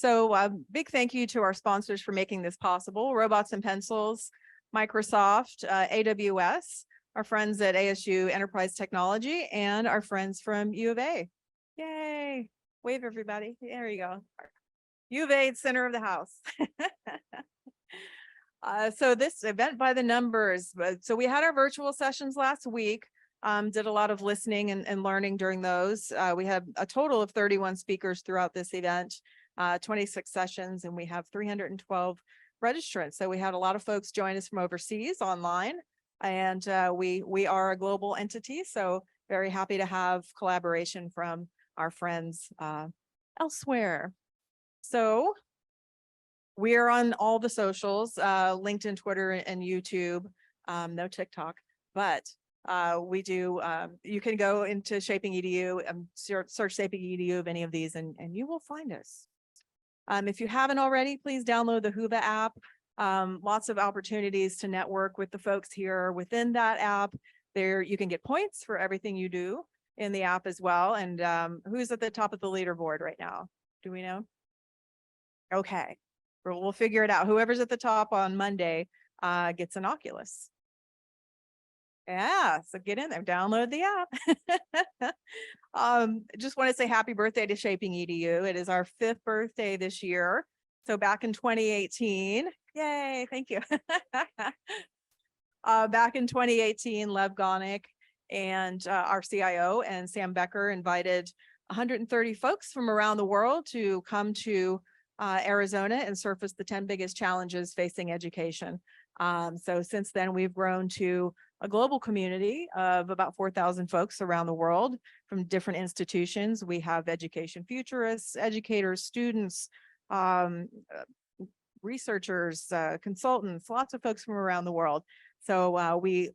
So big thank you to our sponsors for making this possible: Robots and Pencils, Microsoft, AWS, our friends at ASU Enterprise Technology, and our friends from U of A. Yay! Wave, everybody. There you go. U of A, center of the house. So this event by the numbers. So we had our virtual sessions last week. Did a lot of listening and learning during those. We had a total of 31 speakers throughout this event, 26 sessions, and we have 312 registrants. So we had a lot of folks join us from overseas online, and we are a global entity. So very happy to have collaboration from our friends elsewhere. So we are on all the socials, LinkedIn, Twitter, and YouTube. No TikTok, but we do. You can go into ShapingEDU and search ShapingEDU of any of these, and you will find us. If you haven't already, please download the Whova app. Lots of opportunities to network with the folks here within that app. There you can get points for everything you do in the app as well. And who's at the top of the leaderboard right now? Do we know? Okay, we'll figure it out. Whoever's at the top on Monday gets an Oculus. Yeah, so get in there, download the app. Just want to say happy birthday to ShapingEDU. It is our 5th birthday this year. So back in 2018, yay, thank you. Back in 2018, Lev Gonick and our CIO and Sam Becker invited 130 folks from around the world to come to Arizona and surface the 10 biggest challenges facing education. So since then, we've grown to a global community of about 4,000 folks around the world from different institutions. We have education futurists, educators, students, researchers, consultants, lots of folks from around the world. So we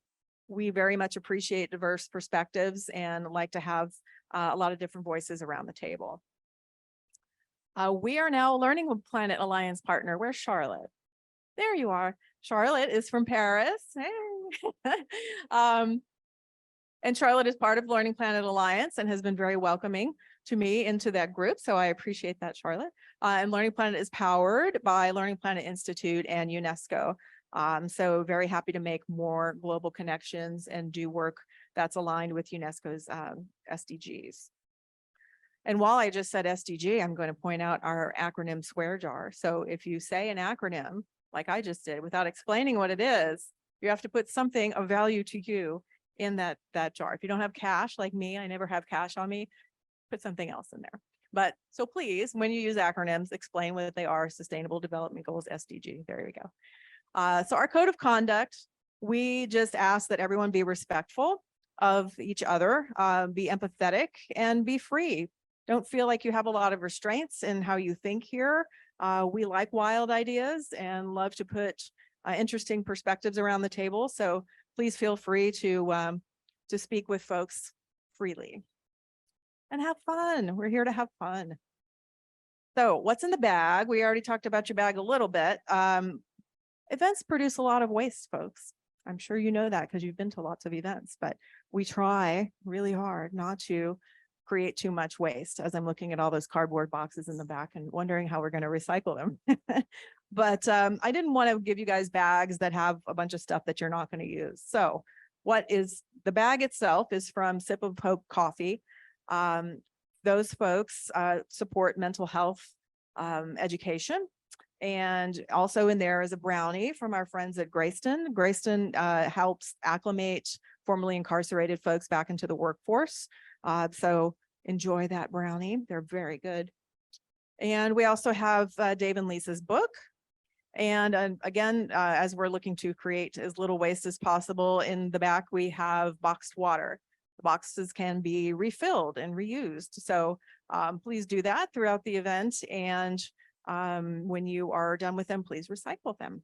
very much appreciate diverse perspectives and like to have a lot of different voices around the table. We are now a Learning Planet Alliance partner. Where's Charlotte? There you are. Charlotte is from Paris. Hey. And Charlotte is part of Learning Planet Alliance and has been very welcoming to me into that group. So I appreciate that, Charlotte. And Learning Planet is powered by Learning Planet Institute and UNESCO. So very happy to make more global connections and do work that's aligned with UNESCO's SDGs. And while I just said SDG, I'm going to point out our acronym swear jar. So if you say an acronym, like I just did, without explaining what it is, you have to put something of value to you in that jar. If you don't have cash, like me, I never have cash on me, put something else in there. But so please, when you use acronyms, explain what they are: Sustainable Development Goals, SDG. There we go. So our code of conduct, we just ask that everyone be respectful of each other, be empathetic, and be free. Don't feel like you have a lot of restraints in how you think here. We like wild ideas and love to put interesting perspectives around the table. So please feel free to speak with folks freely and have fun. We're here to have fun. So what's in the bag? We already talked about your bag a little bit. Events produce a lot of waste, folks. I'm sure you know that because you've been to lots of events, but we try really hard not to create too much waste, as I'm looking at all those cardboard boxes in the back and wondering how we're going to recycle them. But I didn't want to give you guys bags that have a bunch of stuff that you're not going to use. So what is the bag itself is from Sip of Hope Coffee. Those folks support mental health education. And also in there is a brownie from our friends at Greyston. Greyston helps acclimate formerly incarcerated folks back into the workforce. So enjoy that brownie. They're very good. And we also have Dave and Lisa's book. And again, as we're looking to create as little waste as possible, in the back, we have boxed water. The boxes can be refilled and reused. So please do that throughout the event. And when you are done with them, please recycle them.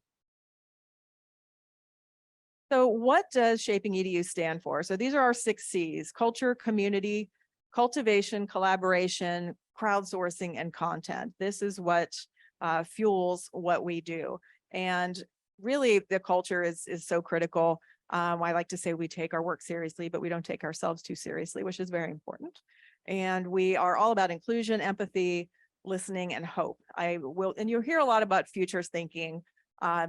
So what does ShapingEDU stand for? So these are our 6 C's: culture, community, cultivation, collaboration, crowdsourcing, and content. This is what fuels what we do. And really the culture is so critical. I like to say we take our work seriously, but we don't take ourselves too seriously, which is very important. And we are all about inclusion, empathy, listening, and hope. And you'll hear a lot about futures thinking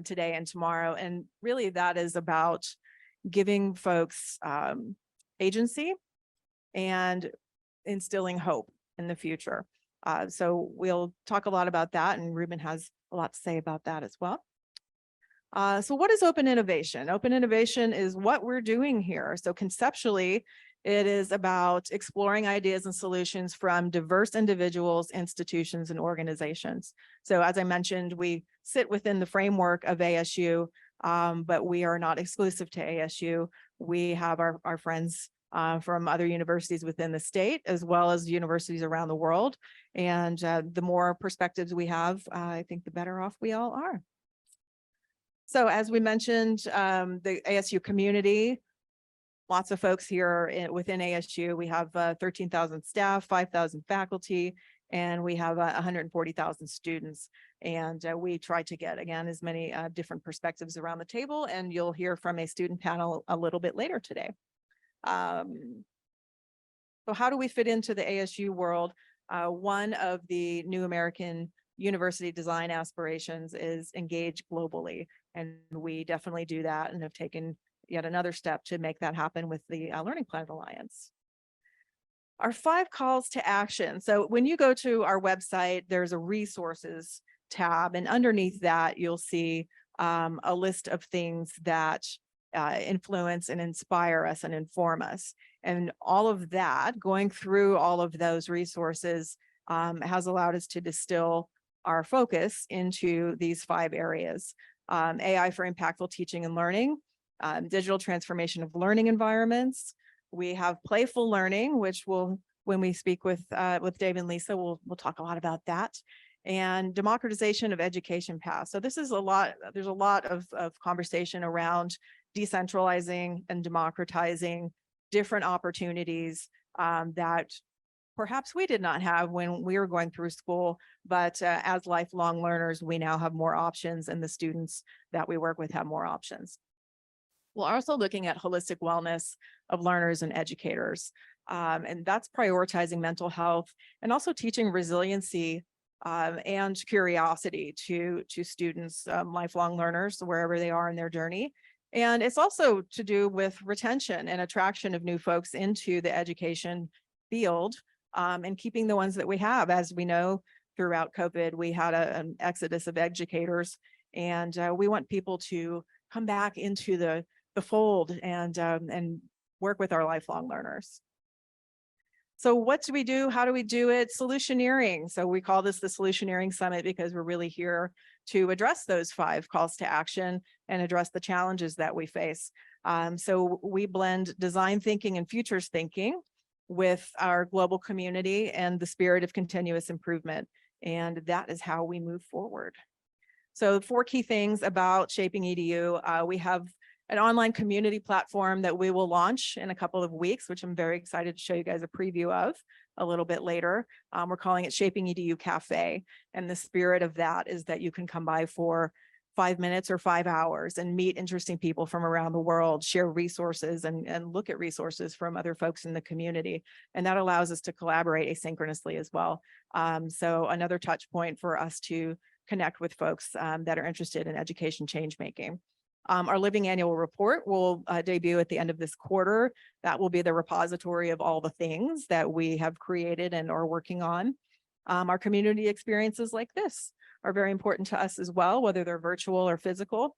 today and tomorrow. And really that is about giving folks agency and instilling hope in the future. So we'll talk a lot about that, and Ruben has a lot to say about that as well. So what is open innovation? Open innovation is what we're doing here. So conceptually, it is about exploring ideas and solutions from diverse individuals, institutions, and organizations. So as I mentioned, we sit within the framework of ASU, but we are not exclusive to ASU. We have our friends from other universities within the state, as well as universities around the world. And the more perspectives we have, I think the better off we all are. So as we mentioned, the ASU community, lots of folks here within ASU. We have 13,000 staff, 5,000 faculty, and we have 140,000 students. And we try to get, again, as many different perspectives around the table, and you'll hear from a student panel a little bit later today. So how do we fit into the ASU world? One of the new American university design aspirations is engage globally. And we definitely do that and have taken yet another step to make that happen with the Learning Planet Alliance. Our 5 calls to action. So when you go to our website, there's a resources tab, and underneath that, you'll see a list of things that influence and inspire us and inform us. And all of that, going through all of those resources has allowed us to distill our focus into these 5 areas. AI for impactful teaching and learning, digital transformation of learning environments. We have playful learning, which will, when we speak with Dave and Lisa, we'll talk a lot about that. And democratization of education paths. So this is a lot, there's a lot of conversation around decentralizing and democratizing different opportunities that perhaps we did not have when we were going through school, but as lifelong learners, we now have more options, and the students that we work with have more options. We're also looking at holistic wellness of learners and educators, and that's prioritizing mental health and also teaching resiliency and curiosity to students, lifelong learners, wherever they are in their journey. And it's also to do with retention and attraction of new folks into the education field, and keeping the ones that we have. As we know, throughout COVID, we had an exodus of educators, and we want people to come back into the fold and work with our lifelong learners. So what do we do? How do we do it? Solutioneering. So we call this the Solutioneering Summit because we're really here to address those 5 calls to action and address the challenges that we face. So we blend design thinking and futures thinking with our global community and the spirit of continuous improvement. And that is how we move forward. So 4 key things about ShapingEDU. We have an online community platform that we will launch in a couple of weeks, which I'm very excited to show you guys a preview of a little bit later. We're calling it ShapingEDU Cafe. And the spirit of that is that you can come by for 5 minutes or 5 hours and meet interesting people from around the world, share resources and look at resources from other folks in the community. And that allows us to collaborate asynchronously as well. So another touch point for us to connect with folks that are interested in education change making. Our living annual report will debut at the end of this quarter. That will be the repository of all the things that we have created and are working on. Our community experiences like this are very important to us as well, whether they're virtual or physical.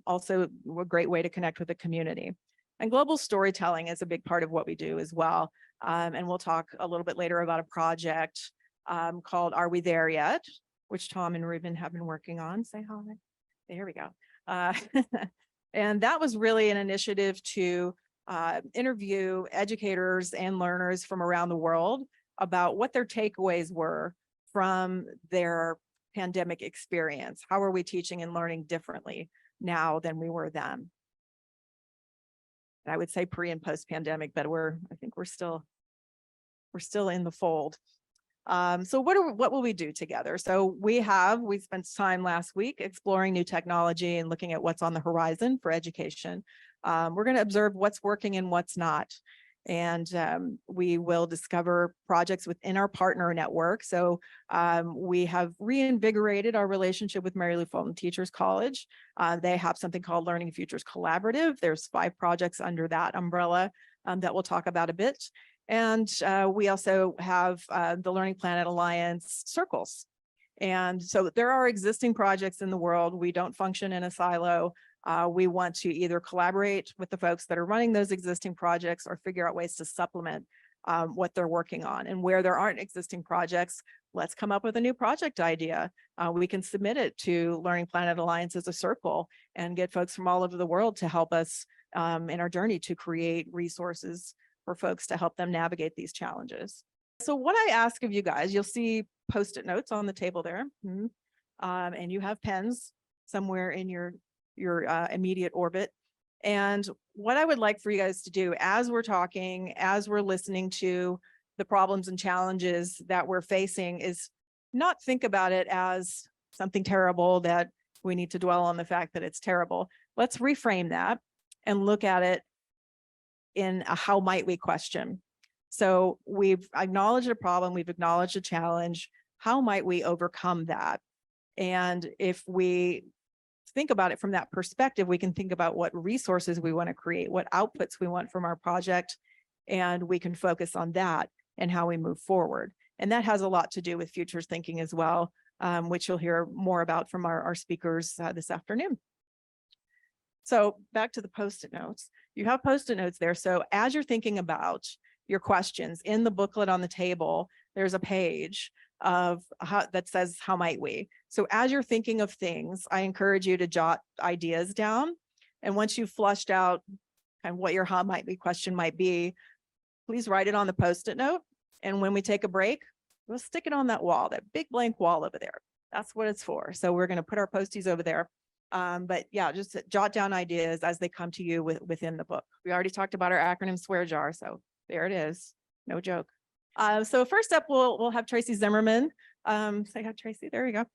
Also a great way to connect with the community. And global storytelling is a big part of what we do as well. And we'll talk a little bit later about a project called Are We There Yet? Which Tom and Ruben have been working on. Say hi. There we go. And that was really an initiative to interview educators and learners from around the world about what their takeaways were from their pandemic experience. How are we teaching and learning differently now than we were then? I would say pre and post pandemic, but I think we're still in the fold. So what will we do together? So we spent time last week exploring new technology and looking at what's on the horizon for education. We're going to observe what's working and what's not. And we will discover projects within our partner network. So we have reinvigorated our relationship with Mary Lou Fulton Teachers College. They have something called Learning Futures Collaborative. There's 5 projects under that umbrella that we'll talk about a bit. And we also have the Learning Planet Alliance circles. And so there are existing projects in the world. We don't function in a silo. We want to either collaborate with the folks that are running those existing projects or figure out ways to supplement what they're working on. And where there aren't existing projects, let's come up with a new project idea. We can submit it to Learning Planet Alliance as a circle and get folks from all over the world to help us in our journey to create resources for folks to help them navigate these challenges. So what I ask of you guys, you'll see Post-it notes on the table there, and you have pens somewhere in your immediate orbit. And what I would like for you guys to do as we're talking, as we're listening to the problems and challenges that we're facing, is not think about it as something terrible that we need to dwell on the fact that it's terrible. Let's reframe that and look at it in a how might we question. So we've acknowledged a problem, we've acknowledged a challenge. How might we overcome that? And if we think about it from that perspective, we can think about what resources we want to create, what outputs we want from our project, and we can focus on that and how we move forward. And that has a lot to do with futures thinking as well, which you'll hear more about from our speakers this afternoon. So back to the Post-it notes. You have Post-it notes there. So as you're thinking about your questions in the booklet on the table, there's a page of that says, how might we? So as you're thinking of things, I encourage you to jot ideas down. And once you've flushed out kind of what your how might we question might be, please write it on the Post-it note. And when we take a break, we'll stick it on that wall, that big blank wall over there. That's what it's for. So we're going to put our posties over there. But yeah, just jot down ideas as they come to you within the book. We already talked about our acronym swear jar. So there it is. No joke. So first up, we'll have Tracey Zimmerman. Say hi, Tracey. There you go.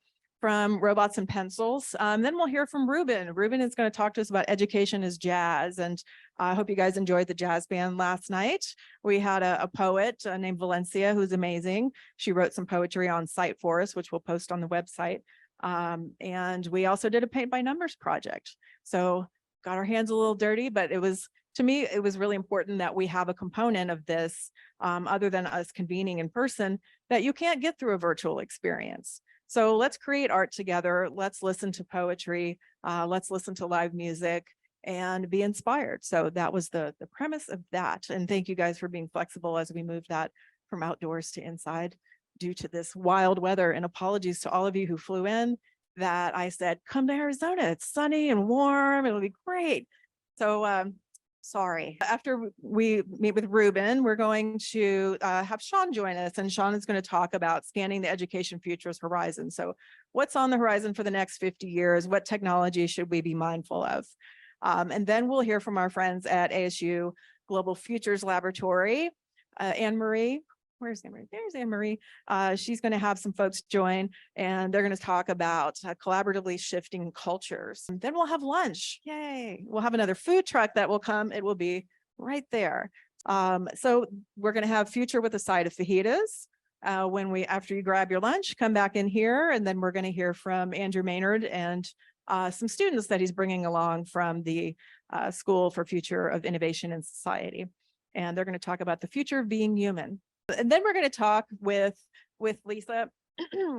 From Robots and Pencils. Then we'll hear from Ruben. Ruben is going to talk to us about education as jazz. And I hope you guys enjoyed the jazz band last night. We had a poet named Valencia, who's amazing. She wrote some poetry on site for us, which we'll post on the website. And we also did a paint by numbers project. So got our hands a little dirty, but it was, to me, it was really important that we have a component of this, other than us convening in person, that you can't get through a virtual experience. So let's create art together. Let's listen to poetry. Let's listen to live music and be inspired. So that was the premise of that. And thank you guys for being flexible as we moved that from outdoors to inside due to this wild weather. And apologies to all of you who flew in that I said, come to Arizona. It's sunny and warm. It'll be great. So sorry. After we meet with Ruben, we're going to have Sean join us, and Sean is going to talk about scanning the education futures horizon. So what's on the horizon for the next 50 years? What technology should we be mindful of? And then we'll hear from our friends at ASU Global Futures Laboratory. Anne-Marie, where's Anne-Marie? There's Anne-Marie. She's going to have some folks join, and they're going to talk about collaboratively shifting cultures. And then we'll have lunch. Yay. We'll have another food truck that will come. It will be right there. So we're going to have future with a side of fajitas. After you grab your lunch, come back in here, and then we're going to hear from Andrew Maynard and some students that he's bringing along from the School for Future of Innovation and Society. And they're going to talk about the future of being human. And then we're going to talk with Lisa,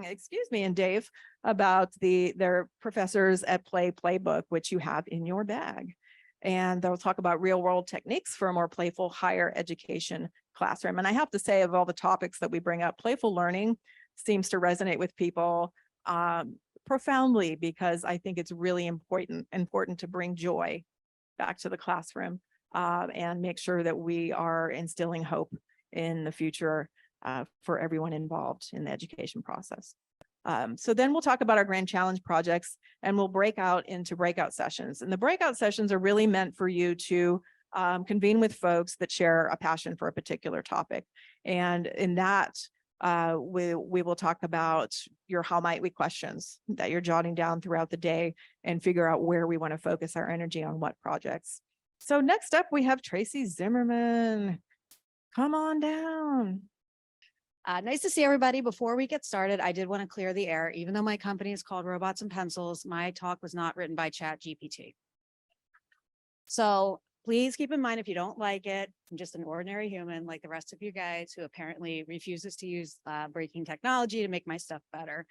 excuse me, and Dave about their professors at Playbook, which you have in your bag. And they'll talk about real world techniques for a more playful higher education classroom. And I have to say, of all the topics that we bring up, playful learning seems to resonate with people profoundly, because I think it's really important to bring joy back to the classroom and make sure that we are instilling hope in the future for everyone involved in the education process. So then we'll talk about our grand challenge projects, and we'll break out into breakout sessions. And the breakout sessions are really meant for you to convene with folks that share a passion for a particular topic. And in that, we will talk about your how might we questions that you're jotting down throughout the day and figure out where we want to focus our energy on what projects. So next up, we have Tracey Zimmerman. Come on down. Nice to see everybody. Before we get started, I did want to clear the air. Even though my company is called Robots and Pencils, my talk was not written by ChatGPT. So please keep in mind, if you don't like it, I'm just an ordinary human like the rest of you guys who apparently refuses to use breaking technology to make my stuff better.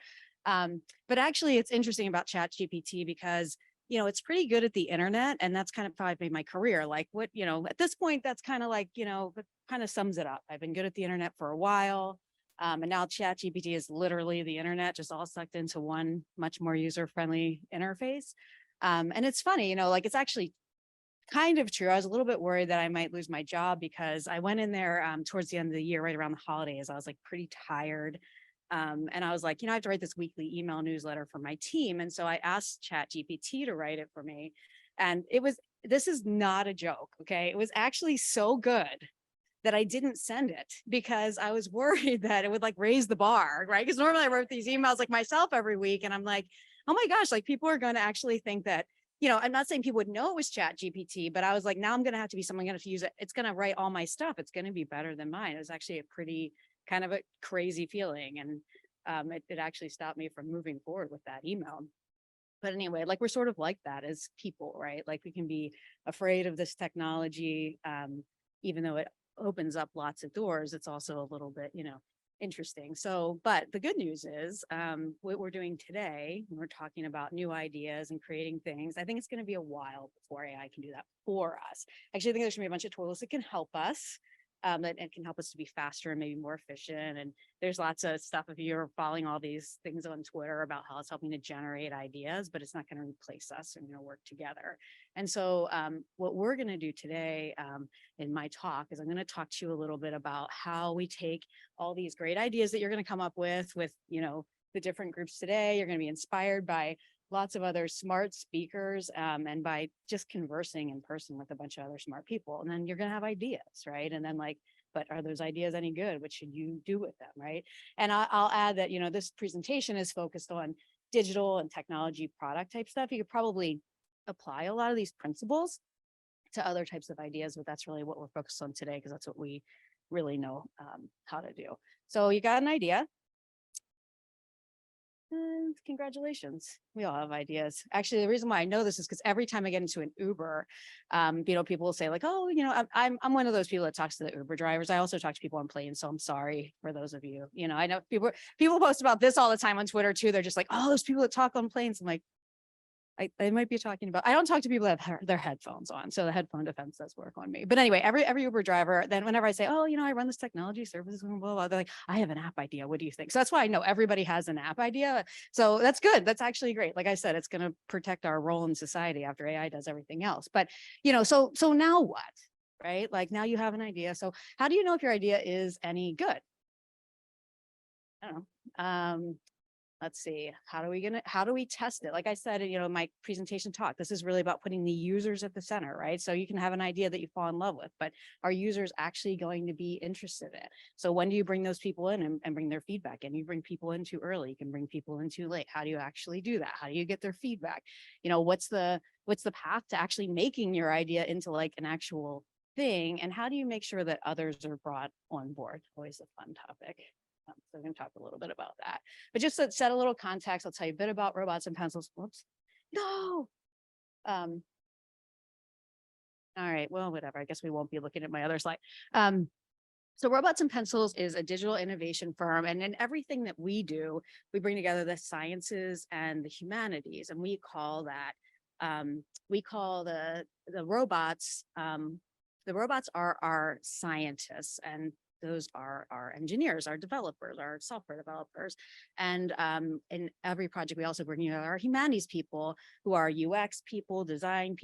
But actually, it's interesting about ChatGPT because it's pretty good at the internet, and that's kind of how I've made my career. Like at this point, that's kind of like, that kind of sums it up. I've been good at the internet for a while. And now ChatGPT is literally the internet, just all sucked into one much more user-friendly interface. And it's funny, like it's actually kind of true. I was a little bit worried that I might lose my job because I went in there towards the end of the year, right around the holidays. I was like pretty tired. And I was like, I have to write this weekly email newsletter for my team. And so I asked ChatGPT to write it for me. And this is not a joke. Okay. It was actually so good that I didn't send it because I was worried that it would like raise the bar, right? Because normally I wrote these emails like myself every week, and I'm like, oh my gosh, like people are going to actually think that, I'm not saying people would know it was ChatGPT, but I was like, now I'm going to have to be someone going to use it. It's going to write all my stuff. It's going to be better than mine. It was actually a pretty kind of a crazy feeling. And it actually stopped me from moving forward with that email. But anyway, like we're sort of like that as people, right? Like we can be afraid of this technology, even though it opens up lots of doors. It's also a little bit, interesting. So, but the good news is what we're doing today, we're talking about new ideas and creating things. I think it's going to be a while before AI can do that for us. Actually, I think there's going to be a bunch of tools that can help us. That it can help us to be faster and maybe more efficient. And there's lots of stuff if you're following all these things on Twitter about how it's helping to generate ideas, but it's not going to replace us. We're going to work together. And so what we're going to do today in my talk is I'm going to talk to you a little bit about how we take all these great ideas that you're going to come up with, the different groups today. You're going to be inspired by lots of other smart speakers and by just conversing in person with a bunch of other smart people. And then you're going to have ideas, right? And then but are those ideas any good? What should you do with them, right? And I'll add that, this presentation is focused on digital and technology product type stuff. You could probably apply a lot of these principles to other types of ideas, but that's really what we're focused on today because that's what we really know how to do. So you got an idea. And congratulations. We all have ideas. Actually, the reason why I know this is because every time I get into an Uber, people will say like, oh, I'm one of those people that talks to the Uber drivers. I also talk to people on planes. So I'm sorry for those of you, I know people post about this all the time on Twitter too. They're just like, oh, those people that talk on planes. I'm like, I might be talking about, I don't talk to people that have their headphones on. So the headphone defense does work on me. But anyway, every Uber driver, then whenever I say, oh, I run this technology services, blah, blah, blah, they're like, I have an app idea. What do you think? So that's why I know everybody has an app idea. So that's good. That's actually great. Like I said, it's going to protect our role in society after AI does everything else. But, so now what, right? Like now you have an idea. So how do you know if your idea is any good? I don't know. Let's see, how do we test it? Like I said, my presentation talk, this is really about putting the users at the center, right? So you can have an idea that you fall in love with, but are users actually going to be interested in it? So when do you bring those people in and bring their feedback in? You bring people in too early, you can bring people in too late. How do you actually do that? How do you get their feedback? What's the path to actually making your idea into like an actual thing? And how do you make sure that others are brought on board? Always a fun topic. So I'm going to talk a little bit about that. But just to set a little context, I'll tell you a bit about robots and pencils. Whoops. No. All right. Well, whatever. I guess we won't be looking at my other slide. So Robots and Pencils is a digital innovation firm. And in everything that we do, we bring together the sciences and the humanities. And we call that, the robots are our scientists, and those are our engineers, our developers, our software developers. And in every project, we also bring in our humanities people who are UX people, design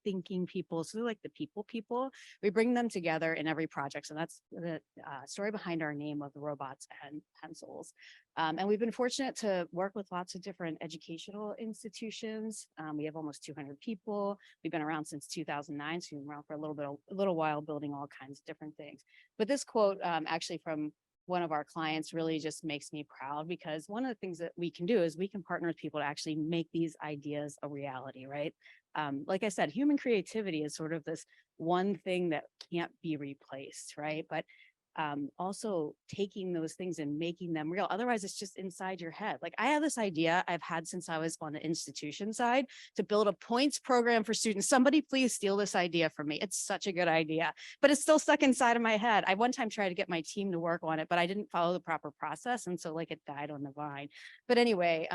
thinking people. So they're like the people. We bring them together in every project. So that's the story behind our name of the Robots and Pencils. And we've been fortunate to work with lots of different educational institutions. We have almost 200 people. We've been around since 2009, so we've been around for a little while, building all kinds of different things. But this quote actually from one of our clients really just makes me proud, because one of the things that we can do is we can partner with people to actually make these ideas a reality, right? Like I said, human creativity is sort of this one thing that can't be replaced, right? But also taking those things and making them real. Otherwise, it's just inside your head. Like I have this idea I've had since I was on the institution side to build a points program for students. Somebody please steal this idea from me. It's such a good idea, but it's still stuck inside of my head. I one time tried to get my team to work on it, but I didn't follow the proper process. And so like it died on the vine. But anyway,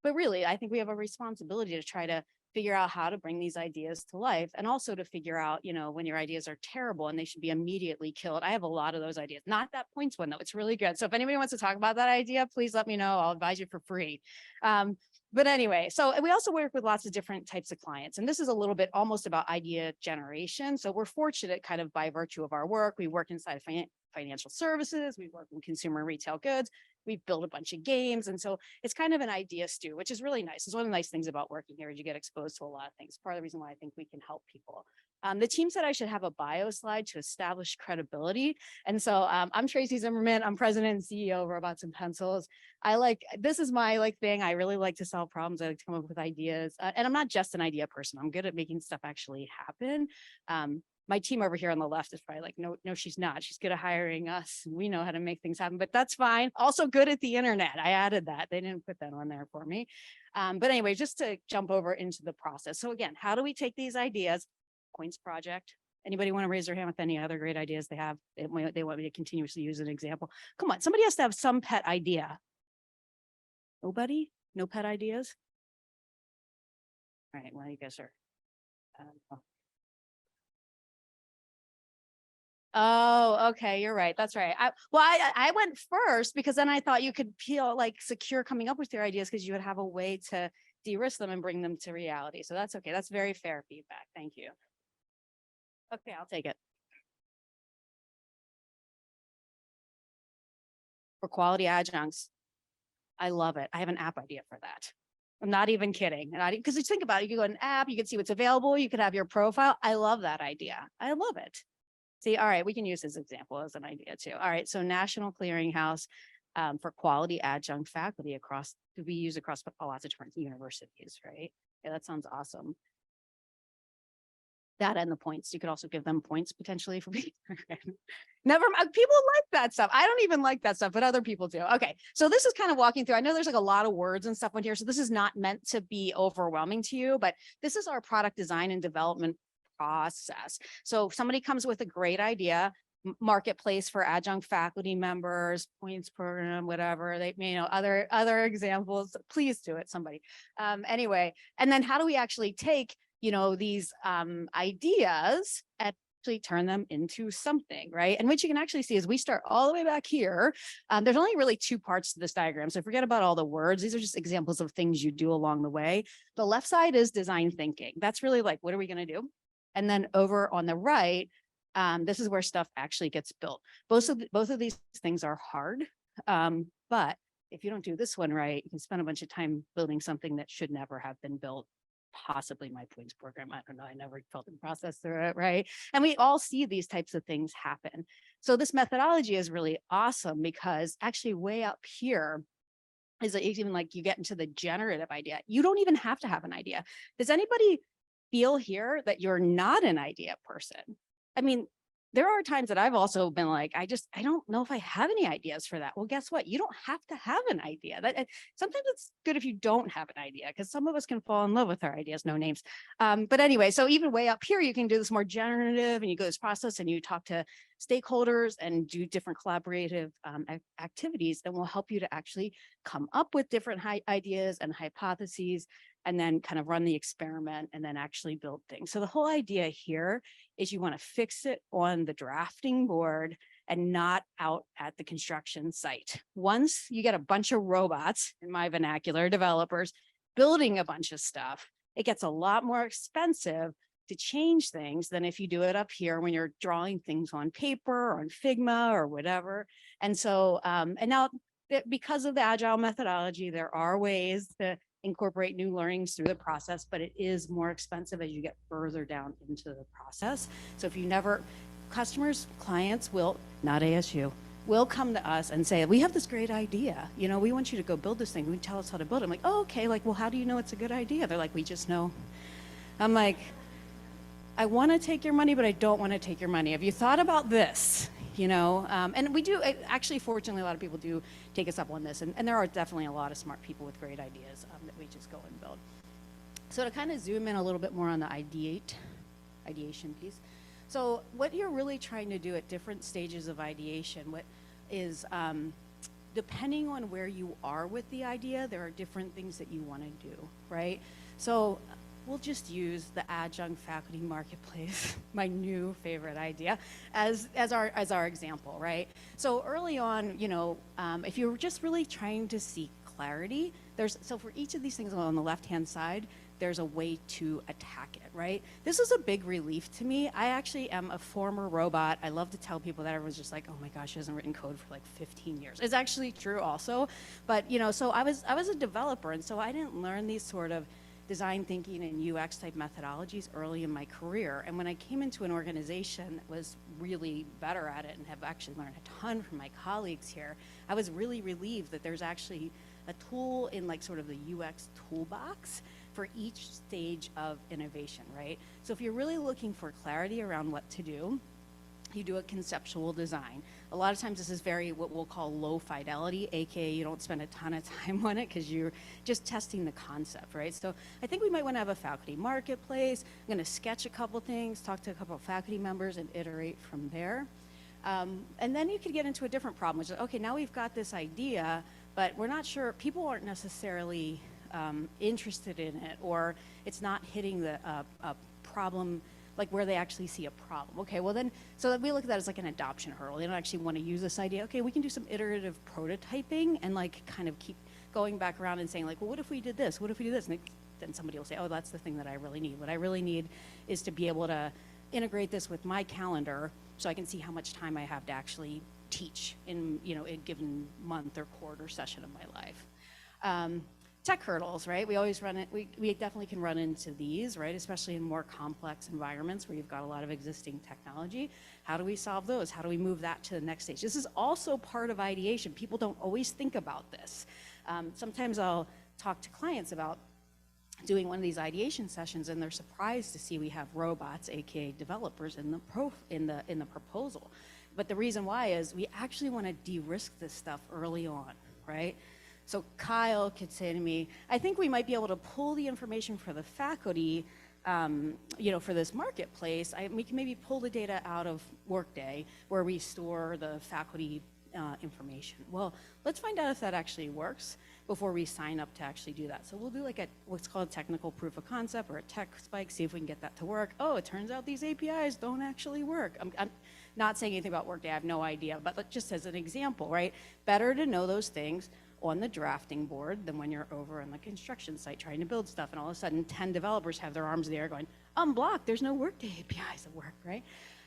but really, I think we have a responsibility to try to figure out how to bring these ideas to life, and also to figure out, you know, when your ideas are terrible and they should be immediately killed. I have a lot of those ideas, not that points one though. It's really good. So if anybody wants to talk about that idea, please let me know. I'll advise you for free. But anyway, so we also work with lots of different types of clients, and this is a little bit almost about idea generation. So we're fortunate kind of by virtue of our work. We work inside financial services, we work in consumer and retail goods, we've built a bunch of games. And so it's kind of an idea stew, which is really nice. It's one of the nice things about working here is you get exposed to a lot of things. Part of the reason why I think we can help people. The team said I should have a bio slide to establish credibility. And so I'm Tracey Zimmerman. I'm president and CEO of Robots and Pencils. This is my thing. I really like to solve problems. I like to come up with ideas. And I'm not just an idea person. I'm good at making stuff actually happen. My team over here on the left is probably like, no, she's not. She's good at hiring us. We know how to make things happen, but that's fine. Also good at the internet. I added that. They didn't put that on there for me. But anyway, just to jump over into the process. So again, how do we take these ideas? Points project. Anybody want to raise their hand with any other great ideas they have? They want me to continuously use an example. Come on, somebody has to have some pet idea. Nobody? No pet ideas? All right, well, you guys are. Oh, okay. You're right. That's right. I went first because then I thought you could feel like secure coming up with your ideas because you would have a way to de-risk them and bring them to reality. So that's okay. That's very fair feedback. Thank you. Okay, I'll take it. For quality adjuncts. I love it. I have an app idea for that. I'm not even kidding. Because you think about it, you can go to an app, you can see what's available, you could have your profile. I love that idea. I love it. See, all right, we can use this example as an idea too. All right, so National Clearinghouse for quality adjunct faculty to be used across lots of different universities, right? Yeah, that sounds awesome. That and the points. You could also give them points potentially for being never mind. People like that stuff. I don't even like that stuff, but other people do. Okay. So this is kind of walking through. I know there's like a lot of words and stuff on here. So this is not meant to be overwhelming to you, but this is our product design and development process. So if somebody comes with a great idea, marketplace for adjunct faculty members, points program, whatever they, other examples, please do it, somebody. Anyway, and then how do we actually take these ideas and actually turn them into something, right? And what you can actually see is we start all the way back here. There's only really two parts to this diagram. So forget about all the words. These are just examples of things you do along the way. The left side is design thinking. That's really like, what are we going to do? And then over on the right, this is where stuff actually gets built. Both of these things are hard, but if you don't do this one right, you can spend a bunch of time building something that should never have been built. Possibly my points program. I don't know. I never felt the process through it, right? And we all see these types of things happen. So this methodology is really awesome because actually way up here is even like you get into the generative idea. You don't even have to have an idea. Does anybody feel here that you're not an idea person? I mean, there are times that I've also been like, I don't know if I have any ideas for that. Well, guess what? You don't have to have an idea. Sometimes it's good if you don't have an idea because some of us can fall in love with our ideas, no names. But anyway, so even way up here, you can do this more generative and you go this process and you talk to stakeholders and do different collaborative activities that will help you to actually come up with different ideas and hypotheses and then kind of run the experiment and then actually build things. So the whole idea here is you want to fix it on the drafting board and not out at the construction site. Once you get a bunch of robots, in my vernacular, developers, building a bunch of stuff, it gets a lot more expensive to change things than if you do it up here when you're drawing things on paper or on Figma or whatever. And so, and now because of the agile methodology, there are ways to incorporate new learnings through the process, but it is more expensive as you get further down into the process. So if you never, clients will, not ASU, will come to us and say, we have this great idea. We want you to go build this thing. We tell us how to build it. I'm like, oh, okay. Like, well, how do you know it's a good idea? They're like, we just know. I'm like, I want to take your money, but I don't want to take your money. Have you thought about this? And we do, actually, fortunately, a lot of people do take us up on this. And there are definitely a lot of smart people with great ideas that we just go and build. So to kind of zoom in a little bit more on the ideation piece. So what you're really trying to do at different stages of ideation, what is, depending on where you are with the idea, there are different things that you want to do, right? So we'll just use the adjunct faculty marketplace, my new favorite idea, as our example, right? So early on, if you're just really trying to seek clarity, so for each of these things on the left-hand side, there's a way to attack it, right? This is a big relief to me. I actually am a former robot. I love to tell people that. Everyone's just like, oh my gosh, she hasn't written code for like 15 years. It's actually true also. But, so I was a developer, and so I didn't learn these sort of design thinking and UX type methodologies early in my career. And when I came into an organization that was really better at it and have actually learned a ton from my colleagues here, I was really relieved that there's actually a tool in like sort of the UX toolbox for each stage of innovation, right? So if you're really looking for clarity around what to do, you do a conceptual design. A lot of times this is very what we'll call low fidelity, aka you don't spend a ton of time on it because you're just testing the concept, right? So I think we might want to have a faculty marketplace. I'm going to sketch a couple things, talk to a couple of faculty members, and iterate from there. And then you could get into a different problem, which is, okay, now we've got this idea, but we're not sure, people aren't necessarily interested in it, or it's not hitting the problem, like where they actually see a problem. Okay, well then, so we look at that as like an adoption hurdle. They don't actually want to use this idea. Okay, we can do some iterative prototyping and like kind of keep going back around and saying like, well, what if we did this? What if we did this? And then somebody will say, oh, that's the thing that I really need. What I really need is to be able to integrate this with my calendar so I can see how much time I have to actually teach in, a given month or quarter session of my life. Tech hurdles, right? We always run it, we definitely can run into these, right? Especially in more complex environments where you've got a lot of existing technology. How do we solve those? How do we move that to the next stage? This is also part of ideation. People don't always think about this. Sometimes I'll talk to clients about doing one of these ideation sessions and they're surprised to see we have robots, aka developers, in the proposal. But the reason why is we actually want to de-risk this stuff early on, right? So Kyle could say to me, I think we might be able to pull the information for the faculty, for this marketplace. We can maybe pull the data out of Workday where we store the faculty information. Well, let's find out if that actually works before we sign up to actually do that. So we'll do like what's called a technical proof of concept or a tech spike, see if we can get that to work. Oh, it turns out these APIs don't actually work. I'm not saying anything about Workday, I have no idea, but just as an example, right? Better to know those things on the drafting board than when you're over on the construction site trying to build stuff and all of a sudden 10 developers have their arms in the air going, I'm blocked, there's no Workday APIs that work, right?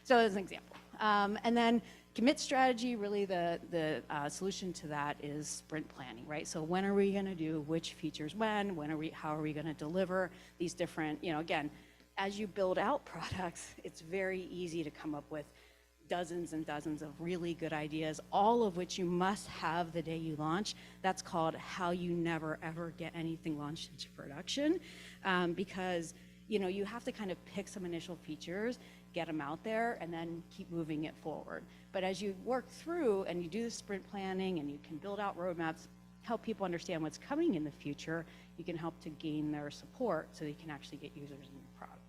So as an example. And then commit strategy, really the solution to that is sprint planning, right? So when are we gonna do which features when how are we gonna deliver these different, again, as you build out products, it's very easy to come up with dozens and dozens of really good ideas, all of which you must have the day you launch. That's called how you never ever get anything launched into production, because you have to kind of pick some initial features, get them out there, and then keep moving it forward. But as you work through and you do the sprint planning and you can build out roadmaps, help people understand what's coming in the future, you can help to gain their support so they can actually get users in your product.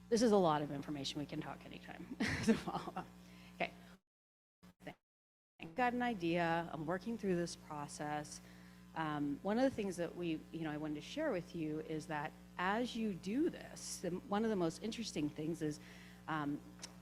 This is a lot of information. We can talk anytime. Okay. Got an idea. I'm working through this process. One of the things that I wanted to share with you is that as you do this, one of the most interesting things is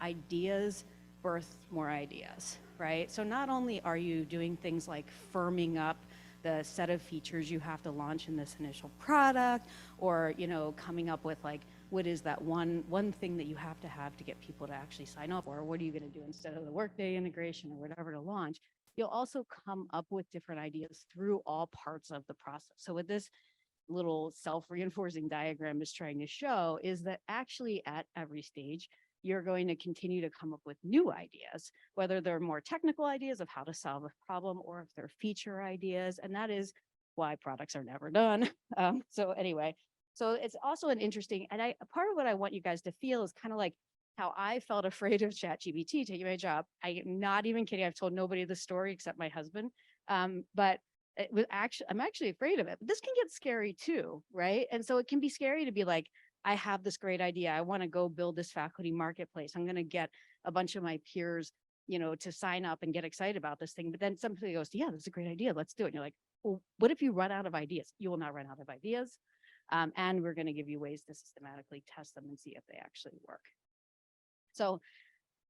ideas birth more ideas, right? So not only are you doing things like firming up the set of features you have to launch in this initial product, or coming up with like, what is that one thing that you have to get people to actually sign up, or what are you going to do instead of the Workday integration or whatever to launch? You'll also come up with different ideas through all parts of the process. So what this little self-reinforcing diagram is trying to show is that actually at every stage, you're going to continue to come up with new ideas, whether they're more technical ideas of how to solve a problem or if they're feature ideas. And that is why products are never done. So anyway, So it's also an interesting, and part of what I want you guys to feel is kind of like how I felt afraid of ChatGPT taking my job. I am not even kidding. I've told nobody the story except my husband. But it was actually, I'm actually afraid of it. But this can get scary too, right? And so it can be scary to be like, I have this great idea. I want to go build this faculty marketplace. I'm going to get a bunch of my peers, to sign up and get excited about this thing. But then somebody goes, yeah, that's a great idea. Let's do it. And you're like, well, what if you run out of ideas? You will not run out of ideas. And we're going to give you ways to systematically test them and see if they actually work. So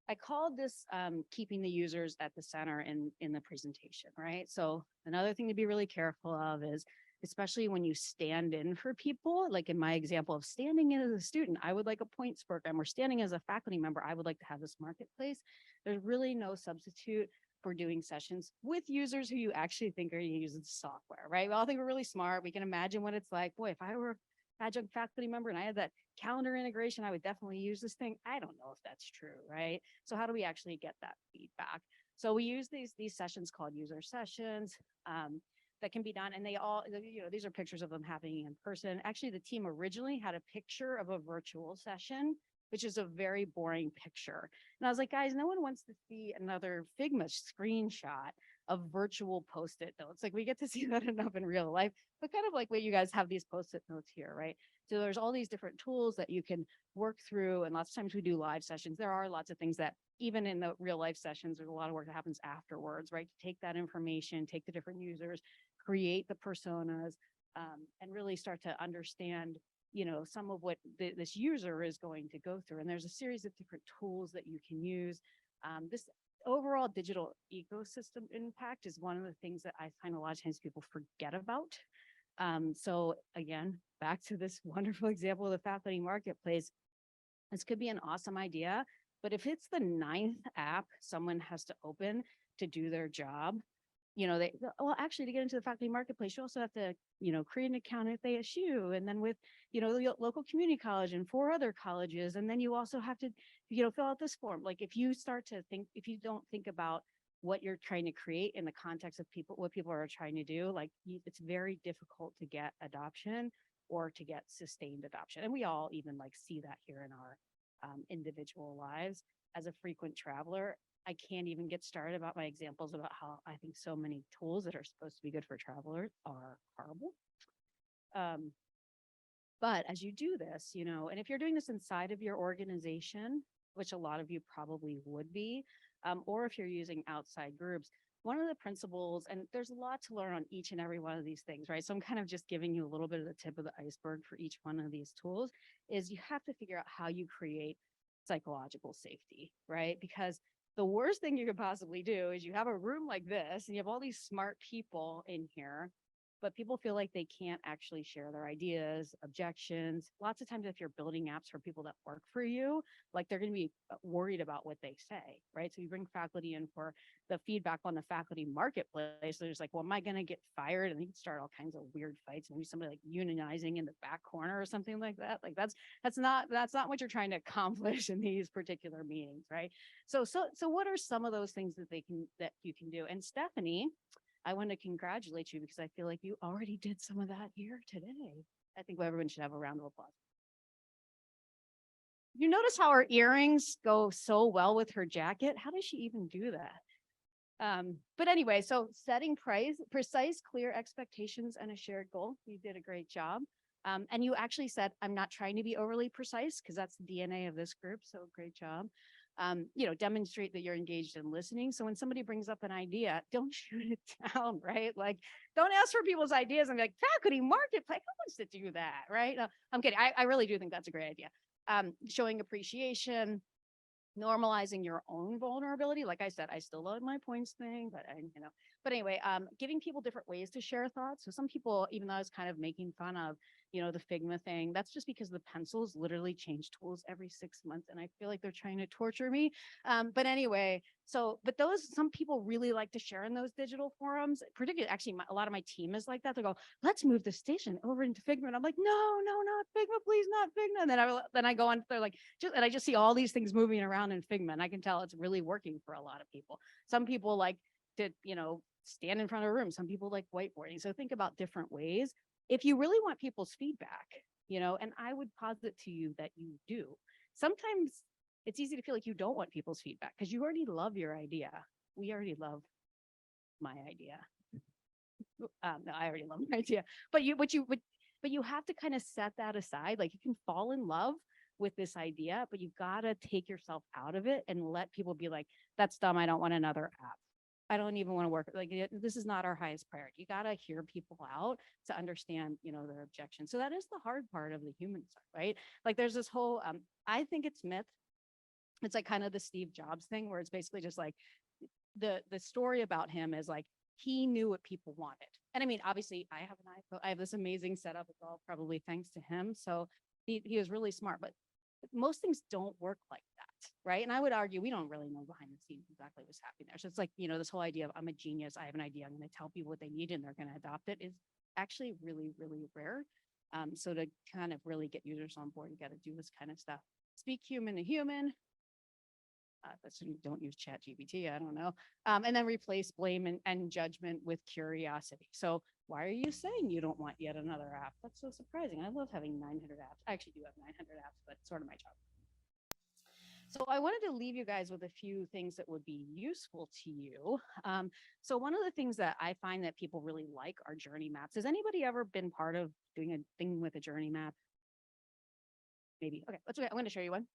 I called this keeping the users at the center in the presentation, right? So another thing to be really careful of is, especially when you stand in for people, like in my example of standing in as a student, I would like a points program, or standing as a faculty member, I would like to have this marketplace. There's really no substitute for doing sessions with users who you actually think are using the software, right? We all think we're really smart. We can imagine what it's like. Boy, if I were adjunct faculty member and I had that calendar integration, I would definitely use this thing. I don't know if that's true, right? So how do we actually get that feedback? So we use these sessions called user sessions that can be done, and they all, these are pictures of them happening in person. Actually, the team originally had a picture of a virtual session, which is a very boring picture. And I was like, guys, no one wants to see another Figma screenshot of virtual Post-it notes. Like, we get to see that enough in real life, but kind of like what you guys have these Post-it notes here, right? So there's all these different tools that you can work through. And lots of times we do live sessions. There are lots of things that even in the real life sessions, there's a lot of work that happens afterwards, right? To take that information, take the different users, create the personas, and really start to understand, some of what this user is going to go through. And there's a series of different tools that you can use. This overall digital ecosystem impact is one of the things that I find a lot of times people forget about. So again, back to this wonderful example of the faculty marketplace, this could be an awesome idea, but if it's the 9th app someone has to open to do their job, actually, to get into the faculty marketplace, you also have to, create an account at ASU, and then with, the local community college and 4 other colleges. And then you also have to, fill out this form. Like, if you don't think about what you're trying to create in the context of what people are trying to do, like, it's very difficult to get adoption or to get sustained adoption. And we all even see that here in our individual lives. As a frequent traveler, I can't even get started about my examples about how I think so many tools that are supposed to be good for travelers are horrible. But as you do this, and if you're doing this inside of your organization, which a lot of you probably would be, or if you're using outside groups, one of the principles, and there's a lot to learn on each and every one of these things, right? So I'm kind of just giving you a little bit of the tip of the iceberg for each one of these tools, is you have to figure out how you create psychological safety, right? Because the worst thing you could possibly do is you have a room like this and you have all these smart people in here, but people feel like they can't actually share their ideas, objections. Lots of times if you're building apps for people that work for you, like, they're going to be worried about what they say, right? So you bring faculty in for the feedback on the faculty marketplace. There's like, well, am I going to get fired? And you can start all kinds of weird fights. Maybe somebody like unionizing in the back corner or something like that. Like, that's not what you're trying to accomplish in these particular meetings, right? So what are some of those things that you can do? And Stephanie, I want to congratulate you because I feel like you already did some of that here today. I think everyone should have a round of applause. You notice how her earrings go so well with her jacket? How does she even do that? But anyway, so setting precise, clear expectations and a shared goal. You did a great job. And you actually said, I'm not trying to be overly precise, because that's the DNA of this group. So great job. Demonstrate that you're engaged in listening. So when somebody brings up an idea, don't shoot it down, right? Like, don't ask for people's ideas and be like, faculty marketplace, who wants to do that, right? No, I'm kidding. I really do think that's a great idea. Showing appreciation, normalizing your own vulnerability. Like I said, I still love my points thing, but anyway, giving people different ways to share thoughts. So some people, even though I was kind of making fun of, the Figma thing, that's just because the pencils literally change tools every 6 months. And I feel like they're trying to torture me. But anyway, but some people really like to share in those digital forums, particularly actually a lot of my team is like that. They go, let's move the station over into Figma. And I'm like, no, not Figma, please, not Figma. And then I go on, they're like, and I just see all these things moving around in Figma, and I can tell it's really working for a lot of people. Some people like to, stand in front of a room. Some people like whiteboarding. So think about different ways. If you really want people's feedback, and I would posit to you that you do. Sometimes it's easy to feel like you don't want people's feedback because you already love your idea. We already love my idea. No, I already love my idea, but you have to kind of set that aside. Like you can fall in love with this idea, but you gotta take yourself out of it and let people be like, that's dumb. I don't want another app. I don't even want to work. Like this is not our highest priority. You gotta hear people out to understand, their objections. So that is the hard part of the human side, right? Like there's this whole, I think it's myth. It's like kind of the Steve Jobs thing where it's basically just like the story about him is like, he knew what people wanted. And I mean, obviously I have an iPhone. I have this amazing setup. It's all probably thanks to him. So he was really smart, but most things don't work like that, right? And I would argue we don't really know behind the scenes exactly what's happening there. So it's like, this whole idea of I'm a genius, I have an idea, I'm going to tell people what they need and they're going to adopt it is actually really, really rare. So to kind of really get users on board, you got to do this kind of stuff. Speak human to human. Don't use Chat GPT, I don't know. And then replace blame and judgment with curiosity. So why are you saying you don't want yet another app? That's so surprising. I love having 900 apps. I actually do have 900 apps, but it's sort of my job. So I wanted to leave you guys with a few things that would be useful to you. So one of the things that I find that people really like are journey maps. Has anybody ever been part of doing a thing with a journey map? Maybe. Okay, that's okay. I'm going to show you one.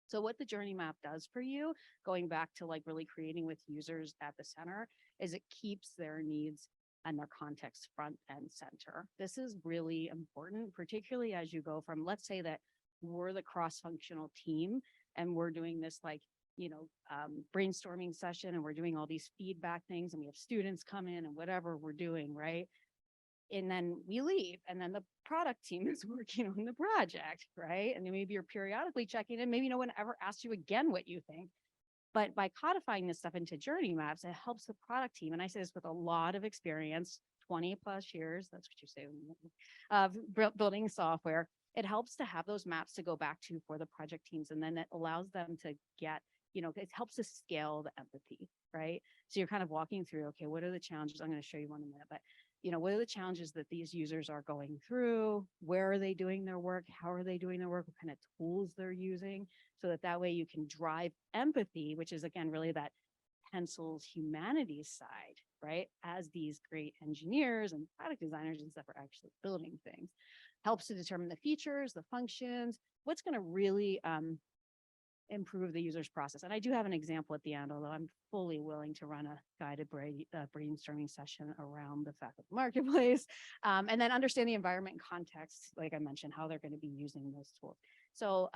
So what the journey map does for you, going back to like really creating with users at the center, is it keeps their needs and their context front and center. This is really important, particularly as you go from, let's say that we're the cross-functional team and we're doing this like, brainstorming session and we're doing all these feedback things and we have students come in and whatever we're doing, right? And then we leave and then the product team is working on the project, right? And then maybe you're periodically checking in, maybe no one ever asks you again what you think. But by codifying this stuff into journey maps, it helps the product team. And I say this with a lot of experience, 20 plus years, that's what you say, of building software. It helps to have those maps to go back to for the project teams. And then it allows them to get, it helps to scale the empathy, right? So you're kind of walking through, okay, what are the challenges? I'm going to show you one in a minute, but what are the challenges that these users are going through? Where are they doing their work? How are they doing their work? What kind of tools they're using? So that way you can drive empathy, which is again, really that pencils humanities side, right? As these great engineers and product designers and stuff are actually building things. Helps to determine the features, the functions, what's going to really improve the user's process. And I do have an example at the end, although I'm fully willing to run a guided brainstorming session around the fact of the marketplace. And then understand the environment and context, like I mentioned, how they're going to be using those tools. So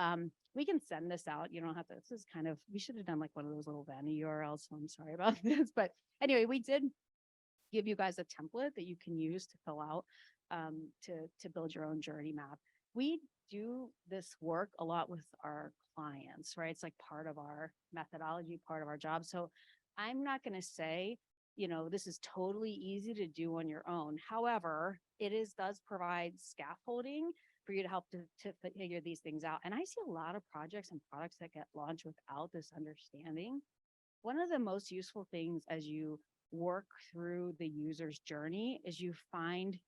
we can send this out. You don't have to, this is kind of, we should have done like one of those little vanity URLs. So I'm sorry about this. But anyway, we did give you guys a template that you can use to fill out to build your own journey map. We do this work a lot with our clients, right? It's like part of our methodology, part of our job. So I'm not going to say, this is totally easy to do on your own. However, does provide scaffolding for you to help to figure these things out. And I see a lot of projects and products that get launched without this understanding. One of the most useful things as you work through the user's journey is you find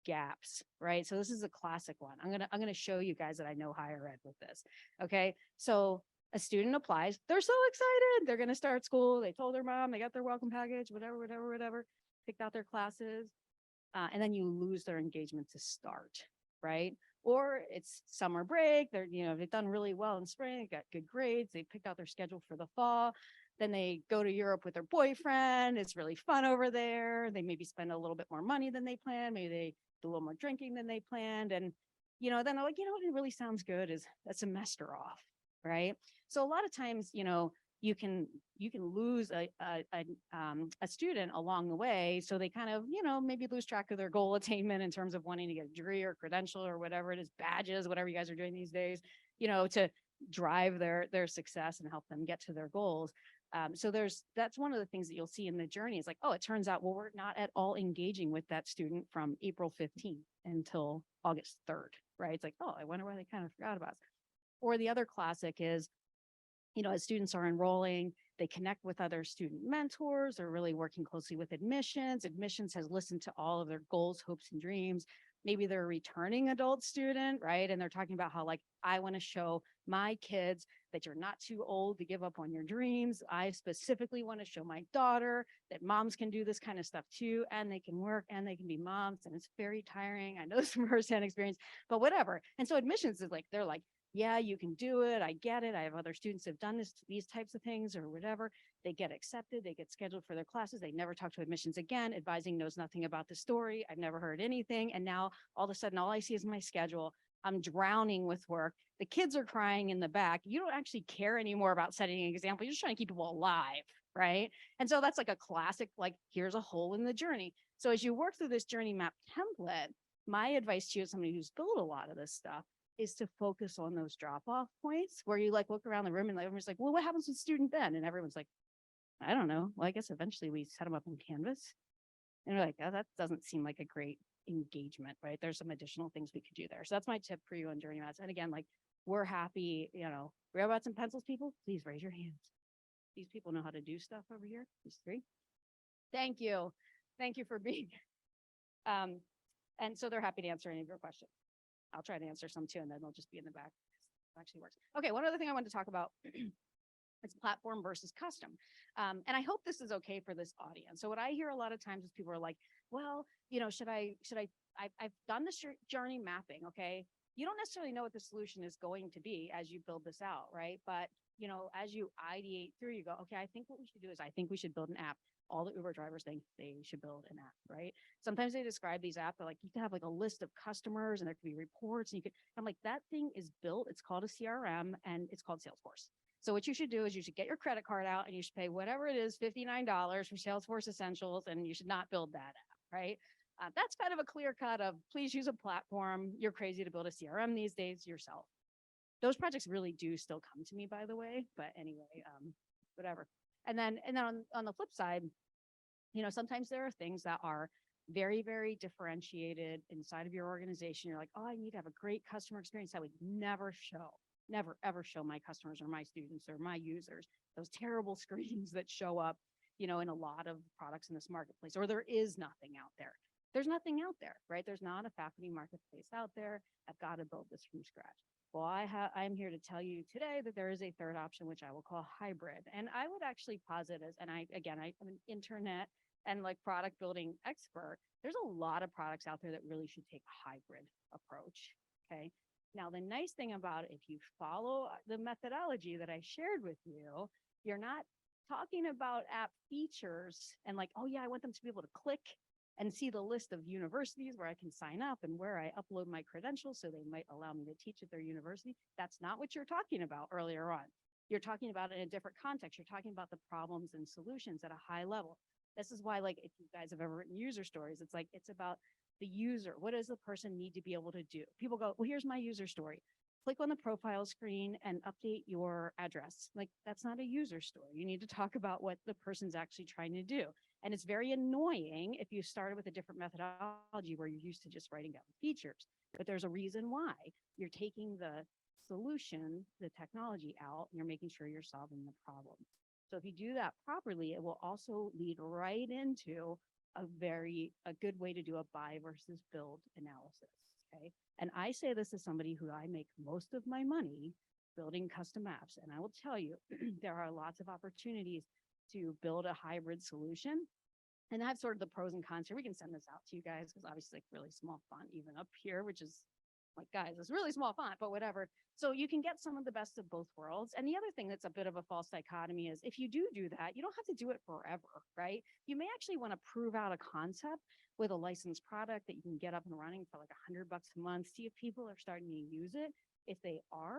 gaps, right? So this is a classic one. I'm gonna show you guys that I know higher ed with this. Okay, so a student applies. They're so excited. They're gonna start school. They told their mom. They got their welcome package. Whatever. Picked out their classes, and then you lose their engagement to start, right? Or it's summer break. They've done really well in spring. Got good grades. They picked out their schedule for the fall. Then they go to Europe with their boyfriend. It's really fun over there. They maybe spend a little bit more money than they planned. Maybe they do a little more drinking than they planned. And, then they're like, what it really sounds good is a semester off, right? So a lot of times, you can lose a student along the way. So they kind of, maybe lose track of their goal attainment in terms of wanting to get a degree or credential or whatever it is, badges, whatever you guys are doing these days, to drive their success and help them get to their goals. So that's one of the things that you'll see in the journey is like, oh, it turns out, well, we're not at all engaging with that student from April 15th until August 3rd, right? It's like, oh, I wonder why they kind of forgot about us. Or the other classic is, as students are enrolling, they connect with other student mentors. They're really working closely with admissions. Admissions has listened to all of their goals, hopes, and dreams. Maybe they're a returning adult student, right? And they're talking about how like, I want to show my kids that you're not too old to give up on your dreams. I specifically want to show my daughter that moms can do this kind of stuff too, and they can work and they can be moms. And it's very tiring. I know this from firsthand experience, but whatever. And so admissions is like, they're like, yeah, you can do it. I get it. I have other students who've done these types of things or whatever. They get accepted. They get scheduled for their classes. They never talk to admissions again. Advising knows nothing about the story. I've never heard anything. And now all of a sudden, all I see is my schedule. I'm drowning with work. The kids are crying in the back. You don't actually care anymore about setting an example. You're just trying to keep people alive, right? And so that's like a classic, like, here's a hole in the journey. So as you work through this journey map template, my advice to you as somebody who's built a lot of this stuff is to focus on those drop-off points where you like look around the room and like, everyone's like, well, what happens with student then? And everyone's like, I don't know. Well, I guess eventually we set them up on Canvas. And we're like, oh, that doesn't seem like a great engagement, right? There's some additional things we could do there. So that's my tip for you on journey maps. And again, like, we're happy, robots and pencils people, please raise your hands. These people know how to do stuff over here. These three. Thank you. Thank you for being. And so they're happy to answer any of your questions. I'll try to answer some too, and then they'll just be in the back. It actually works. Okay, one other thing I wanted to talk about is platform versus custom. And I hope this is okay for this audience. So what I hear a lot of times is people are like, well, I've done this journey mapping, okay? You don't necessarily know what the solution is going to be as you build this out, right? But, as you ideate through, you go, okay, I think what we should do is I think we should build an app. All the Uber drivers think they should build an app, right? Sometimes they describe these apps, they're like, you can have like a list of customers and there could be reports. And I'm like, that thing is built. It's called a CRM and it's called Salesforce. So what you should do is you should get your credit card out and you should pay whatever it is, $59 for Salesforce Essentials, and you should not build that app, right? That's kind of a clear cut of please use a platform. You're crazy to build a CRM these days yourself. Those projects really do still come to me, by the way, but anyway, whatever. And then on the flip side, sometimes there are things that are very, very differentiated inside of your organization. You're like, oh, I need to have a great customer experience. I would never ever show my customers or my students or my users those terrible screens that show up, in a lot of products in this marketplace, or there is nothing out there. There's nothing out there, right? There's not a faculty marketplace out there. I've got to build this from scratch. Well, I'm here to tell you today that there is a third option, which I will call hybrid. And I would actually posit as, and I'm an internet and like product building expert. There's a lot of products out there that really should take a hybrid approach. Okay. Now, the nice thing about it, if you follow the methodology that I shared with you, you're not talking about app features and like, oh yeah, I want them to be able to click and see the list of universities where I can sign up and where I upload my credentials so they might allow me to teach at their university. That's not what you're talking about earlier on. You're talking about it in a different context. You're talking about the problems and solutions at a high level. This is why, like, if you guys have ever written user stories, it's like, it's about the user. What does the person need to be able to do? People go, well, here's my user story. Click on the profile screen and update your address. Like, that's not a user story. You need to talk about what the person's actually trying to do. And it's very annoying if you started with a different methodology where you're used to just writing down features. But there's a reason why. You're taking the solution, the technology out, and you're making sure you're solving the problem. So if you do that properly, it will also lead right into a good way to do a buy versus build analysis. Okay. And I say this as somebody who I make most of my money building custom apps. And I will tell you, there are lots of opportunities to build a hybrid solution. And that's sort of the pros and cons here. We can send this out to you guys because obviously like really small font even up here, which is like, guys, it's really small font, but whatever. So you can get some of the best of both worlds. And the other thing that's a bit of a false dichotomy is if you do that, you don't have to do it forever, right? You may actually want to prove out a concept with a licensed product that you can get up and running for like $100 a month, see if people are starting to use it. If they are,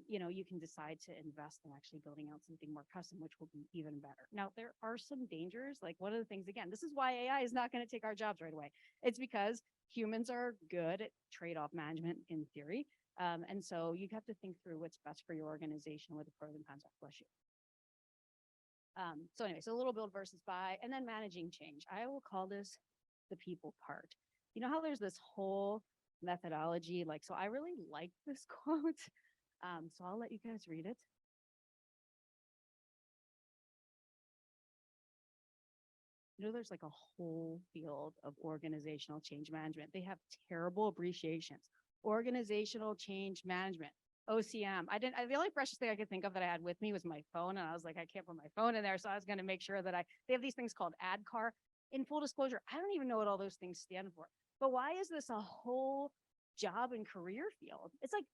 you can decide to invest in actually building out something more custom, which will be even better. Now, there are some dangers. Like one of the things, again, this is why AI is not going to take our jobs right away. It's because humans are good at trade-off management in theory. And so you have to think through what's best for your organization with the pros and cons. Bless you. So anyway, so a little build versus buy, and then managing change. I will call this the people part. You know how there's this whole methodology, like, so I really like this quote. So I'll let you guys read it. there's like a whole field of organizational change management. They have terrible abbreviations. Organizational change management, OCM. The only precious thing I could think of that I had with me was my phone. And I was like, I can't put my phone in there. So I was going to make sure that they have these things called ADCAR. In full disclosure, I don't even know what all those things stand for. But why is this a whole job and career field? It's like,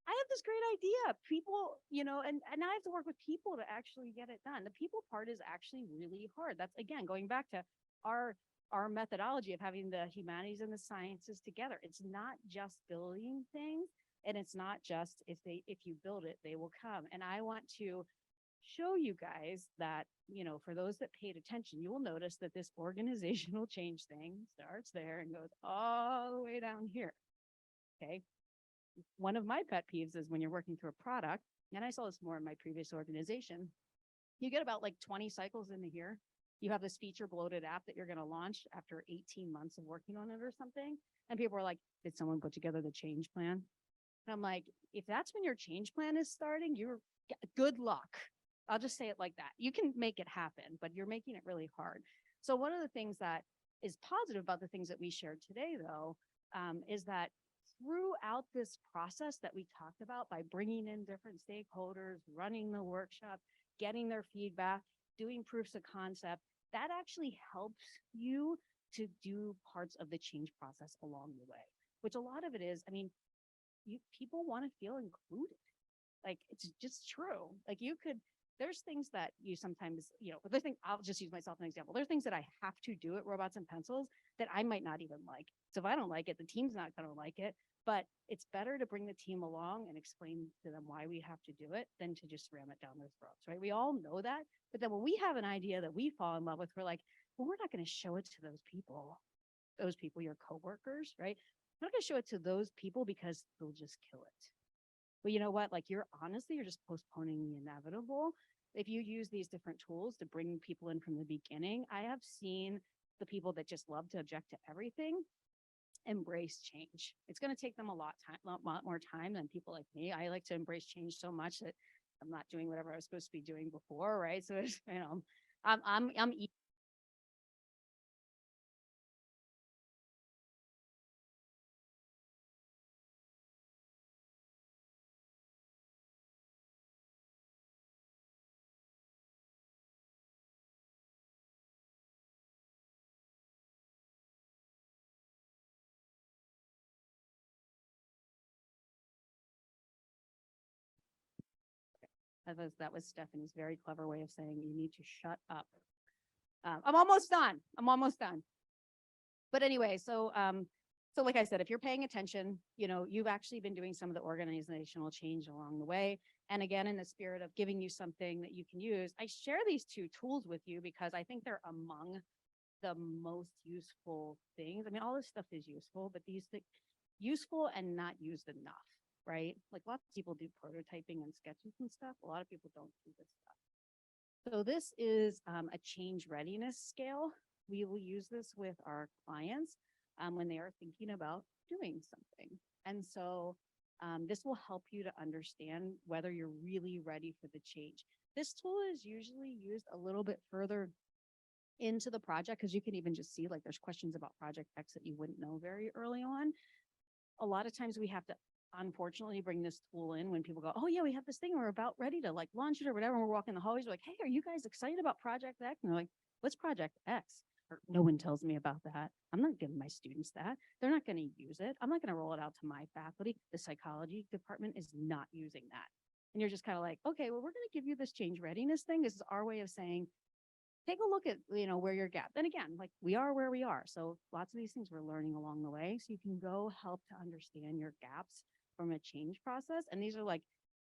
I have this great idea. People, and I have to work with people to actually get it done. The people part is actually really hard. That's, again, going back to our methodology of having the humanities and the sciences together. It's not just building things, and it's not just if you build it, they will come. And I want to show you guys that, for those that paid attention, you will notice that this organizational change thing starts there and goes all the way down here. Okay. One of my pet peeves is when you're working through a product, and I saw this more in my previous organization, you get about like 20 cycles into here. You have this feature bloated app that you're going to launch after 18 months of working on it or something. And people are like, did someone put together the change plan? And I'm like, if that's when your change plan is starting, good luck. I'll just say it like that. You can make it happen, but you're making it really hard. So one of the things that is positive about the things that we shared today, though, is that throughout this process that we talked about, by bringing in different stakeholders, running the workshop, getting their feedback, doing proofs of concept, that actually helps you to do parts of the change process along the way, which a lot of it is, people want to feel included. Like, it's just true. Like, there's things that you sometimes, I'll just use myself as an example. There's things that I have to do at Robots and Pencils that I might not even like. So if I don't like it, the team's not going to like it. But it's better to bring the team along and explain to them why we have to do it than to just ram it down their throats, right? We all know that. But then when we have an idea that we fall in love with, we're like, well, we're not going to show it to those people, your coworkers, right? We're not going to show it to those people because they'll just kill it. But you know what? Like, you're just postponing the inevitable. If you use these different tools to bring people in from the beginning, I have seen the people that just love to object to everything embrace change. It's going to take them a lot more time than people like me. I like to embrace change so much that I'm not doing whatever I was supposed to be doing before, right? So it's, I'm that was Stephanie's very clever way of saying you need to shut up. I'm almost done. But anyway, so like I said, if you're paying attention, you've actually been doing some of the organizational change along the way. And again, in the spirit of giving you something that you can use, I share these two tools with you because I think they're among the most useful things. All this stuff is useful, but these things useful and not used enough. Right? Like, lots of people do prototyping and sketches and stuff. A lot of people don't do this stuff. So this is a change readiness scale. We will use this with our clients when they are thinking about doing something. And so this will help you to understand whether you're really ready for the change. This tool is usually used a little bit further into the project because you can even just see, like, there's questions about project X that you wouldn't know very early on. A lot of times we have to unfortunately bring this tool in when people go, oh yeah, we have this thing, we're about ready to like launch it or whatever. And we're walking the hallways, we're like, hey, are you guys excited about Project X? And they're like, what's Project X? Or, no one tells me about that. I'm not giving my students that. They're not going to use it. I'm not going to roll it out to my faculty. The psychology department is not using that. And you're just kind of like, okay, well, we're going to give you this change readiness thing. This is our way of saying, take a look at, where you're gapped. Then again, like, we are where we are. So lots of these things we're learning along the way. So you can go help to understand your gaps from a change process. And these are like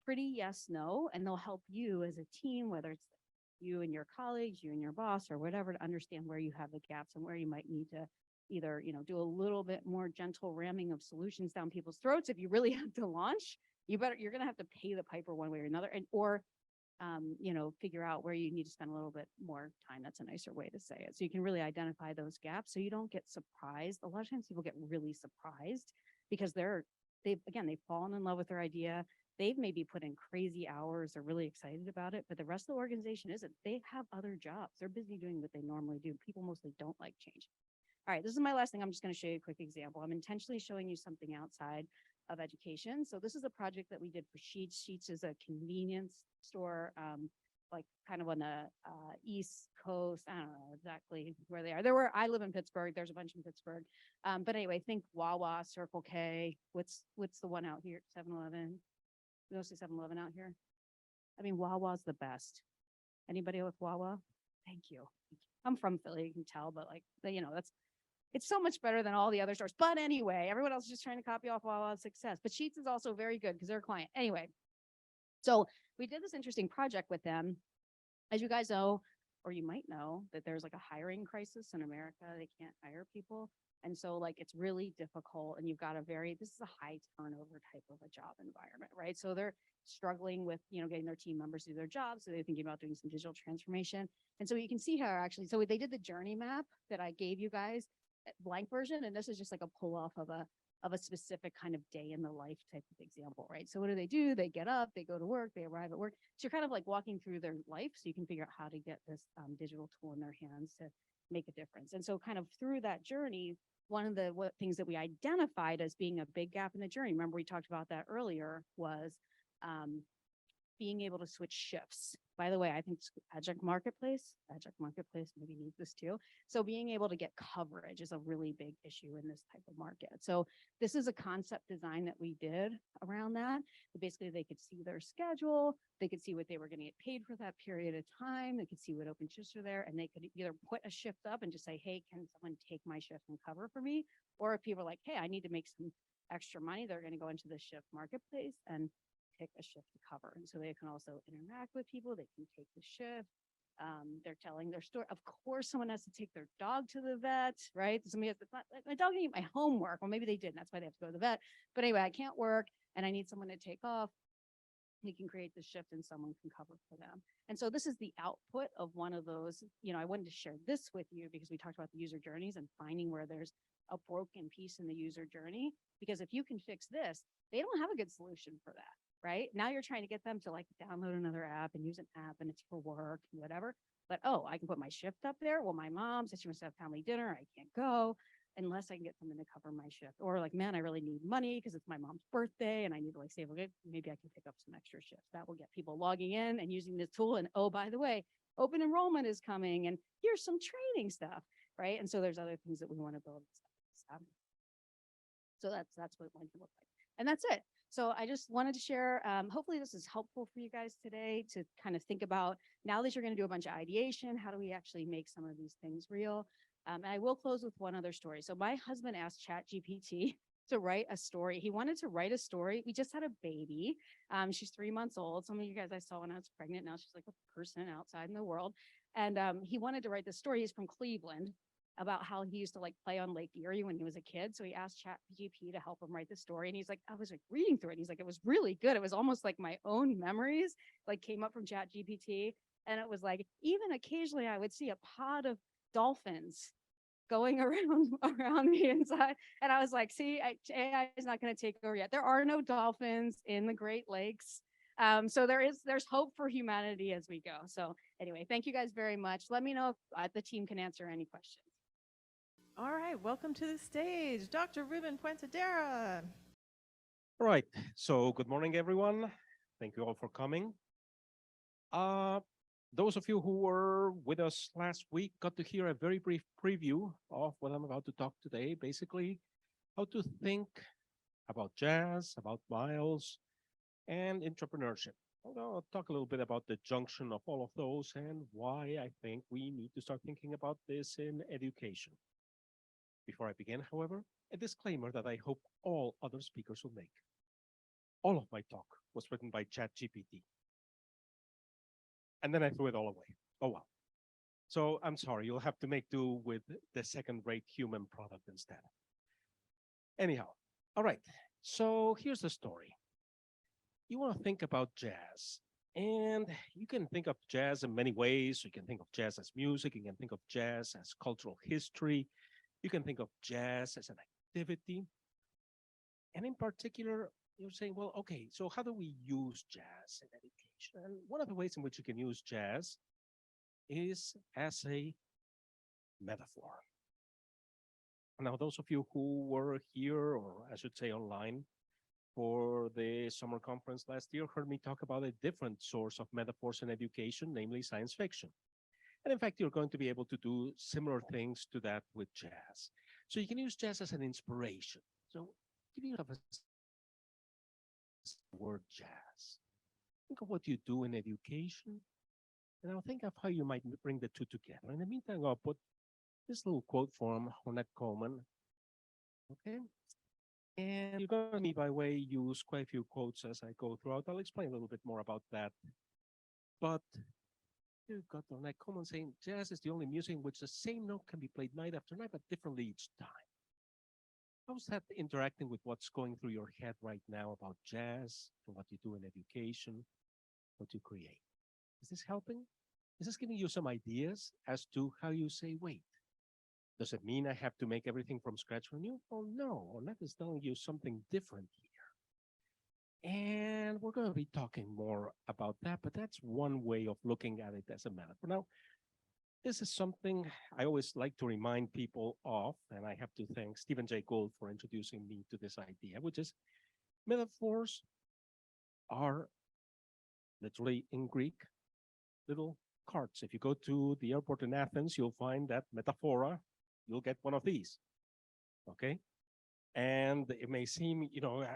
pretty yes, no, and they'll help you as a team, whether it's you and your colleagues, you and your boss or whatever, to understand where you have the gaps and where you might need to either, do a little bit more gentle ramming of solutions down people's throats. If you really have to launch, you're going to have to pay the piper one way or another, or figure out where you need to spend a little bit more time. That's a nicer way to say it. So you can really identify those gaps so you don't get surprised. A lot of times people get really surprised because they've fallen in love with their idea. they've maybe put in crazy hours, they're really excited about it, but the rest of the organization isn't. They have other jobs. They're busy doing what they normally do. People mostly don't like change. All right, this is my last thing. I'm just going to show you a quick example. I'm intentionally showing you something outside of education. So this is a project that we did for Sheetz. Sheetz is a convenience store, like kind of on the East Coast. I don't know exactly where they are. I live in Pittsburgh. There's a bunch in Pittsburgh. But anyway, think Wawa, Circle K. What's the one out here? 7-Eleven. We don't see 7-Eleven out here. I mean, Wawa's the best. Anybody with Wawa? Thank you. I'm from Philly, you can tell, but like, it's so much better than all the other stores. But anyway, everyone else is just trying to copy off Wawa's success. But Sheetz is also very good because they're a client. Anyway, so we did this interesting project with them. As you guys know, or you might know, that there's like a hiring crisis in America. They can't hire people. And so like, it's really difficult. And you've got this is a high turnover type of a job environment, right? So they're struggling with, getting their team members to do their jobs. So they're thinking about doing some digital transformation. And so you can see how so they did the journey map that I gave you guys, blank version. And this is just like a pull off of a specific kind of day in the life type of example, right? So what do? They get up, they go to work, they arrive at work. So you're kind of like walking through their life so you can figure out how to get this digital tool in their hands to make a difference. And so kind of through that journey, one of the things that we identified as being a big gap in the journey, remember we talked about that earlier, was being able to switch shifts. By the way, I think Adjunct Marketplace maybe needs this too. So being able to get coverage is a really big issue in this type of market. So this is a concept design that we did around that. Basically, they could see their schedule, they could see what they were going to get paid for that period of time, they could see what open shifts are there, and they could either put a shift up and just say, hey, can someone take my shift and cover for me? Or if people are like, hey, I need to make some extra money, they're going to go into the shift marketplace and pick a shift to cover. And so they can also interact with people. They can take the shift. They're telling their story. Of course, someone has to take their dog to the vet, right? Somebody has to, my dog didn't eat my homework. Well, maybe they didn't. That's why they have to go to the vet. But anyway, I can't work and I need someone to take off. You can create the shift and someone can cover for them. And so this is the output of one of those. I wanted to share this with you because we talked about the user journeys and finding where there's a broken piece in the user journey. Because if you can fix this, they don't have a good solution for that. Right now, you're trying to get them to like download another app and use an app and it's for work and whatever. But I can put my shift up there. Well, my mom said she wants to have family dinner. I can't go unless I can get something to cover my shift. Or like, man, I really need money because it's my mom's birthday and I need to like save a bit. Maybe I can pick up some extra shifts. That will get people logging in and using this tool. And by the way, open enrollment is coming and here's some training stuff, right? And so there's other things that we want to build. So that's what one can look like. And that's it. So I just wanted to share, hopefully this is helpful for you guys today to kind of think about, now that you're going to do a bunch of ideation, how do we actually make some of these things real? And I will close with one other story. So my husband asked ChatGPT to write a story. He wanted to write a story. We just had a baby. She's 3 months old. Some of you guys I saw when I was pregnant. Now she's like a person outside in the world. And he wanted to write this story. He's from Cleveland, about how he used to like play on Lake Erie when he was a kid. So he asked ChatGPT to help him write the story. And he's like, I was like reading through it. He's like, it was really good. It was almost like my own memories like came up from ChatGPT. And it was like, even occasionally I would see a pod of dolphins going around the inside. And I was like, see, AI is not going to take over yet. There are no dolphins in the Great Lakes. So there's hope for humanity as we go. So anyway, thank you guys very much. Let me know if the team can answer any questions. All right, welcome to the stage, Dr. Ruben Puentedura. All right, so good morning, everyone. Thank you all for coming. Those of you who were with us last week got to hear a very brief preview of what I'm about to talk today, basically how to think about jazz, about miles, and entrepreneurship. I'll talk a little bit about the junction of all of those and why I think we need to start thinking about this in education. Before I begin, however, a disclaimer that I hope all other speakers will make. All of my talk was written by ChatGPT. And then I threw it all away. Oh, well. So I'm sorry, you'll have to make do with the second-rate human product instead. Anyhow, all right. So here's the story. You want to think about jazz. And you can think of jazz in many ways. You can think of jazz as music. You can think of jazz as cultural history. You can think of jazz as an activity. And in particular, you're saying, well, okay, so how do we use jazz in education? And one of the ways in which you can use jazz is as a metaphor. Now, those of you who were here, or I should say online, for the summer conference last year, heard me talk about a different source of metaphors in education, namely science fiction. And in fact, you're going to be able to do similar things to that with jazz. So you can use jazz as an inspiration. So give yourself a word jazz. Think of what you do in education, and I'll think of how you might bring the two together. In the meantime, I'll put this little quote from Ornette Coleman. Okay. And you're going to me, by way, use quite a few quotes as I go throughout. I'll explain a little bit more about that. But you've got Ornette Coleman saying jazz is the only music in which the same note can be played night after night, but differently each time. How's that interacting with what's going through your head right now about jazz and what you do in education, what you create? Is this helping? Is this giving you some ideas as to how you say, wait, does it mean I have to make everything from scratch from you? Oh, no, Ornette is telling you something different here. And we're going to be talking more about that, but that's one way of looking at it as a metaphor. Now, this is something I always like to remind people of, and I have to thank Stephen J. Gould for introducing me to this idea, which is metaphors are literally in Greek, little carts. If you go to the airport in Athens, you'll find that metaphora, you'll get one of these, okay? And it may seem,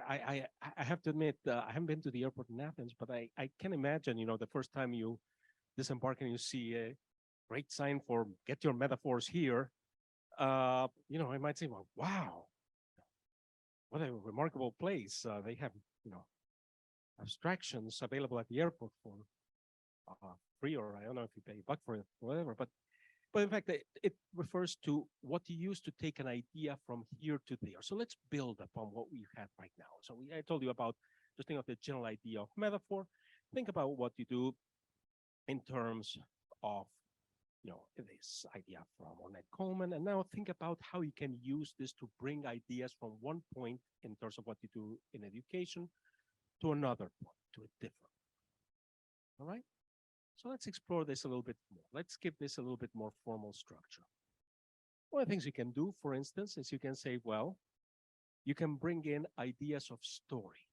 I have to admit, I haven't been to the airport in Athens, but I can imagine, the first time you disembark and you see a great sign for get your metaphors here, I might say, well, wow, what a remarkable place. They have, abstractions available at the airport for free, or I don't know if you pay a buck for it, or whatever. But in fact, it refers to what you use to take an idea from here to there. So let's build upon what we have right now. So I told you about just think of the general idea of metaphor. Think about what you do in terms of this idea from Ornette Coleman, and now think about how you can use this to bring ideas from one point in terms of what you do in education to another point, to a different. All right? So let's explore this a little bit more. Let's give this a little bit more formal structure. One of the things you can do, for instance, is you can say, well, you can bring in ideas of story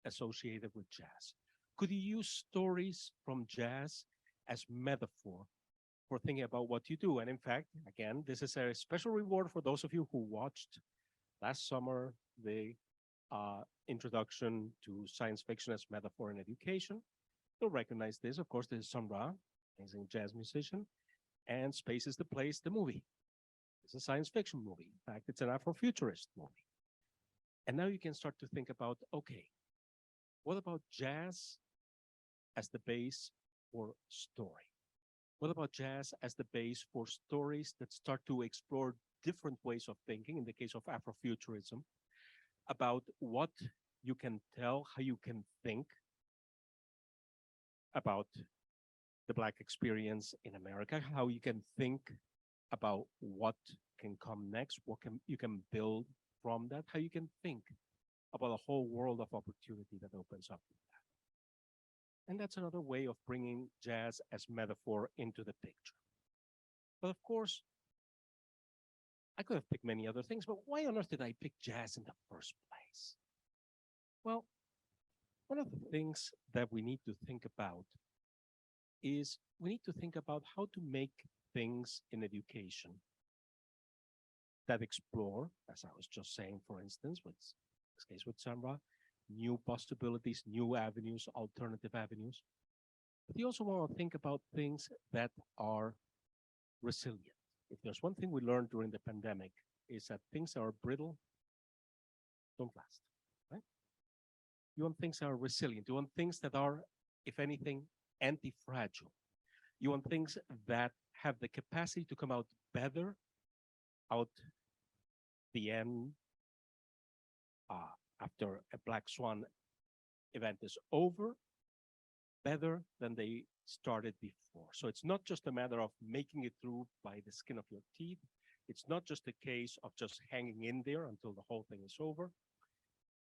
associated with jazz. Could you use stories from jazz as metaphor for thinking about what you do? And in fact, again, this is a special reward for those of you who watched last summer the introduction to science fiction as metaphor in education. You'll recognize this. Of course, this is Sun Ra, amazing jazz musician, and Space is the Place, the movie. It's a science fiction movie. In fact, it's an Afrofuturist movie. And now you can start to think about, okay, what about jazz as the base for story? What about jazz as the base for stories that start to explore different ways of thinking, in the case of Afrofuturism, about what you can tell, how you can think about the Black experience in America, how you can think about what can come next, what you can build from that, how you can think about a whole world of opportunity that opens up with that. And that's another way of bringing jazz as metaphor into the picture. But of course, I could have picked many other things, but why on earth did I pick jazz in the first place? Well, one of the things that we need to think about is we need to think about how to make things in education that explore, as I was just saying, for instance, with this case with Samra, new possibilities, new avenues, alternative avenues. But you also want to think about things that are resilient. If there's one thing we learned during the pandemic, is that things that are brittle don't last, right? You want things that are resilient. You want things that are, if anything, anti-fragile. You want things that have the capacity to come out better out the end after a black swan event is over, better than they started before. So it's not just a matter of making it through by the skin of your teeth. It's not just a case of just hanging in there until the whole thing is over.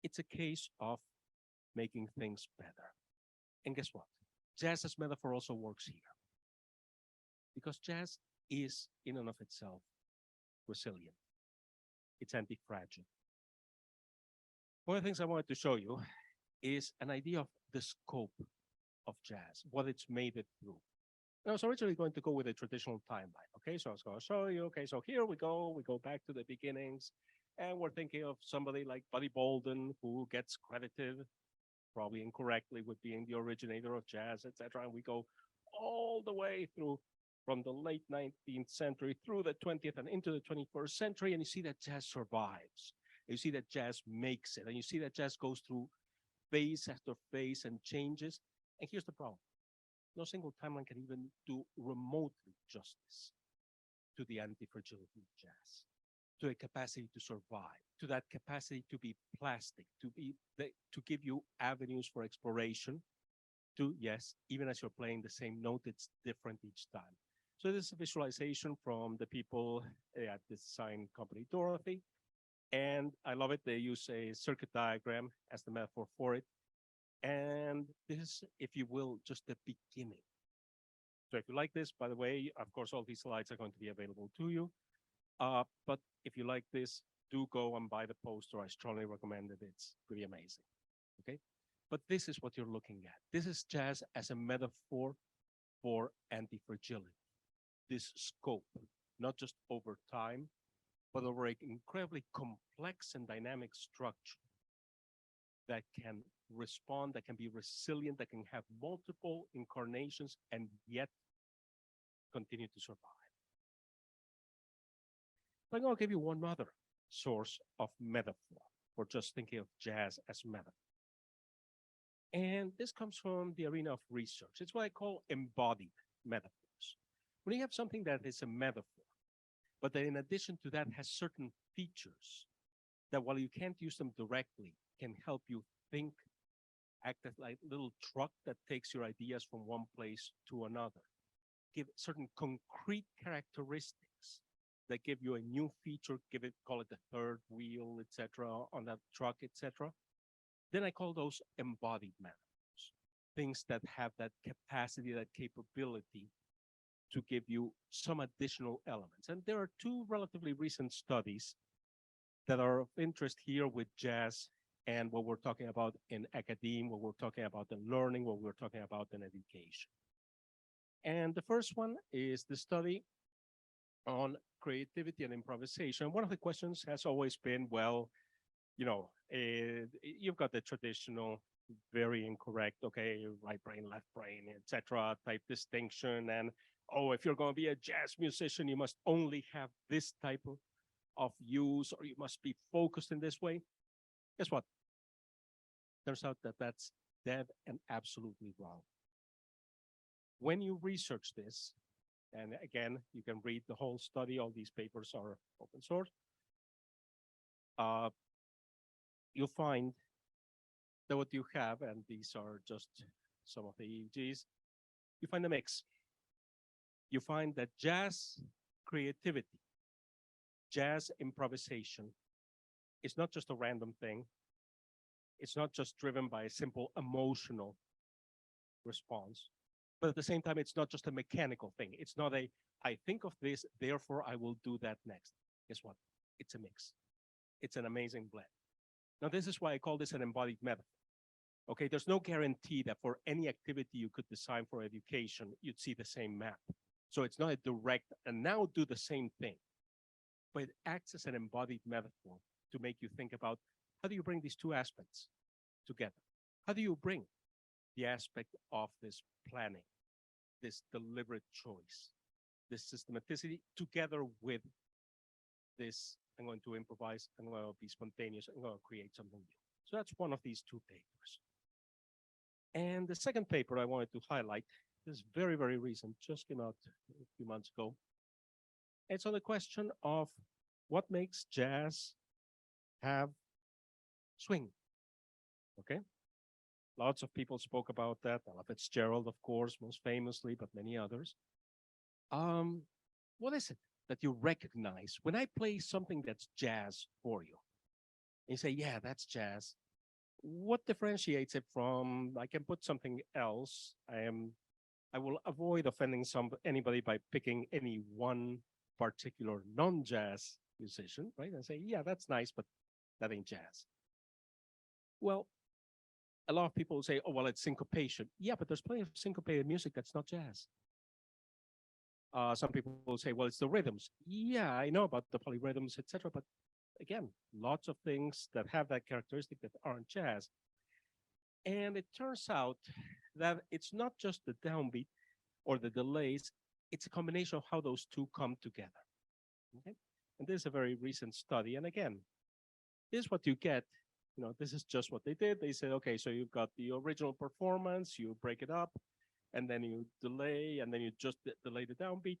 It's a case of making things better. And guess what? Jazz as metaphor also works here. Because jazz is, in and of itself, resilient. It's anti-fragile. One of the things I wanted to show you is an idea of the scope of jazz, what it's made it through. And I was originally going to go with a traditional timeline. Okay, so I was going to show you, okay, so here we go back to the beginnings, and we're thinking of somebody like Buddy Bolden, who gets credited, probably incorrectly, with being the originator of jazz, etc. And we go all the way through from the late 19th century through the 20th and into the 21st century, and you see that jazz survives. You see that jazz makes it, and you see that jazz goes through phase after phase and changes. And here's the problem. No single timeline can even do remotely justice to the anti-fragility of jazz, to a capacity to survive, to that capacity to be plastic, to give you avenues for exploration, to, yes, even as you're playing the same note, it's different each time. So this is a visualization from the people at the design company Dorothy. And I love it. They use a circuit diagram as the metaphor for it. And this is, if you will, just the beginning. So if you like this, by the way, of course, all these slides are going to be available to you. But if you like this, do go and buy the poster. I strongly recommend it. It's pretty amazing. Okay. But this is what you're looking at. This is jazz as a metaphor for anti-fragility. This scope, not just over time, but over an incredibly complex and dynamic structure that can respond, that can be resilient, that can have multiple incarnations and yet continue to survive. But I'm going to give you one other source of metaphor for just thinking of jazz as metaphor. And this comes from the arena of research. It's what I call embodied metaphors. When you have something that is a metaphor, but that in addition to that has certain features that while you can't use them directly, can help you think, act as like a little truck that takes your ideas from one place to another. Give certain concrete characteristics that give you a new feature, call it the third wheel, etc., on that truck, etc. Then I call those embodied metaphors, things that have that capacity, that capability to give you some additional elements. And there are two relatively recent studies that are of interest here with jazz and what we're talking about in academia, what we're talking about in learning, what we're talking about in education. And the first one is the study on creativity and improvisation. One of the questions has always been, well, you know, you've got the traditional, very incorrect, okay, right brain, left brain, etc. type distinction. And, oh, if you're going to be a jazz musician, you must only have this type of use, or you must be focused in this way. Guess what? Turns out that that's dead and absolutely wrong. When you research this, and again, you can read the whole study, all these papers are open source, you'll find that what you have, and these are just some of the EEGs, you find a mix. You find that jazz creativity, jazz improvisation is not just a random thing. It's not just driven by a simple emotional response, but at the same time, it's not just a mechanical thing. It's not a, I think of this, therefore I will do that next. Guess what? It's a mix. It's an amazing blend. Now, this is why I call this an embodied metaphor. Okay, there's no guarantee that for any activity you could design for education, you'd see the same map. So it's not a direct, and now do the same thing. But it acts as an embodied metaphor to make you think about, how do you bring these two aspects together? How do you bring the aspect of this planning, this deliberate choice, this systematicity together with this, I'm going to improvise, I'm going to be spontaneous, I'm going to create something new. So that's one of these two papers. And the second paper I wanted to highlight is very, very recent, just came out a few months ago. It's on the question of what makes jazz have swing, okay? Lots of people spoke about that. Ella Fitzgerald, of course, most famously, but many others. What is it that you recognize when I play something that's jazz for you? And you say, yeah, that's jazz. what differentiates it from, I can put something else. I will avoid offending anybody by picking any one particular non-jazz musician, right? And say, yeah, that's nice, but that ain't jazz. Well, a lot of people say, oh, well, it's syncopation. Yeah, but there's plenty of syncopated music that's not jazz. Some people will say, well, it's the rhythms. Yeah, I know about the polyrhythms, etc. But again, lots of things that have that characteristic that aren't jazz. And it turns out that it's not just the downbeat or the delays, it's a combination of how those two come together. Okay? And this is a very recent study. And again, this is what you get. You know, this is just what they did. They said, okay, so you've got the original performance, you break it up, and then you delay, and then you just delay the downbeat,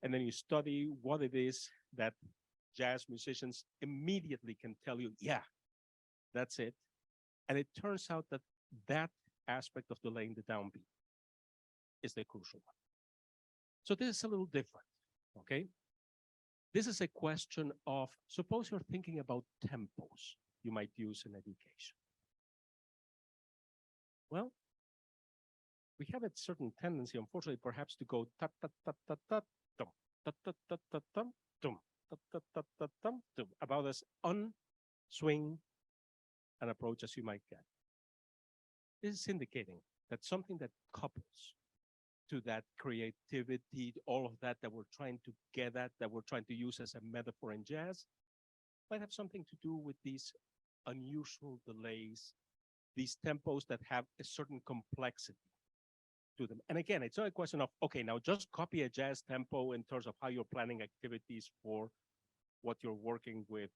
and then you study what it is that jazz musicians immediately can tell you, yeah, that's it. And it turns out that that aspect of delaying the downbeat is the crucial one. So this is a little different, okay? This is a question of, suppose you're thinking about tempos you might use in education. Well, we have a certain tendency, unfortunately, perhaps to go ta ta ta ta ta tum ta ta ta ta tum tum ta ta ta ta tum tum, about as unswing an approach as you might get. This is indicating that something that couples to that creativity, all of that we're trying to get at, that we're trying to use as a metaphor in jazz, might have something to do with these unusual delays, these tempos that have a certain complexity to them. And again, it's not a question of, okay, now just copy a jazz tempo in terms of how you're planning activities for what you're working with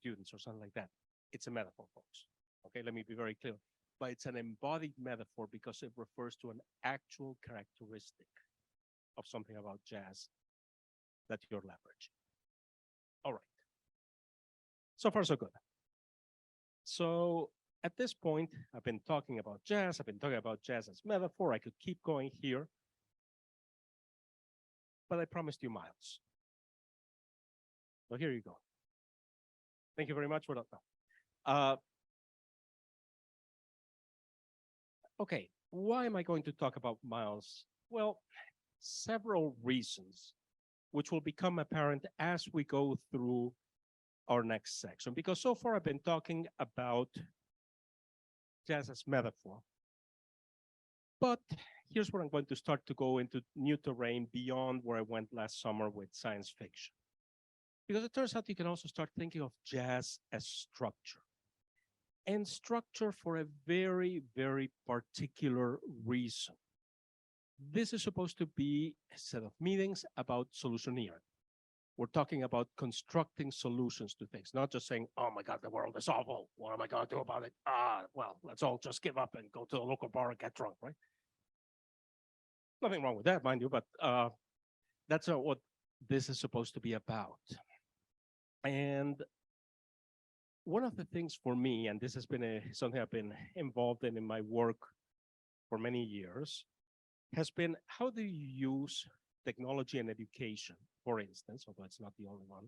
students or something like that. It's a metaphor, folks. Okay, let me be very clear. But it's an embodied metaphor because it refers to an actual characteristic of something about jazz that you're leveraging. All right. So far, so good. So at this point, I've been talking about jazz. I've been talking about jazz as metaphor. I could keep going here. But I promised you miles. So here you go. Thank you very much for that. Okay, why am I going to talk about miles? Well, several reasons, which will become apparent as we go through our next section. Because so far I've been talking about jazz as metaphor. But here's where I'm going to start to go into new terrain beyond where I went last summer with science fiction. Because it turns out you can also start thinking of jazz as structure. And structure for a very, very particular reason. This is supposed to be a set of meetings about solutioneering. We're talking about constructing solutions to things, not just saying, oh my God, the world is awful. What am I going to do about it? Well, let's all just give up and go to the local bar and get drunk, right? Nothing wrong with that, mind you, but that's not what this is supposed to be about. And one of the things for me, and this has been something I've been involved in my work for many years, has been how do you use technology and education, for instance, although it's not the only one,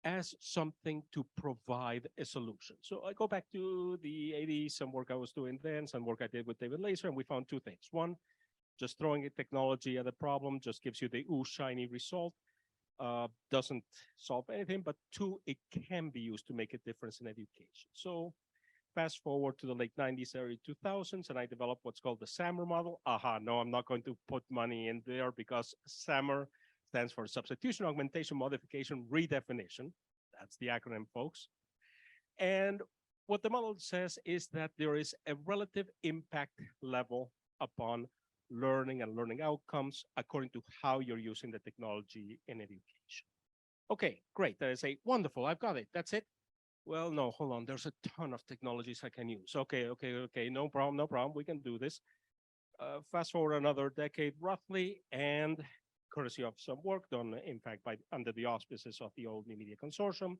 as something to provide a solution. So I go back to the 80s, some work I was doing then, some work I did with David Laser, and we found two things. One, just throwing a technology at a problem just gives you the ooh, shiny result. Doesn't solve anything, but two, it can be used to make a difference in education. So fast forward to the late 90s, early 2000s, and I developed what's called the SAMR model. No, I'm not going to put money in there because SAMR stands for Substitution, Augmentation, Modification, Redefinition. That's the acronym, folks. And what the model says is that there is a relative impact level upon learning and learning outcomes according to how you're using the technology in education. Okay, great. I say, wonderful, I've got it. That's it. Well, no, hold on. There's a ton of technologies I can use. Okay, no problem. We can do this. Fast forward another decade roughly, and courtesy of some work done, in fact, under the auspices of the Old New Media Consortium,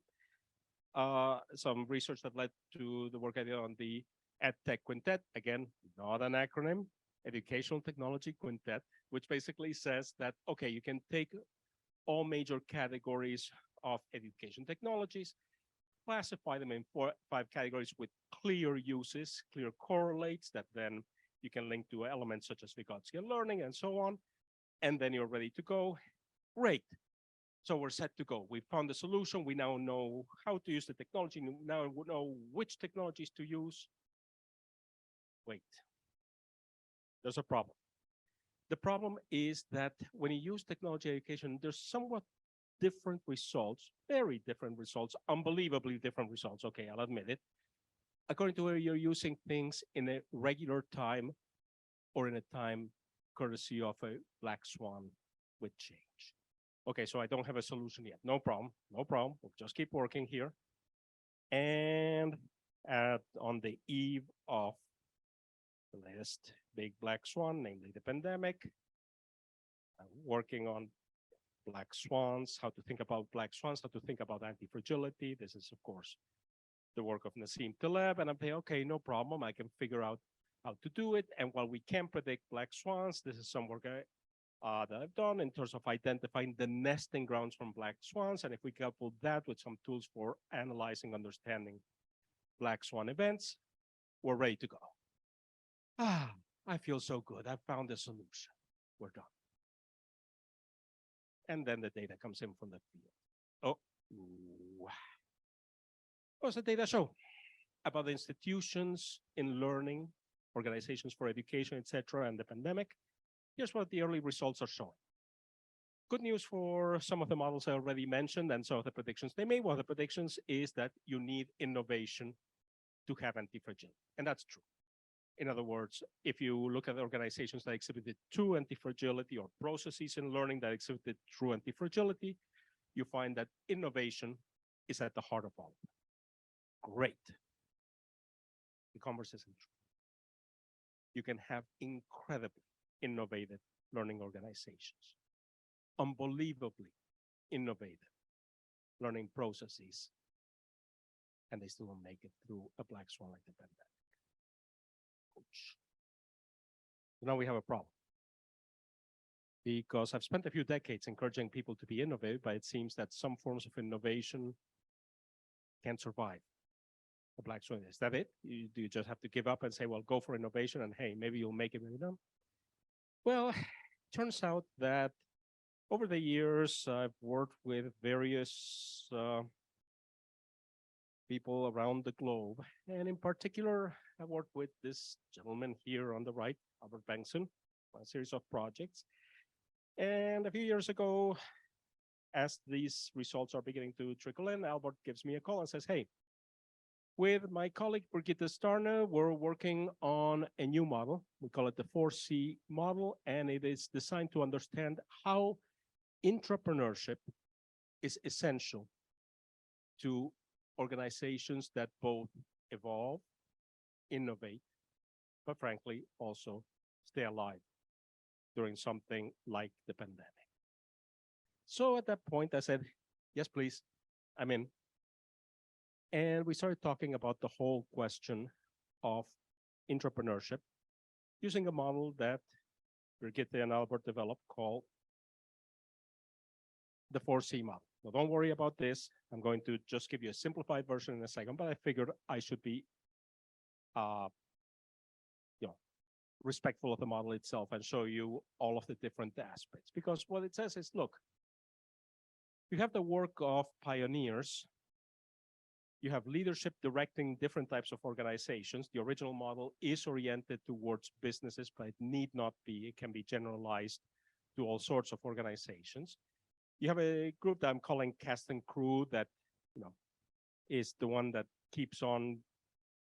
some research that led to the work I did on the EdTech Quintet. Again, not an acronym. Educational Technology Quintet, which basically says that, okay, you can take all major categories of education technologies, classify them in 4 or 5 categories with clear uses, clear correlates that then you can link to elements such as Vygotsky learning and so on. And then you're ready to go. Great. So we're set to go. We found the solution. We now know how to use the technology. Now we know which technologies to use. Wait, there's a problem. The problem is that when you use technology education, there's somewhat different results, very different results, unbelievably different results. Okay, I'll admit it. According to whether you're using things in a regular time or in a time courtesy of a black swan with change. Okay, so I don't have a solution yet. No problem, no problem. We'll just keep working here. And on the eve of the latest big black swan, namely the pandemic, I'm working on black swans, how to think about black swans, how to think about anti-fragility. This is, of course, the work of Nassim Taleb. And I'm saying, okay, no problem. I can figure out how to do it. And while we can predict black swans, this is some work that I've done in terms of identifying the nesting grounds from black swans. And if we couple that with some tools for analyzing, understanding black swan events, we're ready to go. I feel so good. I found a solution. We're done. And then the data comes in from the field. Oh, what's the data show? About the institutions in learning, organizations for education, etc., and the pandemic. Here's what the early results are showing. Good news for some of the models I already mentioned and some of the predictions they made. One of the predictions is that you need innovation to have anti-fragility, and that's true. In other words, if you look at organizations that exhibited true anti-fragility or processes in learning that exhibited true anti-fragility, you find that innovation is at the heart of all of them. Great. The converse isn't true. You can have incredibly innovative learning organizations, unbelievably innovative learning processes, and they still don't make it through a black swan like the pandemic. Now we have a problem, because I've spent a few decades encouraging people to be innovative, but it seems that some forms of innovation can't survive a black swan. Is that it? Do you just have to give up and say, well, go for innovation and hey, maybe you'll make it, maybe not? Well, it turns out that over the years, I've worked with various people around the globe. And in particular, I worked with this gentleman here on the right, Albert Bengtson, on a series of projects. And a few years ago, as these results are beginning to trickle in, Albert gives me a call and says, hey, with my colleague Brigitte Starne, we're working on a new model. We call it the 4C model, and it is designed to understand how intrapreneurship is essential to organizations that both evolve, innovate, but frankly, also stay alive during something like the pandemic. So at that point, I said, yes, please, I'm in. And we started talking about the whole question of intrapreneurship using a model that Brigitte and Albert developed called the 4C model. Now, don't worry about this. I'm going to just give you a simplified version in a second, but I figured I should be respectful of the model itself and show you all of the different aspects. Because what it says is, look, you have the work of pioneers. You have leadership directing different types of organizations. The original model is oriented towards businesses, but it need not be. It can be generalized to all sorts of organizations. You have a group that I'm calling cast and crew that, is the one that keeps on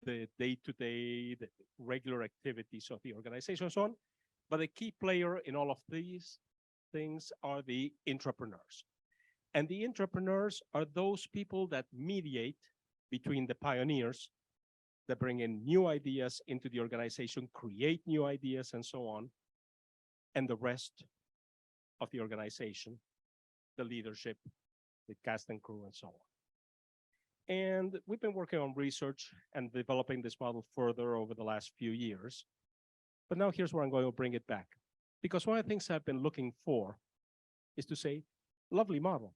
the day-to-day, the regular activities of the organization and so on. But a key player in all of these things are the intrapreneurs. And the intrapreneurs are those people that mediate between the pioneers that bring in new ideas into the organization, create new ideas and so on, and the rest of the organization, the leadership, the cast and crew and so on. And we've been working on research and developing this model further over the last few years. But now here's where I'm going to bring it back. Because one of the things I've been looking for is to say, lovely model.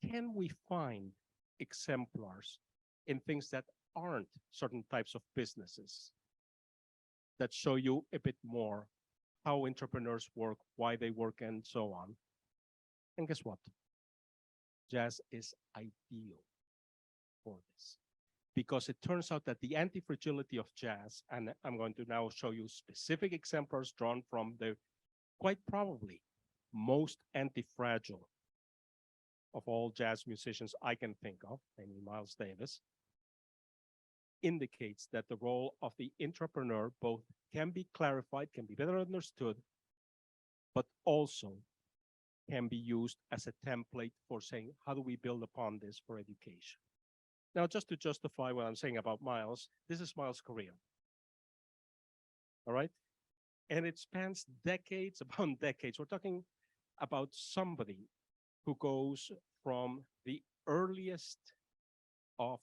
Can we find exemplars in things that aren't certain types of businesses that show you a bit more how entrepreneurs work, why they work, and so on. And guess what? Jazz is ideal for this, because it turns out that the anti-fragility of jazz, and I'm going to now show you specific examples drawn from the quite probably most anti-fragile of all jazz musicians I can think of, namely Miles Davis, indicates that the role of the entrepreneur both can be clarified, can be better understood, but also can be used as a template for saying, how do we build upon this for education? Now, just to justify what I'm saying about Miles, this is Miles' career. All right? And it spans decades upon decades. We're talking about somebody who goes from the earliest of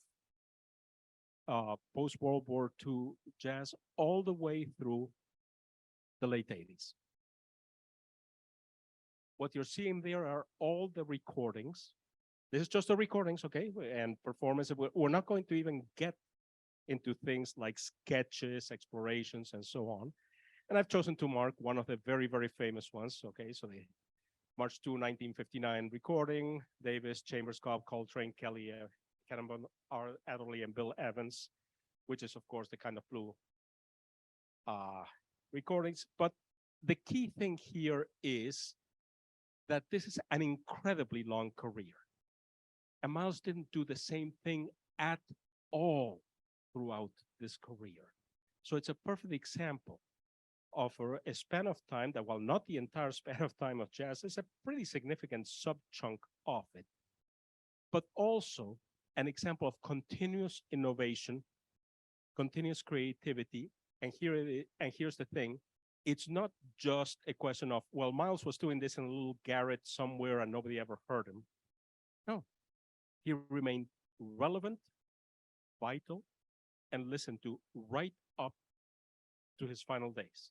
post-World War II jazz all the way through the late 80s. What you're seeing there are all the recordings. This is just the recordings, okay? And performance. We're not going to even get into things like sketches, explorations, and so on. And I've chosen to mark one of the very, very famous ones, okay? So the March 2, 1959 recording, Davis, Chambers, Cobb, Coltrane, Kelly, Cannonball, Adderley, and Bill Evans, which is, of course, the kind of blue recordings. But the key thing here is that this is an incredibly long career. And Miles didn't do the same thing at all throughout this career. So it's a perfect example of a span of time that, while not the entire span of time of jazz, is a pretty significant sub-chunk of it, but also an example of continuous innovation, continuous creativity. And here's the thing, it's not just a question of, well, Miles was doing this in a little garret somewhere and nobody ever heard him. No, he remained relevant, vital, and listened to right up to his final days.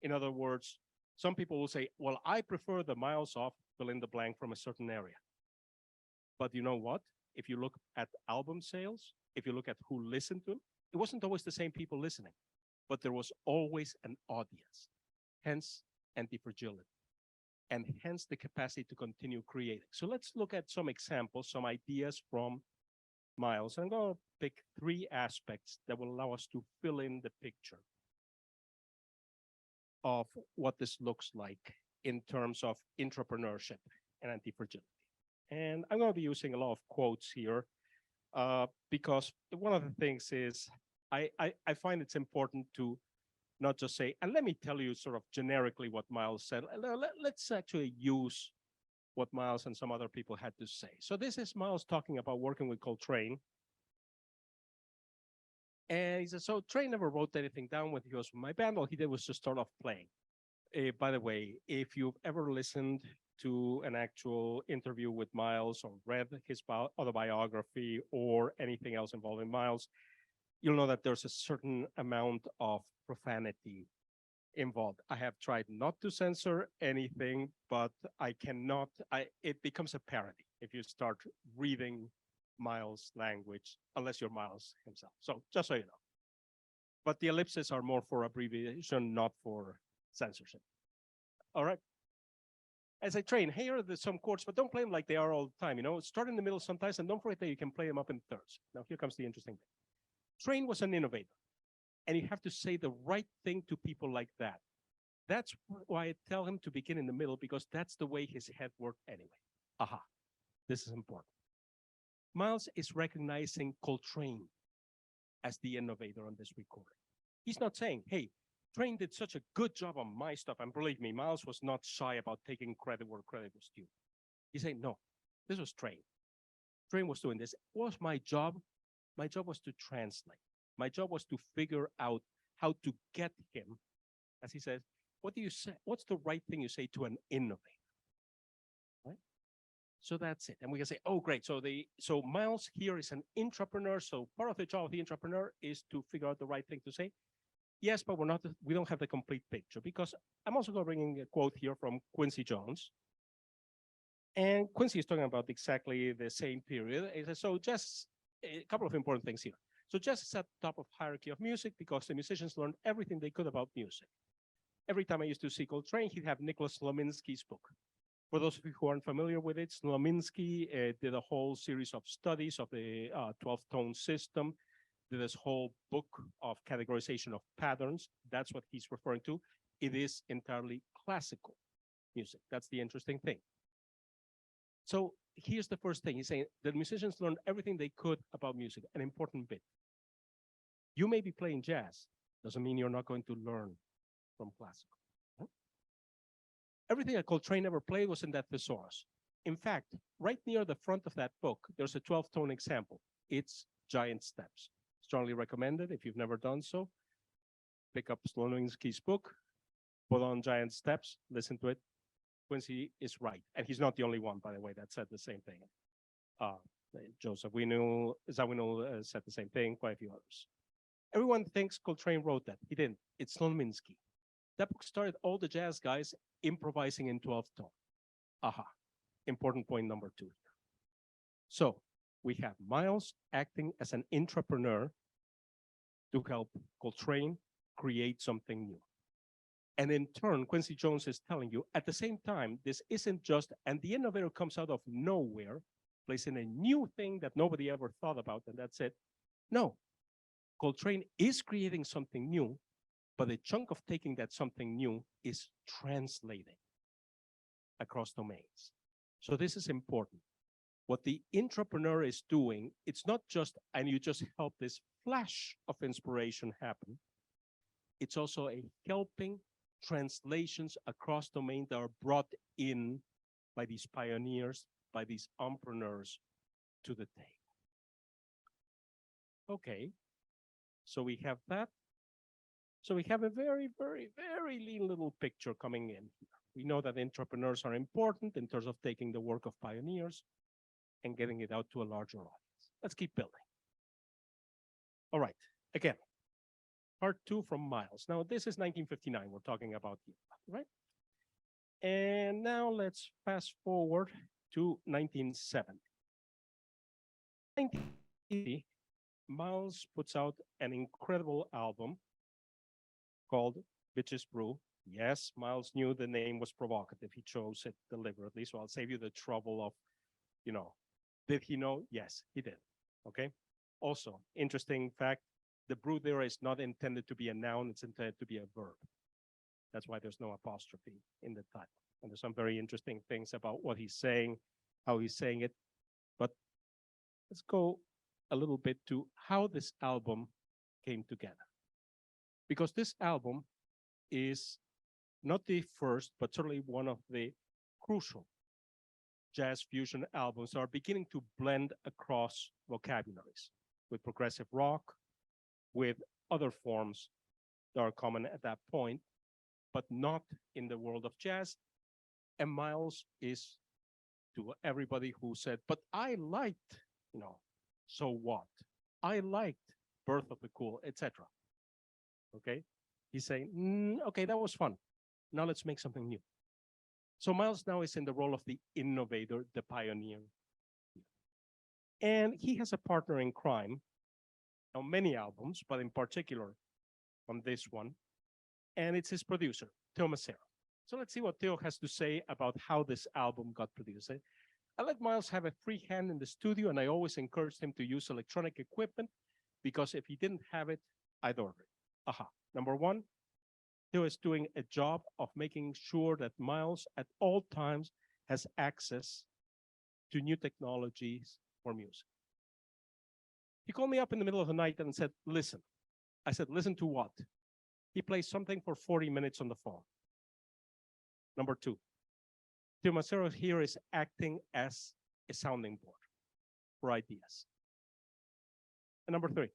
In other words, some people will say, well, I prefer the Miles off fill in the blank from a certain area. But you know what? If you look at album sales, if you look at who listened to him, it wasn't always the same people listening, but there was always an audience, hence anti-fragility, and hence the capacity to continue creating. So let's look at some examples, some ideas from Miles. I'm going to pick 3 aspects that will allow us to fill in the picture of what this looks like in terms of entrepreneurship and anti-fragility. And I'm going to be using a lot of quotes here because one of the things is I find it's important to not just say, and let me tell you sort of generically what Miles said. Let's actually use what Miles and some other people had to say. So this is Miles talking about working with Coltrane. And he said, so Train never wrote anything down when he was with my band. All he did was just start off playing. By the way, if you've ever listened to an actual interview with Miles or read his autobiography or anything else involving Miles, you'll know that there's a certain amount of profanity involved. I have tried not to censor anything, but I cannot, it becomes a parody if you start reading Miles' language, unless you're Miles himself. So just so you know. But the ellipses are more for abbreviation, not for censorship. All right. As I train, here are some chords, but don't play them like they are all the time. You know, start in the middle sometimes, and don't forget that you can play them up in thirds. Now, here comes the interesting thing. Train was an innovator, and you have to say the right thing to people like that. That's why I tell him to begin in the middle, because that's the way his head worked anyway. Aha, this is important. Miles is recognizing Coltrane as the innovator on this recording. He's not saying, hey, Train did such a good job on my stuff. And believe me, Miles was not shy about taking credit where credit was due. He's saying, no, this was Train. Train was doing this. What was my job? My job was to translate. My job was to figure out how to get him, as he says, what do you say? What's the right thing you say to an innovator? Right? So that's it. And we can say, oh, great. So Miles here is an entrepreneur. So part of the job of the entrepreneur is to figure out the right thing to say. Yes, but we don't have the complete picture, because I'm also going to bring in a quote here from Quincy Jones. And Quincy is talking about exactly the same period. He says, so just a couple of important things here. So jazz is at the top of hierarchy of music because the musicians learned everything they could about music. Every time I used to see Coltrane, he'd have Nicholas Slomynsky's book. For those of you who aren't familiar with it, Slomynsky did a whole series of studies of the 12-tone system, did this whole book of categorization of patterns. That's what he's referring to. It is entirely classical music. That's the interesting thing. So here's the first thing. He's saying that musicians learned everything they could about music, an important bit. You may be playing jazz, doesn't mean you're not going to learn from classical. Huh? Everything that Coltrane ever played was in that thesaurus. In fact, right near the front of that book, there's a 12-tone example. It's giant steps. Strongly recommended if you've never done so. Pick up Slomynsky's book, put on giant steps, listen to it. Quincy is right. And he's not the only one, by the way, that said the same thing. Joseph Zawinul said the same thing, quite a few others. Everyone thinks Coltrane wrote that. He didn't. It's Slomynsky. That book started all the jazz guys improvising in 12-tone. Aha. Important point number 2 here. So we have Miles acting as an intrapreneur to help Coltrane create something new. And in turn, Quincy Jones is telling you, at the same time, this isn't just, and the innovator comes out of nowhere, placing a new thing that nobody ever thought about, and that's it. No, Coltrane is creating something new, but a chunk of taking that something new is translating across domains. So this is important. What the intrapreneur is doing, it's not just, and you just help this flash of inspiration happen. It's also a helping translations across domain that are brought in by these pioneers, by these entrepreneurs to the table. Okay, so we have that. So we have a very, very, very lean little picture coming in here. We know that entrepreneurs are important in terms of taking the work of pioneers and getting it out to a larger audience. Let's keep building. All right, again, part 2 from Miles. Now, this is 1959 we're talking about here, right? And now let's fast forward to 1970. 1980, Miles puts out an incredible album called Bitches Brew. Yes, Miles knew the name was provocative. He chose it deliberately, so I'll save you the trouble of, did he know? Yes, he did, okay? Also, interesting fact, the brew there is not intended to be a noun, it's intended to be a verb. That's why there's no apostrophe in the title. And there's some very interesting things about what he's saying, how he's saying it. But let's go a little bit to how this album came together. Because this album is not the first, but certainly one of the crucial jazz fusion albums that are beginning to blend across vocabularies with progressive rock, with other forms that are common at that point, but not in the world of jazz. And Miles is, to everybody who said, but I liked, so what? I liked Birth of the Cool, etc. Okay? He's saying, okay, that was fun. Now let's make something new. So Miles now is in the role of the innovator, the pioneer. And he has a partner in crime on many albums, but in particular on this one. And it's his producer, Teo Macero. So let's see what Teo has to say about how this album got produced. I let Miles have a free hand in the studio, and I always encouraged him to use electronic equipment because if he didn't have it, I'd order it. Aha. Number one, Teo is doing a job of making sure that Miles at all times has access to new technologies for music. He called me up in the middle of the night and said, listen. I said, listen to what? He plays something for 40 minutes on the phone. Number two, Teo Macero here is acting as a sounding board for ideas. And number three,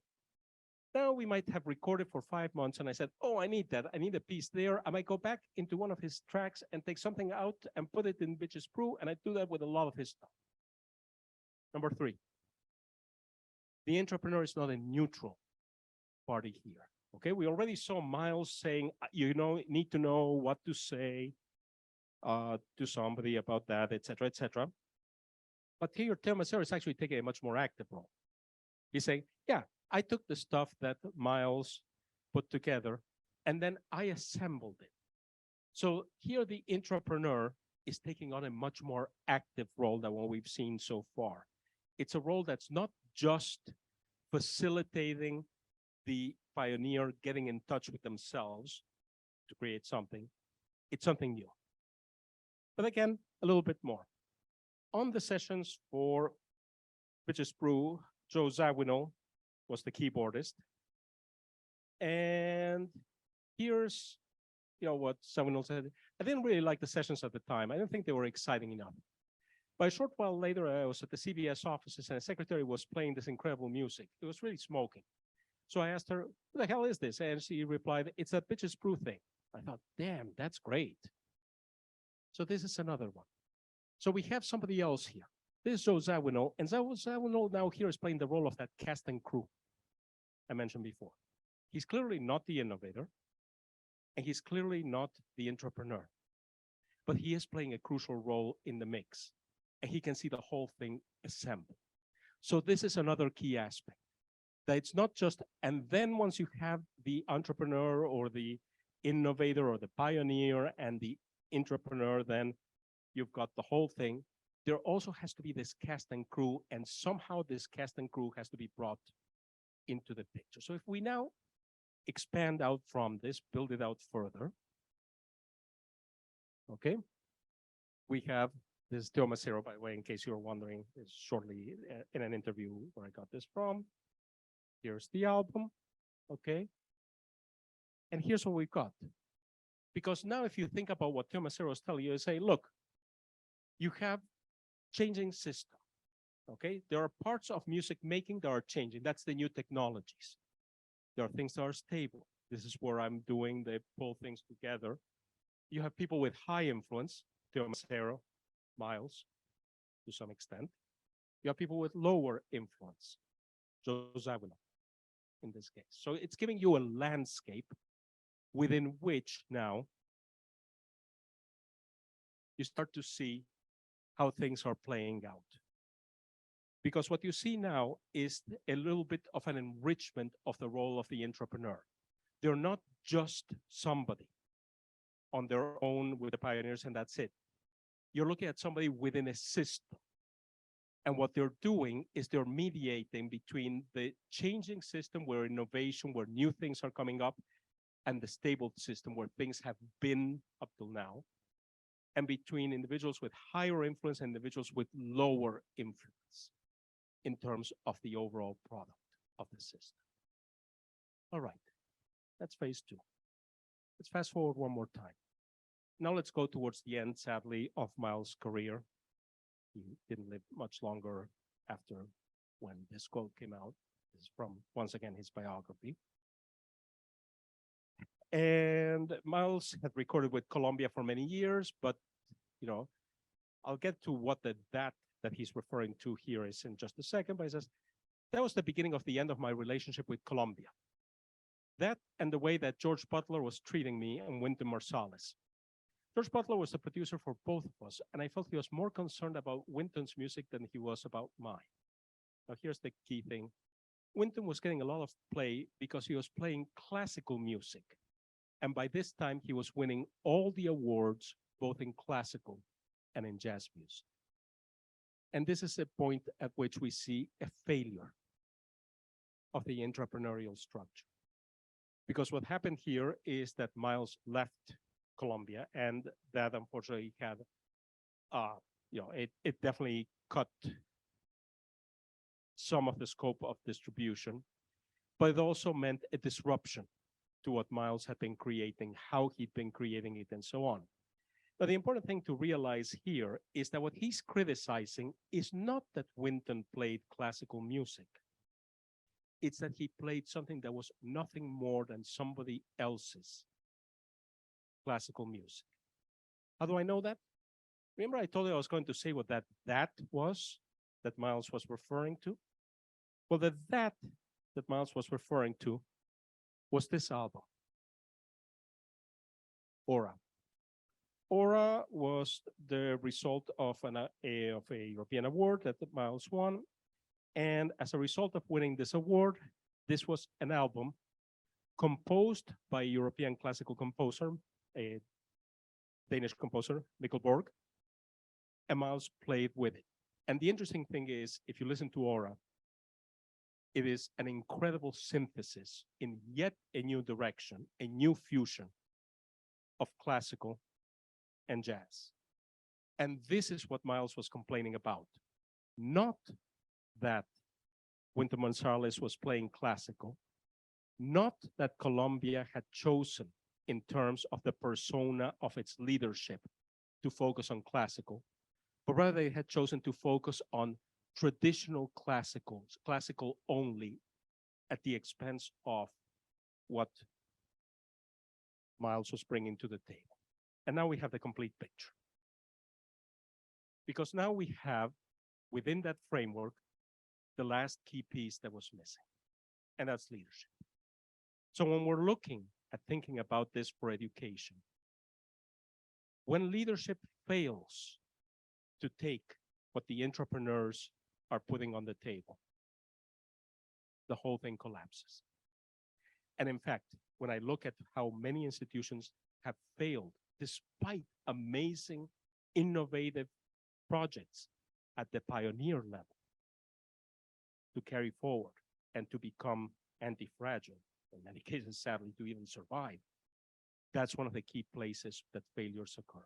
now we might have recorded for 5 months and I said, oh, I need that. I need a piece there. I might go back into one of his tracks and take something out and put it in Bitches Brew. And I do that with a lot of his stuff. Number three, the entrepreneur is not a neutral party here. Okay, we already saw Miles saying, need to know what to say to somebody about that, etc., etc. But here, Teo Macero is actually taking a much more active role. He's saying, yeah, I took the stuff that Miles put together and then I assembled it. So here the entrepreneur is taking on a much more active role than what we've seen so far. It's a role that's not just facilitating the pioneer getting in touch with themselves to create something. It's something new. But again, a little bit more. On the sessions for Bitches Brew, Joe Zawinul was the keyboardist. And here's what Zawinul said. I didn't really like the sessions at the time. I didn't think they were exciting enough. But a short while later, I was at the CBS offices and the secretary was playing this incredible music. It was really smoking. So I asked her, what the hell is this? And she replied, it's that Bitches Brew thing. I thought, damn, that's great. So this is another one. So we have somebody else here. This is Joe Zawinul, and Zawinul now here is playing the role of that cast and crew I mentioned before. He's clearly not the innovator, and he's clearly not the entrepreneur, but he is playing a crucial role in the mix, and he can see the whole thing assembled. So this is another key aspect, that it's not just, and then once you have the entrepreneur or the innovator or the pioneer and the entrepreneur, then you've got the whole thing. There also has to be this cast and crew, and somehow this cast and crew has to be brought into the picture. So if we now expand out from this, build it out further, okay? We have this Teo Macero, by the way, in case you're wondering, is shortly in an interview where I got this from. Here's the album, okay? And here's what we've got. Because now if you think about what Teo Macero is telling you, you say, look, you have changing system, okay? There are parts of music making that are changing. That's the new technologies. There are things that are stable. This is where I'm doing the pull things together. You have people with high influence, Teo Macero, Miles, to some extent. You have people with lower influence, Joe Zawinul, in this case. So it's giving you a landscape within which now you start to see how things are playing out. Because what you see now is a little bit of an enrichment of the role of the entrepreneur. They're not just somebody on their own with the pioneers and that's it. You're looking at somebody within a system. And what they're doing is they're mediating between the changing system where innovation, where new things are coming up, and the stable system where things have been up till now, and between individuals with higher influence and individuals with lower influence in terms of the overall product of the system. All right, that's phase two. Let's fast forward one more time. Now let's go towards the end, sadly, of Miles' career. He didn't live much longer after when this quote came out. This is from, once again, his biography. And Miles had recorded with Columbia for many years, but I'll get to what that he's referring to here is in just a second, but he says, that was the beginning of the end of my relationship with Columbia. That and the way that George Butler was treating me and Wynton Marsalis. George Butler was the producer for both of us, and I felt he was more concerned about Wynton's music than he was about mine. Now here's the key thing. Wynton was getting a lot of play because he was playing classical music. And by this time, he was winning all the awards, both in classical and in jazz music. And this is a point at which we see a failure of the entrepreneurial structure. Because what happened here is that Miles left Columbia, and that unfortunately had, it definitely cut some of the scope of distribution, but it also meant a disruption to what Miles had been creating, how he'd been creating it, and so on. But the important thing to realize here is that what he's criticizing is not that Wynton played classical music. It's that he played something that was nothing more than somebody else's classical music. How do I know that? Remember I told you I was going to say what that was that Miles was referring to? Well, that Miles was referring to was this album, Aura. Aura was the result of a European award that Miles won. And as a result of winning this award, This was an album composed by a European classical composer, a Danish composer, Mikkel Borg, and Miles played with it. And the interesting thing is, if you listen to Aura, it is an incredible synthesis in yet a new direction, a new fusion of classical and jazz. And this is what Miles was complaining about. Not that Wynton Marsalis was playing classical, not that Colombia had chosen in terms of the persona of its leadership to focus on classical, but rather they had chosen to focus on traditional classicals, classical only, at the expense of what Miles was bringing to the table. And now we have the complete picture. Because now we have, within that framework, the last key piece that was missing, and that's leadership. So when we're looking at thinking about this for education, when leadership fails to take what the entrepreneurs are putting on the table, the whole thing collapses. And in fact, when I look at how many institutions have failed, despite amazing, innovative projects at the pioneer level, to carry forward and to become anti-fragile, in many cases, sadly, to even survive, that's one of the key places that failures occur.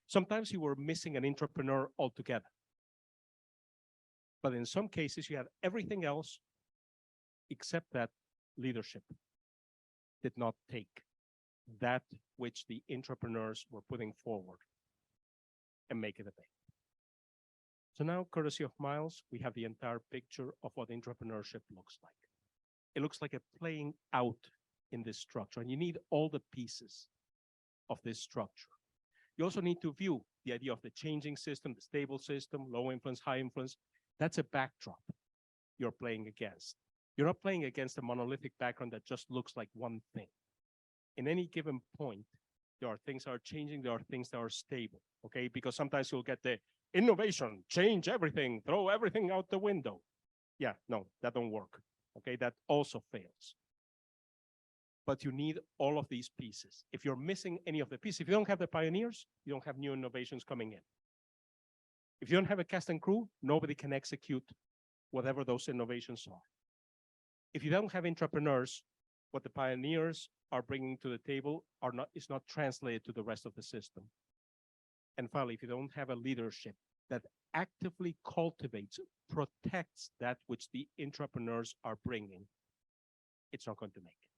Sometimes you were missing an entrepreneur altogether. But in some cases, you had everything else except that leadership did not take that which the entrepreneurs were putting forward and make it a thing. So now, courtesy of Miles, we have the entire picture of what entrepreneurship looks like. It looks like a playing out in this structure, and you need all the pieces of this structure. You also need to view the idea of the changing system, the stable system, low influence, high influence. That's a backdrop you're playing against. You're not playing against a monolithic background that just looks like one thing. In any given point, there are things that are changing, there are things that are stable, okay? Because sometimes you'll get the innovation, change everything, throw everything out the window. Yeah, no, that don't work, okay? That also fails. But you need all of these pieces. If you're missing any of the pieces, if you don't have the pioneers, you don't have new innovations coming in. If you don't have a cast and crew, nobody can execute whatever those innovations are. If you don't have entrepreneurs, what the pioneers are bringing to the table is not translated to the rest of the system. And finally, if you don't have a leadership that actively cultivates, protects that which the entrepreneurs are bringing, it's not going to make it.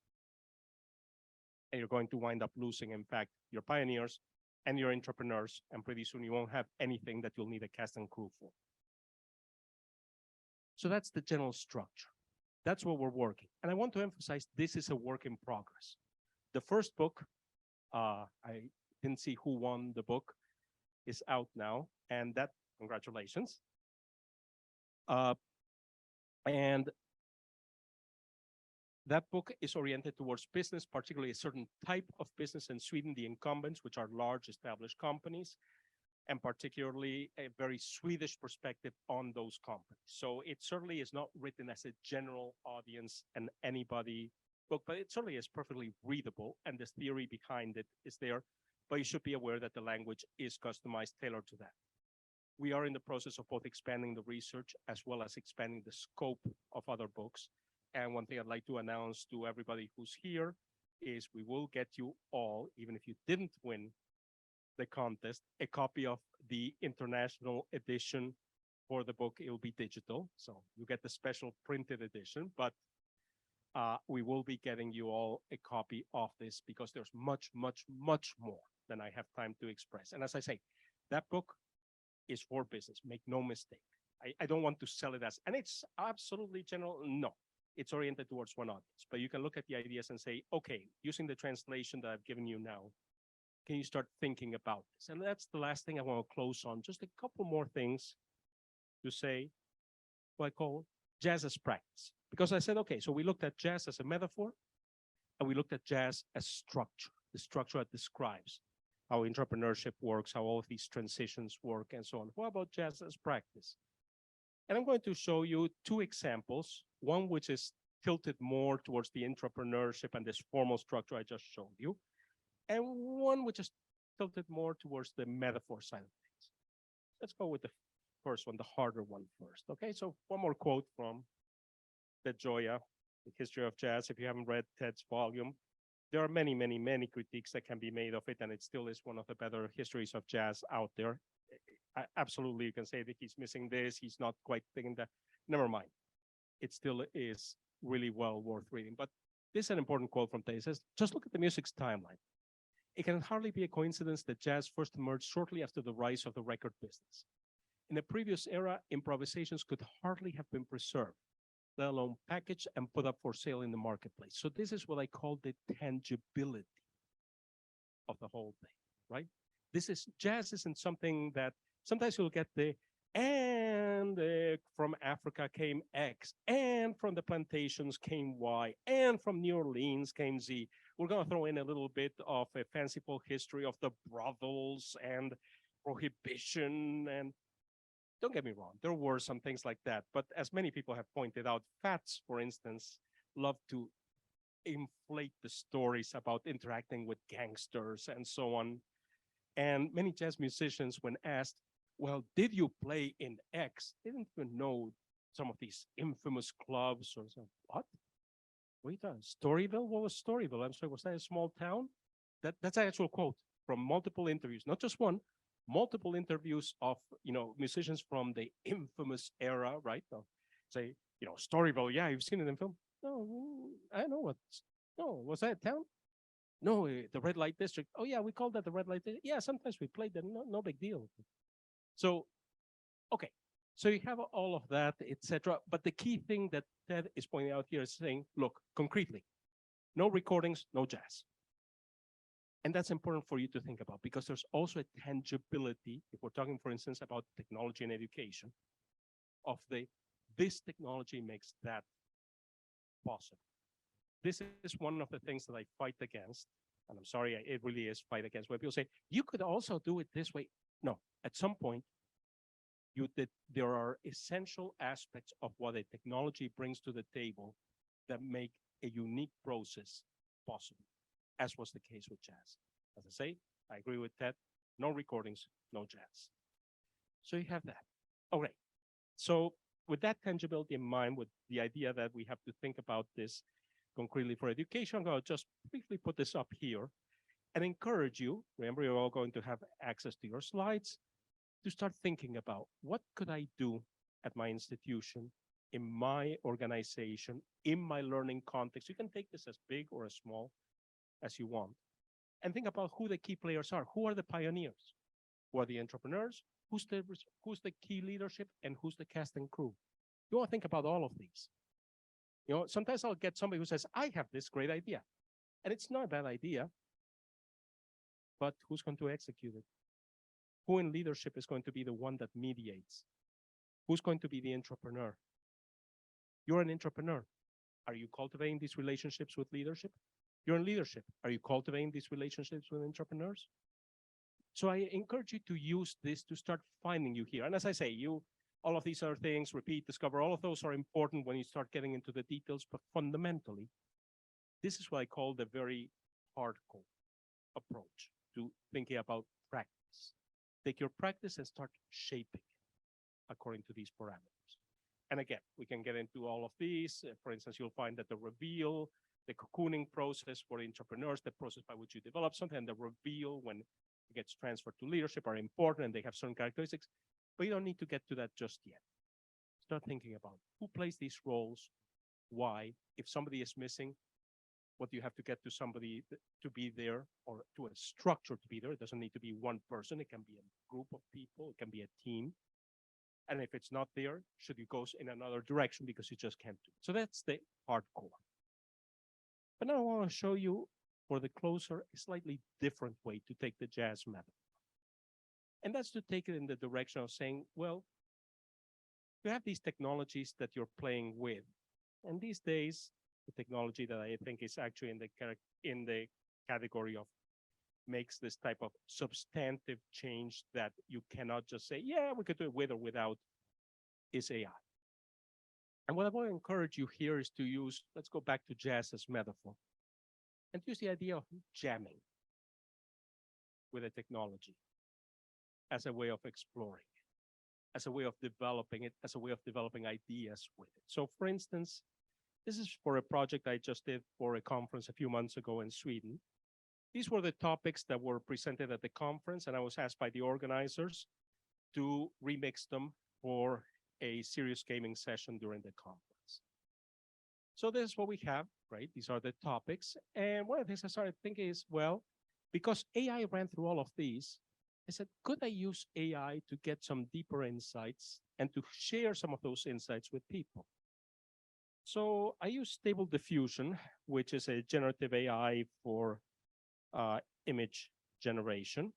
And you're going to wind up losing, in fact, your pioneers and your entrepreneurs, and pretty soon you won't have anything that you'll need a cast and crew for. So that's the general structure. That's what we're working. And I want to emphasize this is a work in progress. The first book, I didn't see who won the book, is out now, and that, congratulations. And that book is oriented towards business, particularly a certain type of business in Sweden, the incumbents, which are large established companies, and particularly a very Swedish perspective on those companies. So it certainly is not written as a general audience and anybody book, but it certainly is perfectly readable, and the theory behind it is there, but you should be aware that the language is customized, tailored to that. We are in the process of both expanding the research as well as expanding the scope of other books. And one thing I'd like to announce to everybody who's here is we will get you all, even if you didn't win the contest, a copy of the international edition for the book. It will be digital, so you get the special printed edition, but we will be getting you all a copy of this because there's much, much, much more than I have time to express. And as I say, that book is for business, make no mistake. I don't want to sell it as, and it's absolutely general, no. It's oriented towards one audience, but you can look at the ideas and say, okay, using the translation that I've given you now, can you start thinking about this? And that's the last thing I want to close on. Just a couple more things to say, what I call jazz as practice. Because I said, okay, so we looked at jazz as a metaphor, and we looked at jazz as structure, the structure that describes how entrepreneurship works, how all of these transitions work, and so on. What about jazz as practice? And I'm going to show you two examples, one which is tilted more towards the entrepreneurship and this formal structure I just showed you, and one which is tilted more towards the metaphor side of things. Let's go with the first one, the harder one first. Okay, so one more quote from the Joya, The History of Jazz. If you haven't read Ted's volume, there are many, many, many critiques that can be made of it, and it still is one of the better histories of jazz out there. Absolutely, you can say that he's missing this, he's not quite thinking that. Never mind. It still is really well worth reading. But this is an important quote from Tate. It says, just look at the music's timeline. It can hardly be a coincidence that jazz first emerged shortly after the rise of the record business. In the previous era, improvisations could hardly have been preserved, let alone packaged and put up for sale in the marketplace. So this is what I call the tangibility of the whole thing, right? Jazz isn't something that sometimes you'll get and from Africa came X, and from the plantations came Y, and from New Orleans came Z. We're going to throw in a little bit of a fanciful history of the brothels and prohibition. And don't get me wrong, there were some things like that. But as many people have pointed out, Fats, for instance, love to inflate the stories about interacting with gangsters and so on. And many jazz musicians, when asked, well, did you play in X? Didn't even know some of these infamous clubs or something. What? Wait, Storyville? What was Storyville? I'm sorry, was that a small town? That's an actual quote from multiple interviews, not just one, multiple interviews of, musicians from the infamous era, right? They'll say, Storyville, yeah, you've seen it in film. No, I don't know what. No, was that a town? No, the red light district. Oh yeah, we call that the red light district. Yeah, sometimes we played that. No big deal. So, okay, so you have all of that, etc. But the key thing that Ted is pointing out here is saying, look, concretely, no recordings, no jazz. And that's important for you to think about because there's also a tangibility, if we're talking, for instance, about technology and education, of this technology makes that possible. This is one of the things that I fight against, and I'm sorry, it really is fight against, where people say, you could also do it this way. No, at some point, there are essential aspects of what a technology brings to the table that make a unique process possible, as was the case with jazz. As I say, I agree with Ted, no recordings, no jazz. So you have that. Okay, so with that tangibility in mind, with the idea that we have to think about this concretely for education, I'm going to just briefly put this up here and encourage you, remember you're all going to have access to your slides, to start thinking about what could I do at my institution, in my organization, in my learning context. You can take this as big or as small as you want. And think about who the key players are. Who are the pioneers? Who are the entrepreneurs? Who's the key leadership? And who's the cast and crew? You want to think about all of these. Sometimes I'll get somebody who says, I have this great idea. And it's not a bad idea, but who's going to execute it? Who in leadership is going to be the one that mediates? Who's going to be the entrepreneur? You're an entrepreneur. Are you cultivating these relationships with leadership? You're in leadership. Are you cultivating these relationships with entrepreneurs? So I encourage you to use this to start finding you here. And as I say, all of these other things, repeat, discover, all of those are important when you start getting into the details, but fundamentally, this is what I call the very hardcore approach to thinking about practice. Take your practice and start shaping according to these parameters. And again, we can get into all of these. For instance, you'll find that the reveal, the cocooning process for entrepreneurs, the process by which you develop something, and the reveal when it gets transferred to leadership are important and they have certain characteristics, but you don't need to get to that just yet. Start thinking about who plays these roles, why, if somebody is missing, what do you have to get to somebody to be there or to a structure to be there? It doesn't need to be one person. It can be a group of people. It can be a team. And if it's not there, should you go in another direction because you just can't do it? So that's the hardcore. But now I want to show you for the closer, a slightly different way to take the jazz method. And that's to take it in the direction of saying, well, you have these technologies that you're playing with. And these days, the technology that I think is actually in the category of makes this type of substantive change that you cannot just say, yeah, we could do it with or without, is AI. And what I want to encourage you here is to use, let's go back to jazz as metaphor, and use the idea of jamming with a technology as a way of exploring, as a way of developing it, as a way of developing ideas with it. So for instance, this is for a project I just did for a conference a few months ago in Sweden. These were the topics that were presented at the conference, and I was asked by the organizers to remix them for a serious gaming session during the conference. So this is what we have, right? These are the topics. And one of the things I started thinking is, well, because AI ran through all of these, I said, could I use AI to get some deeper insights and to share some of those insights with people? So I use Stable Diffusion, which is a generative AI for image generation.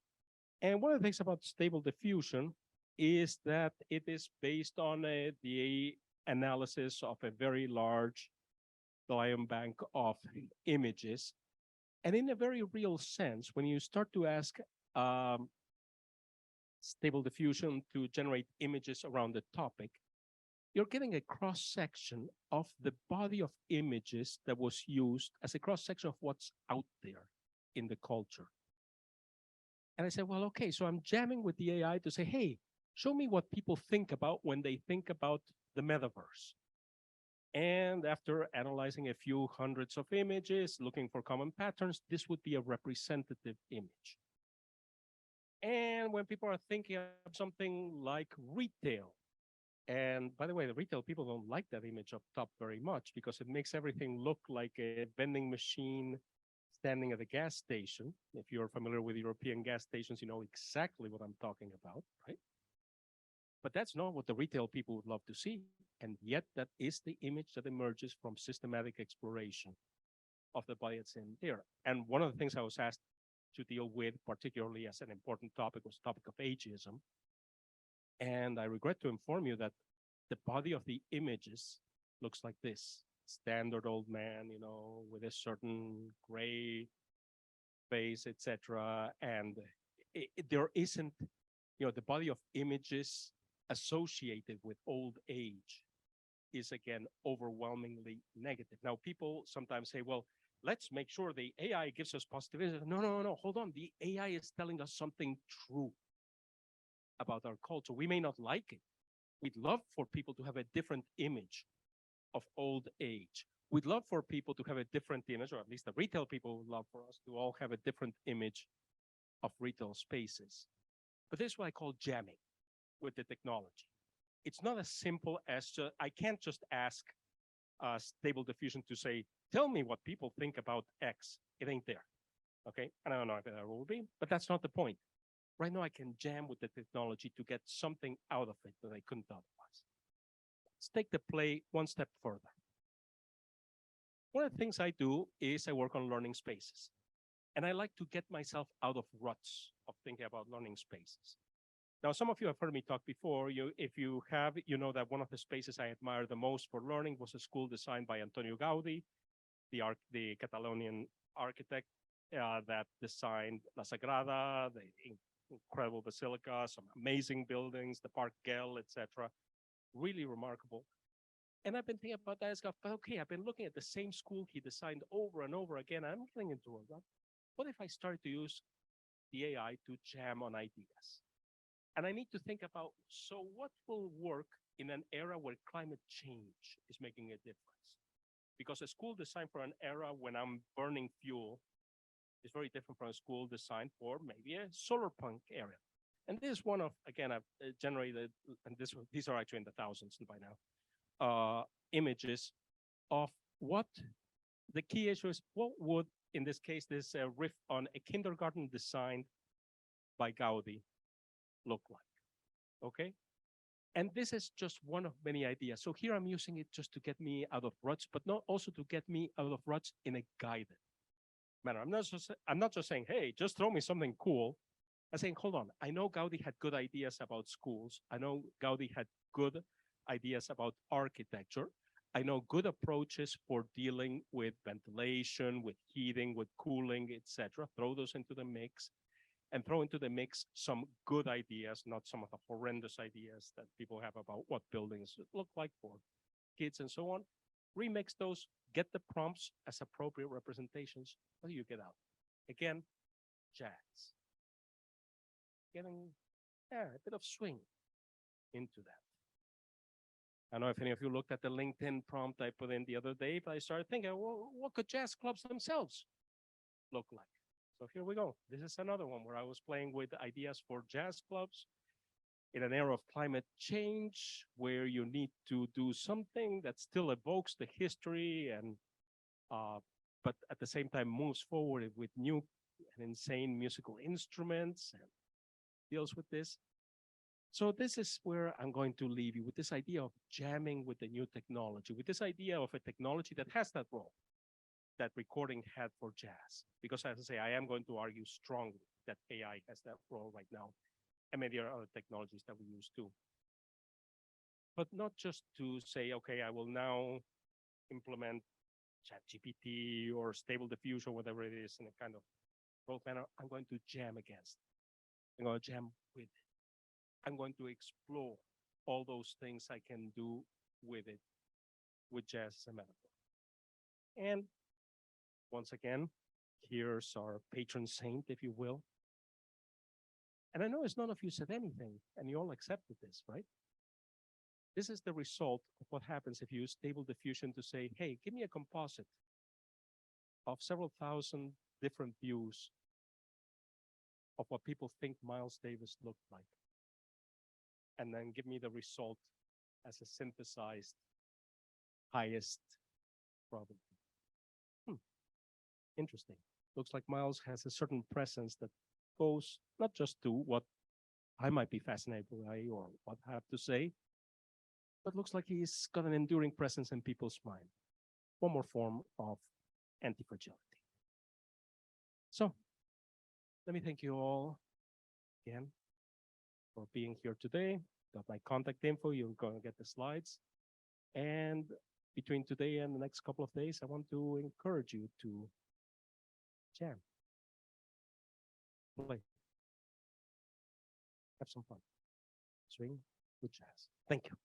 And one of the things about Stable Diffusion is that it is based on the analysis of a very large biobank of images. And in a very real sense, when you start to ask Stable Diffusion to generate images around the topic, you're getting a cross-section of the body of images that was used as a cross-section of what's out there in the culture. And I said, well, okay, so I'm jamming with the AI to say, hey, show me what people think about when they think about the metaverse. And after analyzing a few hundreds of images, looking for common patterns, this would be a representative image. And when people are thinking of something like retail, and by the way, the retail people don't like that image up top very much because it makes everything look like a vending machine standing at a gas station. If you're familiar with European gas stations, you know exactly what I'm talking about, right? But that's not what the retail people would love to see. And yet that is the image that emerges from systematic exploration of the body that's in there. And one of the things I was asked to deal with, particularly as an important topic, was the topic of ageism. And I regret to inform you that the body of the images looks like this. Standard old man, you know, with a certain gray face, etc. And there isn't, you know, the body of images associated with old age is, again, overwhelmingly negative. Now, people sometimes say, well, let's make sure the AI gives us positivity. No, hold on. The AI is telling us something true about our culture. We may not like it. We'd love for people to have a different image of old age. We'd love for people to have a different image, or at least the retail people would love for us to all have a different image of retail spaces. But this is what I call jamming with the technology. It's not as simple as I can't just ask Stable Diffusion to say, tell me what people think about X. It ain't there. Okay? And I don't know if it ever will be, but that's not the point. Right now, I can jam with the technology to get something out of it that I couldn't otherwise. Let's take the play one step further. One of the things I do is I work on learning spaces. And I like to get myself out of ruts of thinking about learning spaces. Now, some of you have heard me talk before. If you have, you know that one of the spaces I admire the most for learning was a school designed by Antonio Gaudí, the Catalonian architect that designed La Sagrada, the incredible basilica, some amazing buildings, the Park Güell, etc. Really remarkable. And I've been thinking about that. But okay, I've been looking at the same school he designed over and over again. I'm getting into a rut. What if I start to use the AI to jam on ideas? And I need to think about, so what will work in an era where climate change is making a difference? Because a school designed for an era when I'm burning fuel is very different from a school designed for maybe a solar punk area. And this is one of, again, I've generated, and these are actually in the thousands by now, images of what the key issue is. What would, in this case, this riff on a kindergarten designed by Gaudi look like, okay? And this is just one of many ideas. So here I'm using it just to get me out of ruts, but not also to get me out of ruts in a guided manner. I'm not just saying, hey, just throw me something cool. I'm saying, hold on, I know Gaudi had good ideas about schools. I know Gaudi had good ideas about architecture. I know good approaches for dealing with ventilation, with heating, with cooling, etc. Throw those into the mix. And throw into the mix some good ideas, not some of the horrendous ideas that people have about what buildings look like for kids and so on, remix those, get the prompts as appropriate representations. What do you get out? Again, jazz. Getting a bit of swing into that. I don't know if any of you looked at the LinkedIn prompt I put in the other day, but I started thinking, well, what could jazz clubs themselves look like? So here we go. This is another one where I was playing with ideas for jazz clubs in an era of climate change, where you need to do something that still evokes the history and, but at the same time moves forward with new and insane musical instruments and deals with this. So this is where I'm going to leave you with this idea of jamming with the new technology, with this idea of a technology that has that role that recording had for jazz. Because as I say, I am going to argue strongly that AI has that role right now. And maybe there are other technologies that we use too. But not just to say, okay, I will now implement ChatGPT or Stable Diffusion, whatever it is, in a kind of rote manner. I'm going to jam against. I'm going to jam with it. I'm going to explore all those things I can do with it, with jazz as a metaphor. And once again, here's our patron saint, if you will. And I notice none of you said anything, and you all accepted this, right? This is the result of what happens if you use Stable Diffusion to say, hey, give me a composite of several thousand different views of what people think Miles Davis looked like. And then give me the result as a synthesized highest probability. Interesting. Looks like Miles has a certain presence that goes not just to what I might be fascinated by or what I have to say, but looks like he's got an enduring presence in people's mind. One more form of anti-fragility. So let me thank you all again for being here today. Got my contact info. You're going to get the slides. And between today and the next couple of days, I want to encourage you to jam, play, have some fun, swing with jazz. Thank you.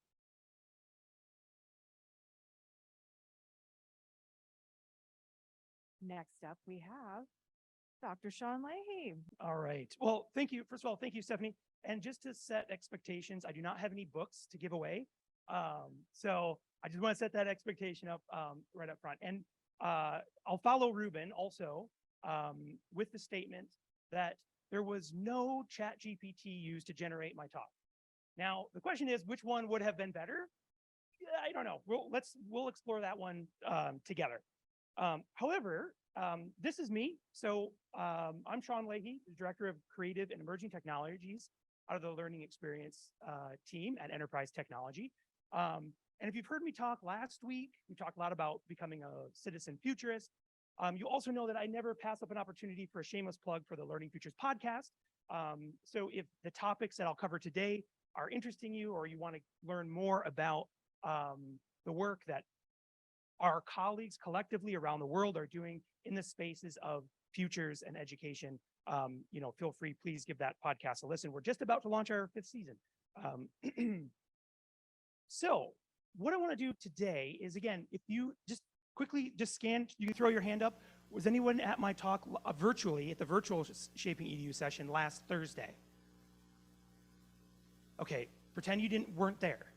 Next up, we have Dr. Sean Leahy. All right. Well, thank you. First of all, thank you, Stephanie. And just to set expectations, I do not have any books to give away. So I just want to set that expectation up right up front. And I'll follow Ruben also with the statement that there was no ChatGPT used to generate my talk. Now, the question is, which one would have been better? I don't know. We'll explore that one together. However, this is me. So I'm Sean Leahy, the Director of Creative and Emerging Technologies out of the Learning Experience team at Enterprise Technology. And if you've heard me talk last week, we talked a lot about becoming a citizen futurist. You also know that I never pass up an opportunity for a shameless plug for the Learning Futures podcast. So if the topics that I'll cover today are interesting you, or you want to learn more about the work that our colleagues collectively around the world are doing in the spaces of futures and education, feel free, please give that podcast a listen. We're just about to launch our 5th season. So what I want to do today is, again, if you just quickly scan, you can throw your hand up. Was anyone at my talk virtually at the virtual ShapingEDU session last Thursday? Okay, pretend you weren't there,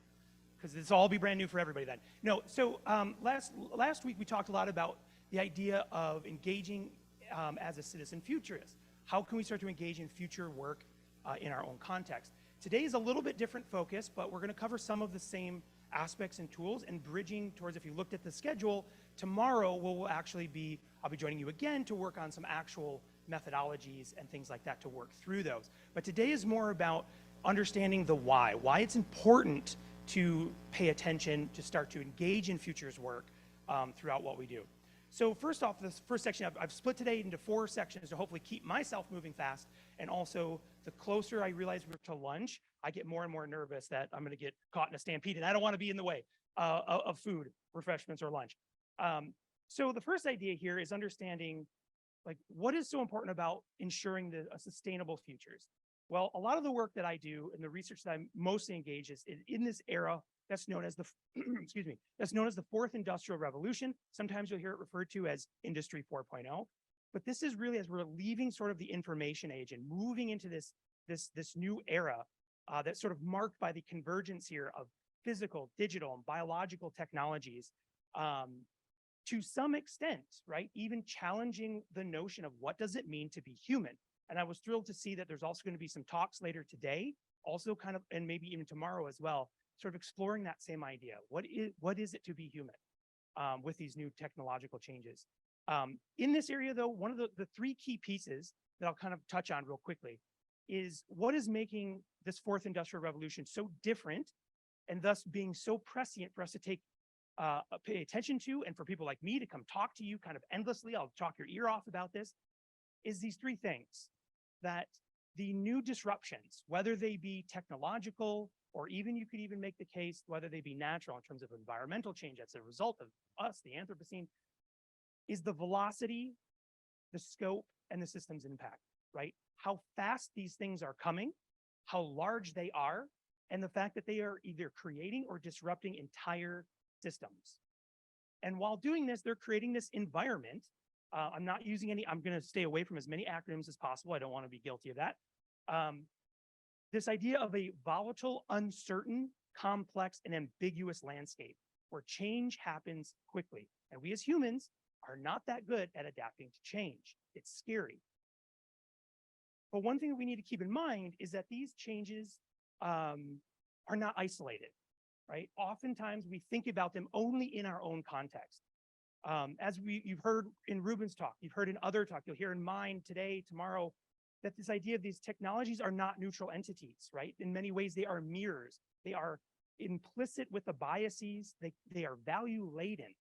because this will all be brand new for everybody then. No, so last week we talked a lot about the idea of engaging as a citizen futurist. How can we start to engage in future work in our own context? Today is a little bit different focus, but we're going to cover some of the same aspects and tools, and bridging towards, if you looked at the schedule, tomorrow I'll be joining you again to work on some actual methodologies and things like that to work through those. But today is more about understanding the why it's important to pay attention, to start to engage in futures work throughout what we do. So first off, this first section, I've split today into 4 sections to hopefully keep myself moving fast. And also, the closer I realize we're to lunch, I get more and more nervous that I'm going to get caught in a stampede, and I don't want to be in the way of food, refreshments, or lunch. So the first idea here is understanding, like, what is so important about ensuring a sustainable futures? Well, a lot of the work that I do and the research that I'm mostly engaged is in this era that's known as the, excuse me, that's known as the fourth industrial revolution. Sometimes you'll hear it referred to as Industry 4.0. But this is really as we're leaving sort of the information age and moving into this new era that's sort of marked by the convergence here of physical, digital, and biological technologies, to some extent, right? Even challenging the notion of what does it mean to be human. And I was thrilled to see that there's also going to be some talks later today, also kind of, and maybe even tomorrow as well, sort of exploring that same idea. What is it to be human with these new technological changes? In this area, though, one of the three key pieces that I'll kind of touch on real quickly is what is making this fourth industrial revolution so different and thus being so prescient for us to pay attention to, and for people like me to come talk to you kind of endlessly. I'll talk your ear off about this, is these three things: that the new disruptions, whether they be technological, or even you could even make the case whether they be natural in terms of environmental change as a result of us, the Anthropocene, is the velocity, the scope, and the system's impact, right? How fast these things are coming, how large they are, and the fact that they are either creating or disrupting entire systems. And while doing this, they're creating this environment. I'm not using I'm going to stay away from as many acronyms as possible. I don't want to be guilty of that. This idea of a volatile, uncertain, complex, and ambiguous landscape where change happens quickly. And we as humans are not that good at adapting to change. It's scary. But one thing that we need to keep in mind is that these changes are not isolated, right? Oftentimes we think about them only in our own context. As you've heard in Ruben's talk, you've heard in other talk, you'll hear in mine today, tomorrow, that this idea of these technologies are not neutral entities, right? In many ways, they are mirrors. They are implicit with the biases. They are value laden,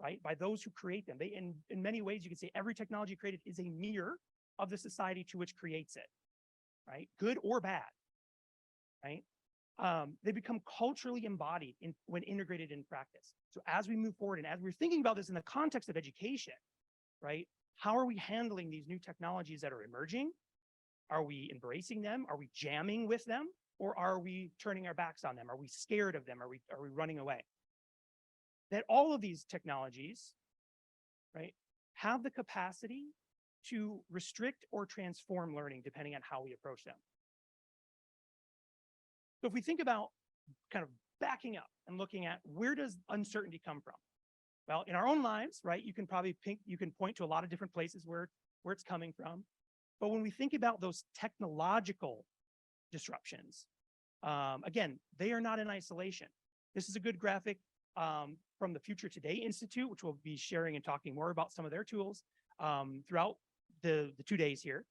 right? By those who create them. In many ways, you can say every technology created is a mirror of the society to which creates it, right? Good or bad, right? They become culturally embodied when integrated in practice. So as we move forward and as we're thinking about this in the context of education, right? How are we handling these new technologies that are emerging? Are we embracing them? Are we jamming with them? Or are we turning our backs on them? Are we scared of them? Are we running away? That all of these technologies, right, have the capacity to restrict or transform learning depending on how we approach them. So if we think about kind of backing up and looking at where does uncertainty come from? Well, in our own lives, right, you can point to a lot of different places where it's coming from. But when we think about those technological disruptions, again, they are not in isolation. This is a good graphic from the Future Today Institute, which we'll be sharing and talking more about some of their tools throughout the 2 days here.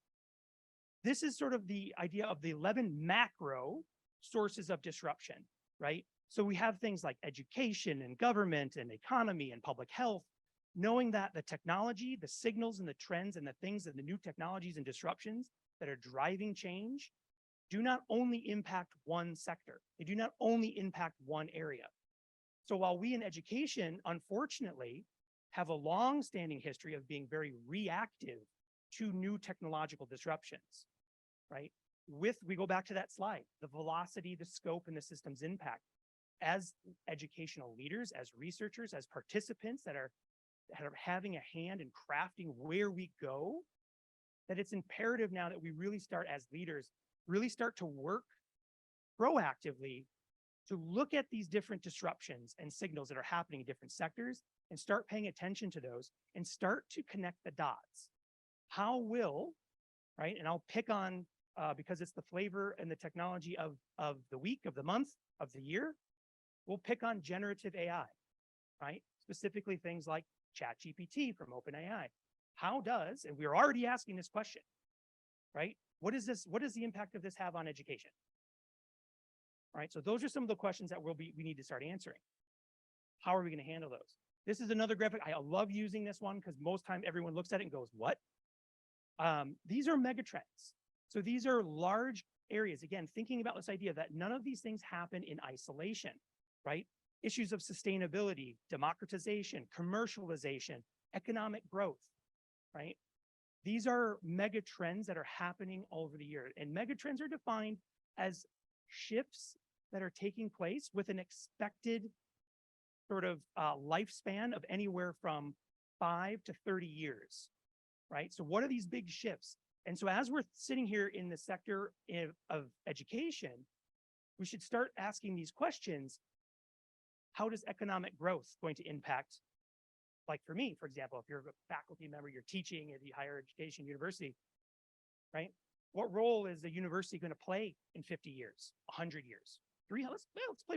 This is sort of the idea of the 11 macro sources of disruption, right? So we have things like education and government and economy and public health, knowing that the technology, the signals and the trends and the things and the new technologies and disruptions that are driving change do not only impact one sector. They do not only impact one area. So while we in education, unfortunately, have a long-standing history of being very reactive to new technological disruptions, right? We go back to that slide, the velocity, the scope, and the system's impact. As educational leaders, as researchers, as participants that are having a hand in crafting where we go, that it's imperative now that we really start as leaders, really start to work proactively to look at these different disruptions and signals that are happening in different sectors and start paying attention to those and start to connect the dots. How will, right, and I'll pick on, because it's the flavor and the technology of the week, of the month, of the year, we'll pick on generative AI, right? Specifically things like ChatGPT from OpenAI. How does, and we're already asking this question, right? What does the impact of this have on education? All right, so those are some of the questions that we need to start answering. How are we going to handle those? This is another graphic. I love using this one because most time everyone looks at it and goes, what? These are megatrends. So these are large areas. Again, thinking about this idea that none of these things happen in isolation, right? Issues of sustainability, democratization, commercialization, economic growth, right? These are mega trends that are happening all over the year. And mega trends are defined as shifts that are taking place with an expected sort of lifespan of anywhere from 5 to 30 years, right? So what are these big shifts? And so as we're sitting here in the sector of education, we should start asking these questions. How does economic growth going to impact, like for me, for example, if you're a faculty member, you're teaching at the higher education university, right? What role is the university going to play in 50 years, 100 years?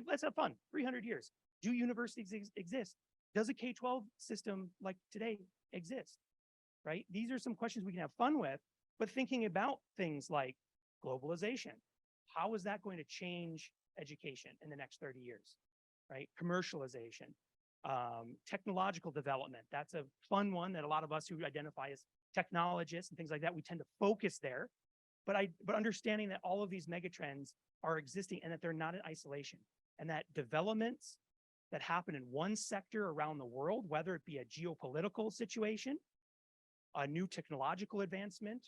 Let's have fun. 300 years. Do universities exist? Does a K-12 system like today exist? Right? These are some questions we can have fun with, but thinking about things like globalization. How is that going to change education in the next 30 years? Right? Commercialization, technological development. That's a fun one that a lot of us who identify as technologists and things like that, we tend to focus there. But understanding that all of these megatrends are existing and that they're not in isolation, and that developments that happen in one sector around the world, whether it be a geopolitical situation, a new technological advancement,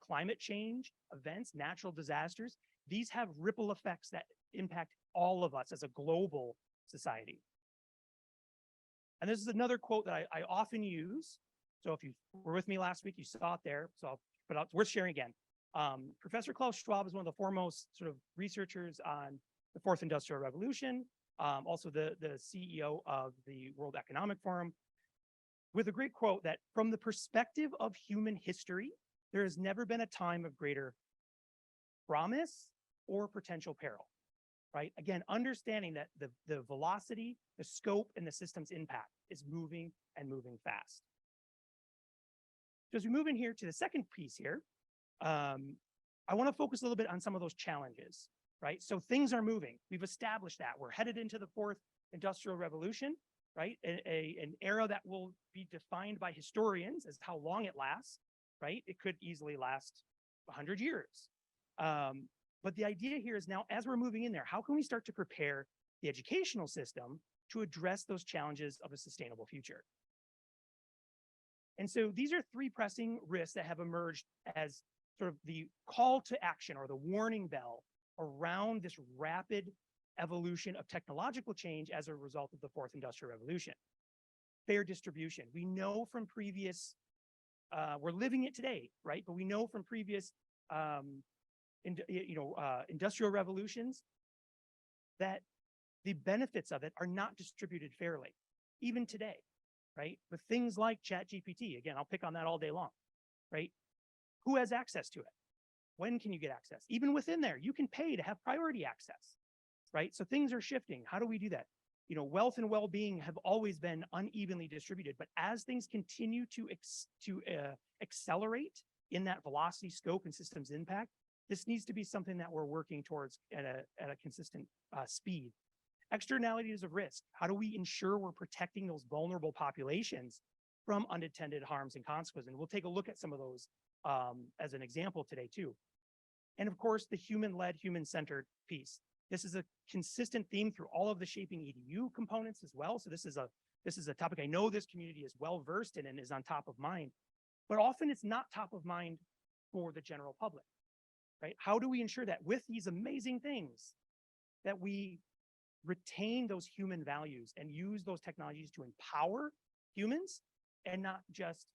climate change events, natural disasters, these have ripple effects that impact all of us as a global society. And this is another quote that I often use. So if you were with me last week, you saw it there. But it's worth sharing again. Professor Klaus Schwab is one of the foremost sort of researchers on the fourth industrial revolution, also the CEO of the World Economic Forum, with a great quote that from the perspective of human history, there has never been a time of greater promise or potential peril, right? Again, understanding that the velocity, the scope, and the system's impact is moving and moving fast. So as we move in here to the second piece here, I want to focus a little bit on some of those challenges, right? So things are moving. We've established that. We're headed into the fourth industrial revolution, right? An era that will be defined by historians as how long it lasts, right? It could easily last 100 years. But the idea here is now, as we're moving in there, how can we start to prepare the educational system to address those challenges of a sustainable future? And so these are three pressing risks that have emerged as sort of the call to action or the warning bell around this rapid evolution of technological change as a result of the fourth industrial revolution. Fair distribution. We know from previous, we're living it today, right? But we know from previous, industrial revolutions that the benefits of it are not distributed fairly, even today, right? With things like ChatGPT, again, I'll pick on that all day long, right? Who has access to it? When can you get access? Even within there, you can pay to have priority access, right? So things are shifting. How do we do that? You know, wealth and well-being have always been unevenly distributed, but as things continue to accelerate in that velocity, scope, and systems impact, this needs to be something that we're working towards at a consistent speed. Externalities of risk. How do we ensure we're protecting those vulnerable populations from unintended harms and consequences? And we'll take a look at some of those as an example today too. And of course, the human-led, human-centered piece. This is a consistent theme through all of the ShapingEDU components as well. So this is a topic I know this community is well-versed in and is on top of mind, but often it's not top of mind for the general public, right? How do we ensure that with these amazing things that we retain those human values and use those technologies to empower humans and not just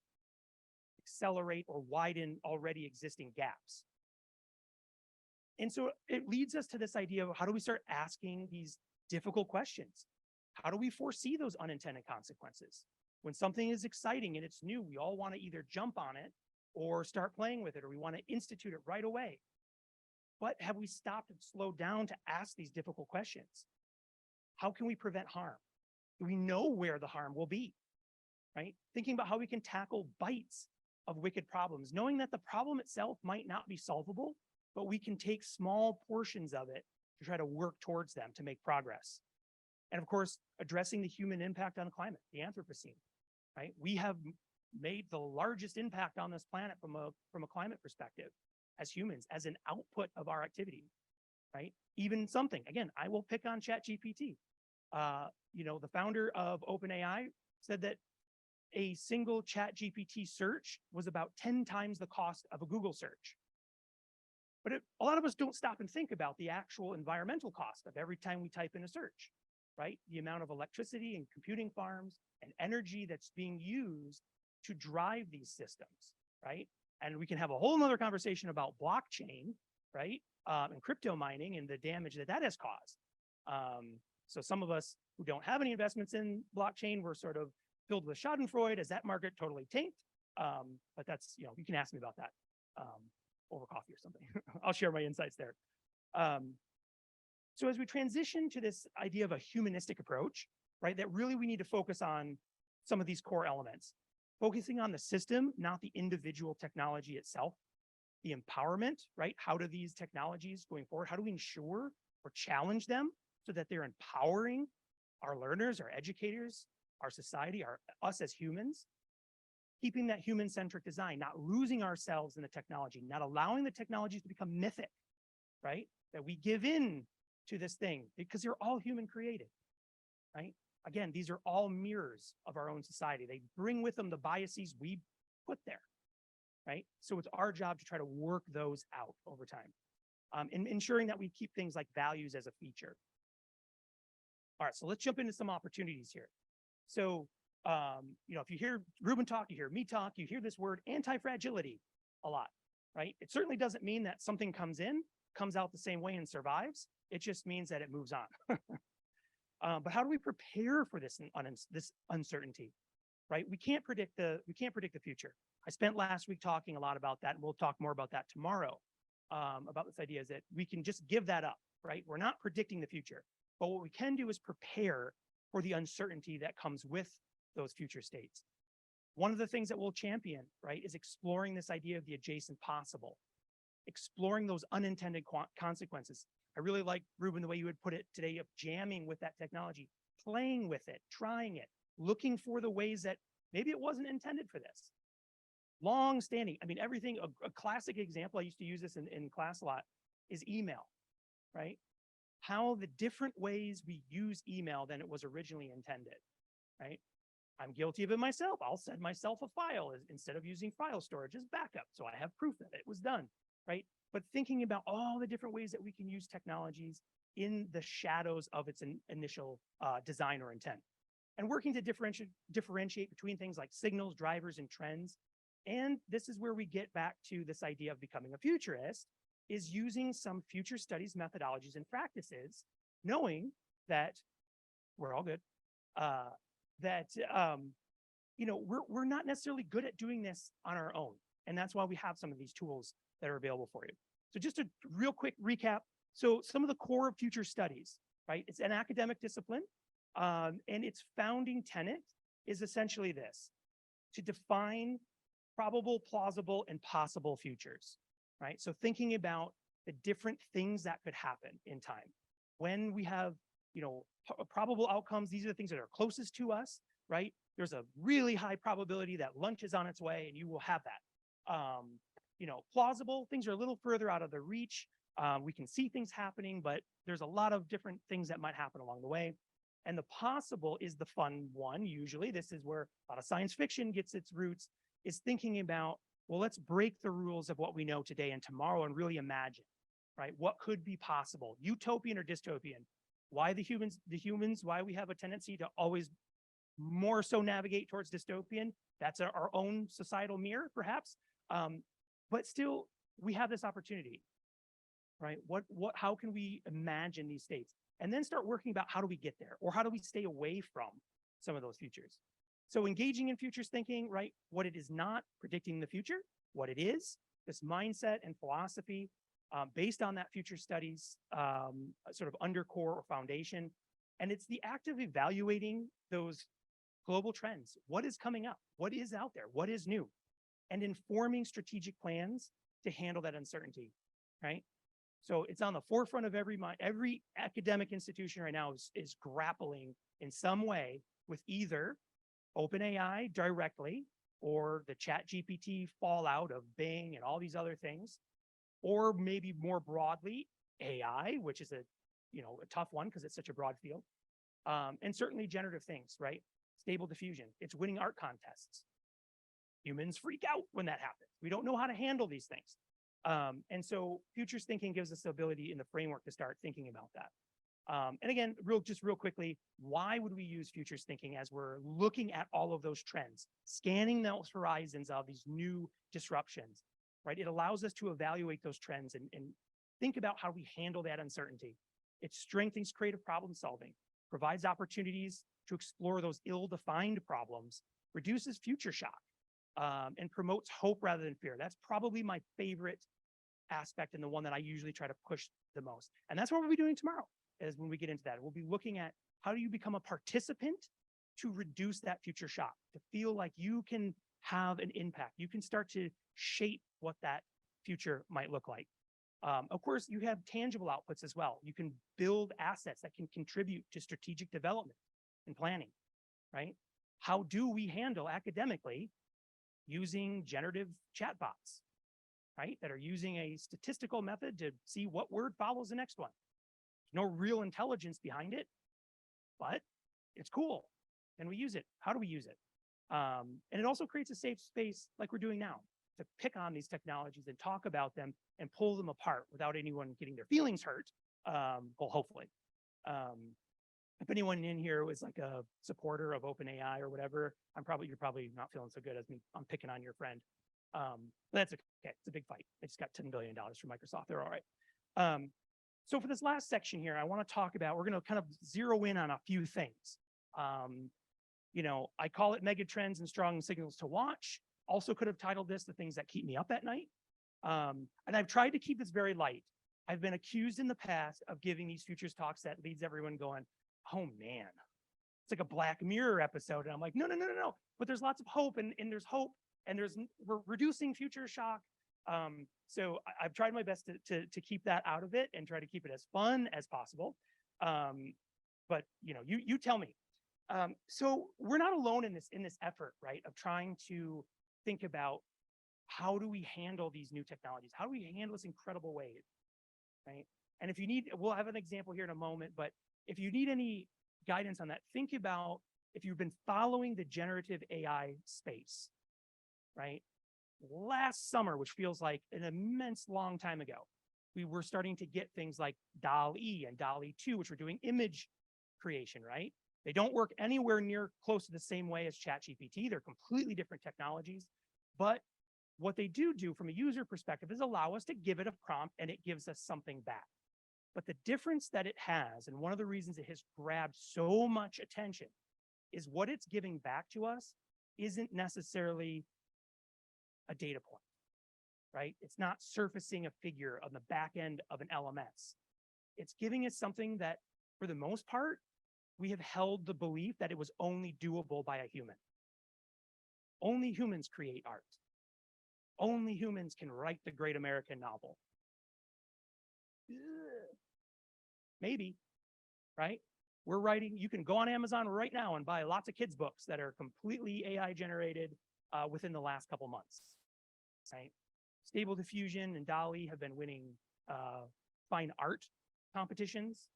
accelerate or widen already existing gaps? And so it leads us to this idea of how do we start asking these difficult questions? How do we foresee those unintended consequences? When something is exciting and it's new, we all want to either jump on it or start playing with it, or we want to institute it right away. But have we stopped and slowed down to ask these difficult questions? How can we prevent harm? Do we know where the harm will be, right? Thinking about how we can tackle bites of wicked problems, knowing that the problem itself might not be solvable, but we can take small portions of it to try to work towards them to make progress. And of course, addressing the human impact on climate, the Anthropocene, right? We have made the largest impact on this planet from a climate perspective as humans, as an output of our activity, right? Even something, again, I will pick on ChatGPT. The founder of OpenAI said that a single ChatGPT search was about 10 times the cost of a Google search. But a lot of us don't stop and think about the actual environmental cost of every time we type in a search, right? The amount of electricity and computing farms and energy that's being used to drive these systems, right? And we can have a whole nother conversation about blockchain, right? And crypto mining and the damage that that has caused. So some of us who don't have any investments in blockchain, we're sort of filled with schadenfreude. Is that market totally tanked? But that's, you know, you can ask me about that over coffee or something. I'll share my insights there. So as we transition to this idea of a humanistic approach, right, that really we need to focus on some of these core elements, focusing on the system, not the individual technology itself, the empowerment, right? How do these technologies going forward, how do we ensure or challenge them so that they're empowering our learners, our educators, our society, us as humans, keeping that human-centric design, not losing ourselves in the technology, not allowing the technologies to become mythic, right? That we give in to this thing because they're all human created, right? Again, these are all mirrors of our own society. They bring with them the biases we put there, right? So it's our job to try to work those out over time, and ensuring that we keep things like values as a feature. All right, so let's jump into some opportunities here. So, you know, if you hear Ruben talk, you hear me talk, you hear this word anti-fragility a lot, right? It certainly doesn't mean that something comes in, comes out the same way and survives. It just means that it moves on. But how do we prepare for this uncertainty, right? We can't predict the future. I spent last week talking a lot about that, and we'll talk more about that tomorrow, about this idea is that we can just give that up, right? We're not predicting the future, but what we can do is prepare for the uncertainty that comes with those future states. One of the things that we'll champion, right, is exploring this idea of the adjacent possible, exploring those unintended consequences. I really like, Ruben, the way you would put it today of jamming with that technology, playing with it, trying it, looking for the ways that maybe it wasn't intended for this. Long standing, I mean, everything, a classic example, I used to use this in class a lot, is email, right? How the different ways we use email than it was originally intended, right? I'm guilty of it myself. I'll send myself a file instead of using file storage as backup. So I have proof that it was done, right? But thinking about all the different ways that we can use technologies in the shadows of its initial design or intent. And working to differentiate between things like signals, drivers, and trends. And this is where we get back to this idea of becoming a futurist, is using some future studies methodologies and practices, knowing that we're all good, you know, we're not necessarily good at doing this on our own. And that's why we have some of these tools that are available for you. So just a real quick recap. So some of the core of future studies, right? It's an academic discipline, and its founding tenet is essentially this: to define probable, plausible, and possible futures, right? So thinking about the different things that could happen in time. When we have, you know, probable outcomes, these are the things that are closest to us, right? There's a really high probability that lunch is on its way and you will have that. You know, plausible, things are a little further out of the reach. We can see things happening, but there's a lot of different things that might happen along the way. And the possible is the fun one. Usually this is where a lot of science fiction gets its roots, is thinking about, well, let's break the rules of what we know today and tomorrow and really imagine, right? What could be possible, utopian or dystopian? Why the humans, why we have a tendency to always more so navigate towards dystopian? That's our own societal mirror, perhaps. But still, we have this opportunity, right? How can we imagine these states? And then start working about how do we get there, or how do we stay away from some of those futures? So engaging in futures thinking, right? What it is not, predicting the future, what it is, this mindset and philosophy based on that future studies sort of undercore or foundation. And it's the act of evaluating those global trends. What is coming up? What is out there? What is new? And informing strategic plans to handle that uncertainty, right? So it's on the forefront of every mind. Every academic institution right now is grappling in some way with either OpenAI directly, or the ChatGPT fallout of Bing and all these other things, or maybe more broadly AI, which is a tough one because it's such a broad field, and certainly generative things, right? Stable diffusion. It's winning art contests. Humans freak out when that happens. We don't know how to handle these things. And so futures thinking gives us the ability in the framework to start thinking about that. And again, real quickly, why would we use futures thinking as we're looking at all of those trends, scanning those horizons of these new disruptions, right? It allows us to evaluate those trends and think about how we handle that uncertainty. It strengthens creative problem solving, provides opportunities to explore those ill-defined problems, reduces future shock, and promotes hope rather than fear. That's probably my favorite aspect and the one that I usually try to push the most. And that's what we'll be doing tomorrow, is when we get into that. We'll be looking at how do you become a participant to reduce that future shock, to feel like you can have an impact. You can start to shape what that future might look like. Of course, you have tangible outputs as well. You can build assets that can contribute to strategic development and planning, right? How do we handle academically using generative chatbots, right? That are using a statistical method to see what word follows the next one. No real intelligence behind it, but it's cool. And we use it. How do we use it? And it also creates a safe space like we're doing now to pick on these technologies and talk about them and pull them apart without anyone getting their feelings hurt. Well, hopefully. If anyone in here was like a supporter of OpenAI or whatever, you're probably not feeling so good as me. I'm picking on your friend. That's okay. It's a big fight. They just got $10 billion from Microsoft. They're all right. So for this last section here, I want to talk about, we're going to kind of zero in on a few things. I call it mega trends and strong signals to watch. Also could have titled this the things that keep me up at night. And I've tried to keep this very light. I've been accused in the past of giving these futures talks that leads everyone going, oh man, it's like a Black Mirror episode. And I'm like, no. But there's lots of hope and there's hope and we're reducing future shock. So I've tried my best to keep that out of it and try to keep it as fun as possible. But you tell me. So we're not alone in this effort, right, of trying to think about how do we handle these new technologies? How do we handle this incredible wave, right? And if you need, we'll have an example here in a moment, but if you need any guidance on that, think about if you've been following the generative AI space, right? Last summer, which feels like an immense long time ago, we were starting to get things like DALL-E and DALL-E 2, which were doing image creation, right? They don't work anywhere near close to the same way as ChatGPT. They're completely different technologies. But what they do from a user perspective is allow us to give it a prompt and it gives us something back. But the difference that it has, and one of the reasons it has grabbed so much attention, is what it's giving back to us isn't necessarily a data point, right? It's not surfacing a figure on the back end of an LMS. It's giving us something that, for the most part, we have held the belief that it was only doable by a human. Only humans create art. Only humans can write the great American novel. Maybe, right? We're writing, you can go on Amazon right now and buy lots of kids' books that are completely AI generated within the last couple months, right? Stable Diffusion and DALL-E have been winning fine art competitions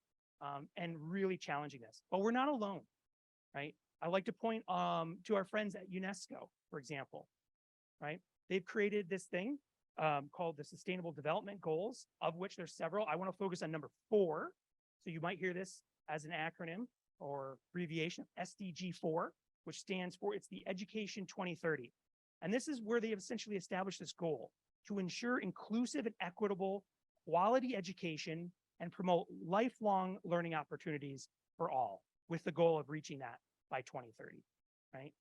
and really challenging this. But we're not alone, right? I like to point to our friends at UNESCO, for example, right? They've created this thing called the Sustainable Development Goals, of which there's several. I want to focus on number 4. So you might hear this as an acronym or abbreviation, SDG 4, which stands for, it's the Education 2030. And this is where they have essentially established this goal to ensure inclusive and equitable quality education and promote lifelong learning opportunities for all, with the goal of reaching that by 2030, right?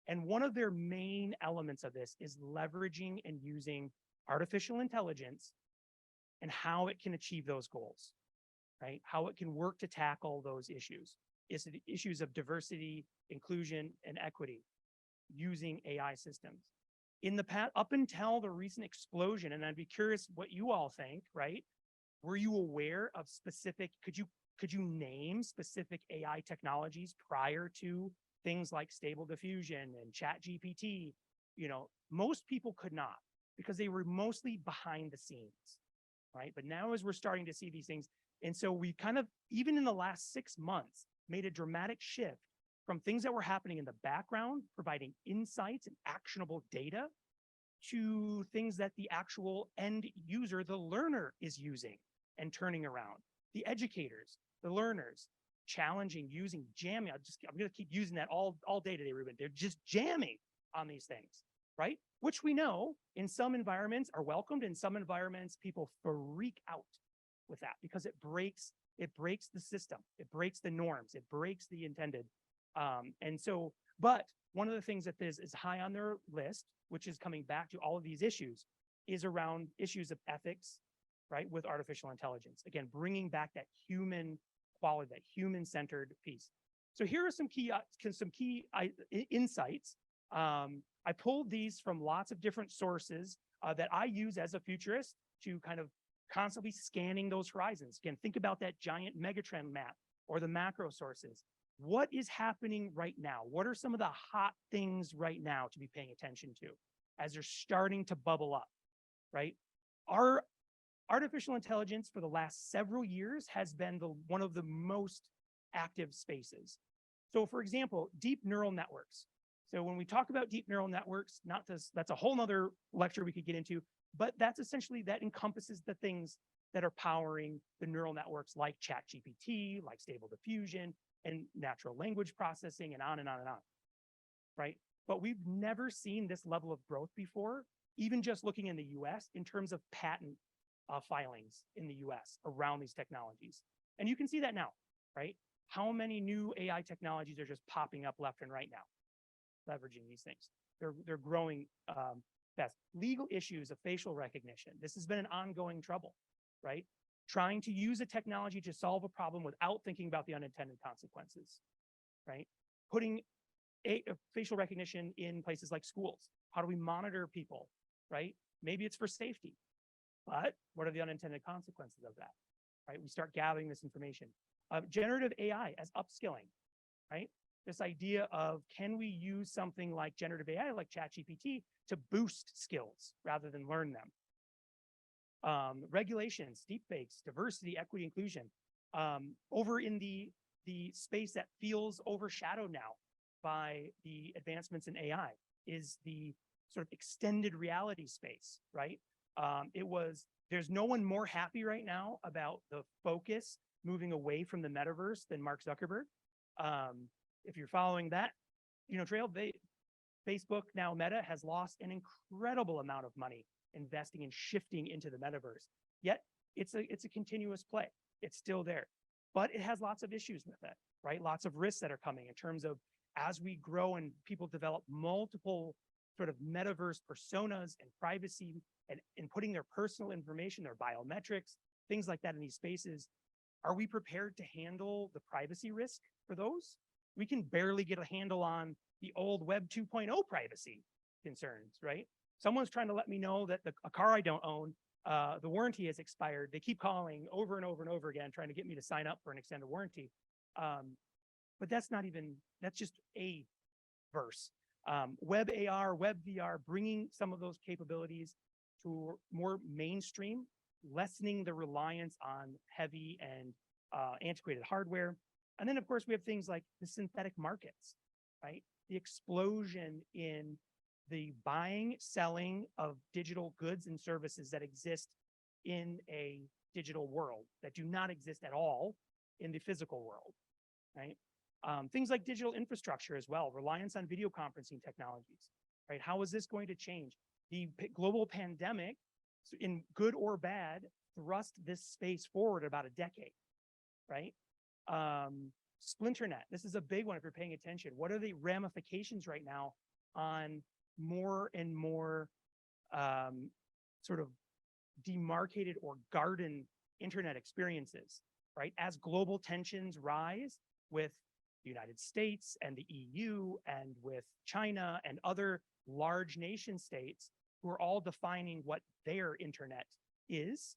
And one of their main elements of this is leveraging and using artificial intelligence and how it can achieve those goals, right? How it can work to tackle those issues. Is the issues of diversity, inclusion, and equity using AI systems. In the past, up until the recent explosion, and I'd be curious what you all think, right? Were you aware of specific, could you name specific AI technologies prior to things like Stable Diffusion and ChatGPT? Most people could not, because they were mostly behind the scenes, right? But now as we're starting to see these things, and so we kind of, even in the last 6 months, made a dramatic shift from things that were happening in the background, providing insights and actionable data, to things that the actual end user, the learner, is using and turning around. The educators, the learners, challenging, using, jamming. I'm going to keep using that all day today, Ruben. They're just jamming on these things, right? Which we know in some environments are welcomed. In some environments, people freak out with that because it breaks the system. It breaks the norms. It breaks the intended. But one of the things that is high on their list, which is coming back to all of these issues, is around issues of ethics, right? With artificial intelligence. Again, bringing back that human quality, that human-centered piece. So here are some key insights. I pulled these from lots of different sources that I use as a futurist to kind of constantly scanning those horizons. Again, think about that giant megatrend map or the macro sources. What is happening right now? What are some of the hot things right now to be paying attention to as they're starting to bubble up, right? Our artificial intelligence for the last several years has been one of the most active spaces. So for example, deep neural networks. So when we talk about deep neural networks, that's a whole nother lecture we could get into, but that encompasses the things that are powering the neural networks like ChatGPT, like Stable Diffusion, and natural language processing, and on and on and on, right? But we've never seen this level of growth before, even just looking in the US in terms of patent filings in the US around these technologies. And you can see that now, right? How many new AI technologies are just popping up left and right now, leveraging these things. They're growing fast. Legal issues of facial recognition. This has been an ongoing trouble, right? Trying to use a technology to solve a problem without thinking about the unintended consequences, right? Putting a facial recognition in places like schools. How do we monitor people, right? Maybe it's for safety, but what are the unintended consequences of that, right? We start gathering this information. Generative AI as upskilling, right? This idea of, can we use something like generative AI, like ChatGPT, to boost skills rather than learn them? Regulations, deepfakes, diversity, equity, inclusion. Over in the space that feels overshadowed now by the advancements in AI is the sort of extended reality space, right? There's no one more happy right now about the focus moving away from the metaverse than Mark Zuckerberg. If you're following that, trail, Facebook, now Meta, has lost an incredible amount of money investing and shifting into the metaverse. Yet it's a continuous play. It's still there, but it has lots of issues with it, right? Lots of risks that are coming in terms of, as we grow and people develop multiple sort of metaverse personas and privacy and putting their personal information, their biometrics, things like that in these spaces. Are we prepared to handle the privacy risk for those? We can barely get a handle on the old Web 2.0 privacy concerns, right? Someone's trying to let me know that a car I don't own, the warranty has expired. They keep calling over and over and over again, trying to get me to sign up for an extended warranty. But that's just a verse. Web AR, Web VR, bringing some of those capabilities to more mainstream, lessening the reliance on heavy and antiquated hardware. And then, of course, we have things like the synthetic markets, right? The explosion in the buying, selling of digital goods and services that exist in a digital world that do not exist at all in the physical world, right? Things like digital infrastructure as well, reliance on video conferencing technologies, right? How is this going to change? The global pandemic, in good or bad, thrust this space forward about a decade, right? Splinternet, this is a big one if you're paying attention. What are the ramifications right now on more and more sort of demarcated or garden internet experiences, right? As global tensions rise with the United States and the EU and with China and other large nation states who are all defining what their internet is,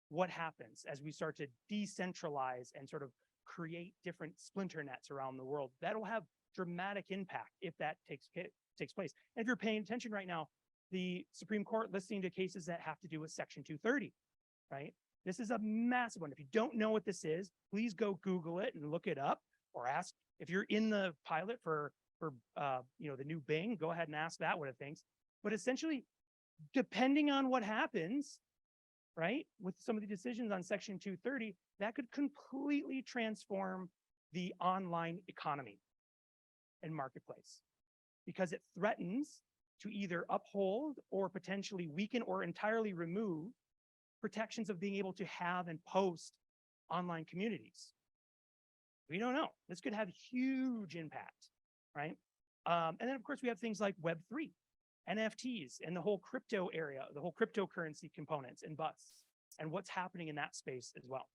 what happens as we start to decentralize and sort of create different splinter nets around the world? That'll have dramatic impact if that takes place. And if you're paying attention right now, the Supreme Court listening to cases that have to do with Section 230, right? This is a massive one. If you don't know what this is, please go Google it and look it up, or ask if you're in the pilot for the new Bing, go ahead and ask that what it thinks. But essentially, depending on what happens, right, with some of the decisions on Section 230, that could completely transform the online economy and marketplace, because it threatens to either uphold or potentially weaken or entirely remove protections of being able to have and post online communities. We don't know. This could have huge impact, right? And then of course we have things like Web3, NFTs, and the whole crypto area, the whole cryptocurrency components and busts, and what's happening in that space as well.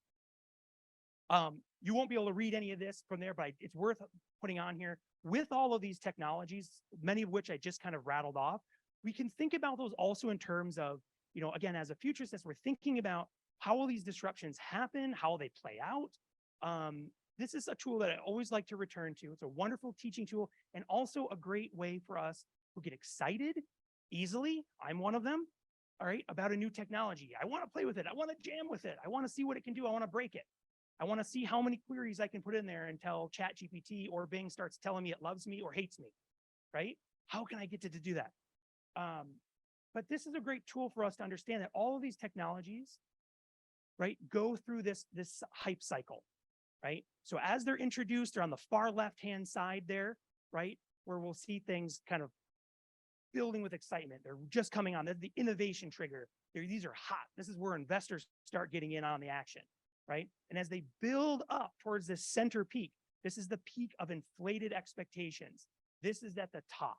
You won't be able to read any of this from there, but it's worth putting on here. With all of these technologies, many of which I just kind of rattled off, we can think about those also in terms of, you know, again, as a futurist, we're thinking about how will these disruptions happen? How will they play out? This is a tool that I always like to return to. It's a wonderful teaching tool and also a great way for us who get excited easily. I'm one of them, all right, about a new technology. I want to play with it. I want to jam with it. I want to see what it can do. I want to break it. I want to see how many queries I can put in there until ChatGPT or Bing starts telling me it loves me or hates me, right? How can I get to do that? But this is a great tool for us to understand that all of these technologies, right, go through this hype cycle, right? So as they're introduced, they're on the far left-hand side there, right, where we'll see things kind of building with excitement. They're just coming on. They're the innovation trigger. These are hot. This is where investors start getting in on the action, right? And as they build up towards this center peak, this is the peak of inflated expectations. This is at the top,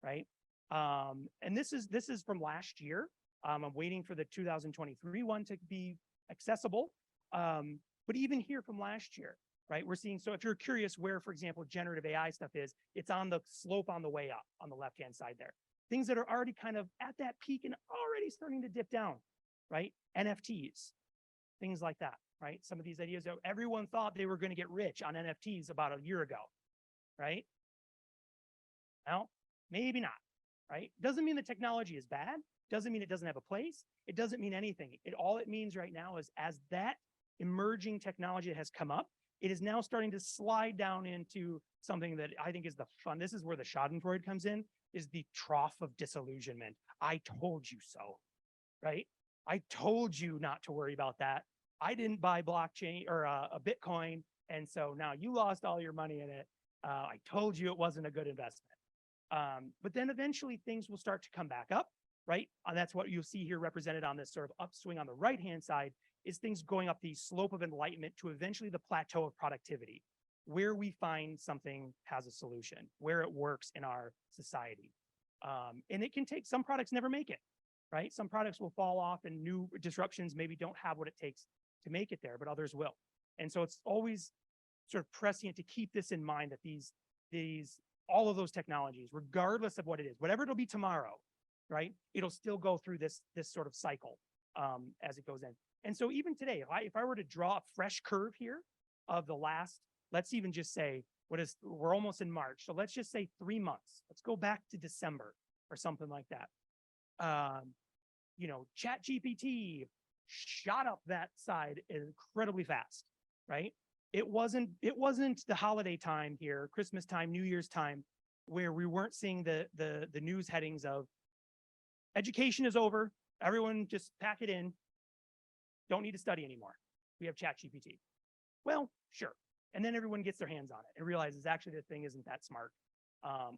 right? And this is from last year. I'm waiting for the 2023 one to be accessible. But even here from last year, right, we're seeing, so if you're curious where, for example, generative AI stuff is, it's on the slope on the way up on the left-hand side there. Things that are already kind of at that peak and already starting to dip down, right? NFTs, things like that, right? Some of these ideas that everyone thought they were going to get rich on NFTs about a year ago, right? Well, maybe not, right? Doesn't mean the technology is bad. Doesn't mean it doesn't have a place. It doesn't mean anything. All it means right now is as that emerging technology that has come up, it is now starting to slide down into something that I think is the fun. This is where the Schadenfreude comes in, is the trough of disillusionment. I told you so, right? I told you not to worry about that. I didn't buy blockchain or a Bitcoin. And so now you lost all your money in it. I told you it wasn't a good investment. But then eventually things will start to come back up, right? And that's what you'll see here represented on this sort of upswing on the right-hand side, is things going up the slope of enlightenment to eventually the plateau of productivity, where we find something has a solution, where it works in our society. And it can take, some products never make it, right? Some products will fall off and new disruptions maybe don't have what it takes to make it there, but others will. And so it's always sort of prescient to keep this in mind, that all of those technologies, regardless of what it is, whatever it'll be tomorrow, right? It'll still go through this sort of cycle as it goes in. And so even today, if I were to draw a fresh curve here of the last, let's even just say, we're almost in March. So let's just say 3 months. Let's go back to December or something like that. You know, ChatGPT shot up that side incredibly fast, right? It wasn't the holiday time here, Christmas time, New Year's time, where we weren't seeing the news headings of education is over. Everyone just pack it in. Don't need to study anymore. We have ChatGPT. Well, sure. And then everyone gets their hands on it and realizes actually the thing isn't that smart.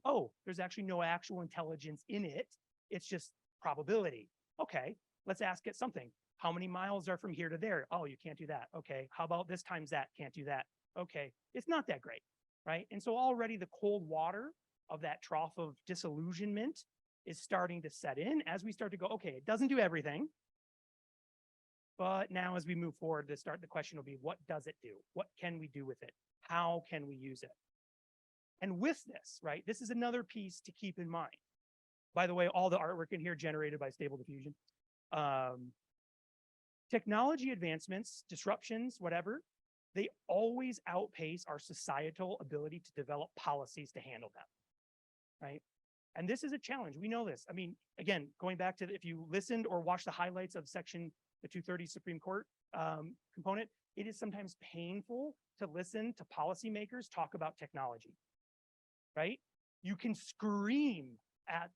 Oh, there's actually no actual intelligence in it. It's just probability. Okay, let's ask it something. How many miles are from here to there? Oh, you can't do that. Okay, how about this times that? Can't do that. Okay, it's not that great, right? And so already the cold water of that trough of disillusionment is starting to set in as we start to go, okay, it doesn't do everything. But now as we move forward, the question will be, what does it do? What can we do with it? How can we use it? And with this, right, this is another piece to keep in mind. By the way, all the artwork in here generated by Stable Diffusion. Technology advancements, disruptions, whatever, they always outpace our societal ability to develop policies to handle them, right? And this is a challenge. We know this. I mean, again, going back to if you listened or watched the highlights of the 230 Supreme Court component, it is sometimes painful to listen to policymakers talk about technology, right? You can scream at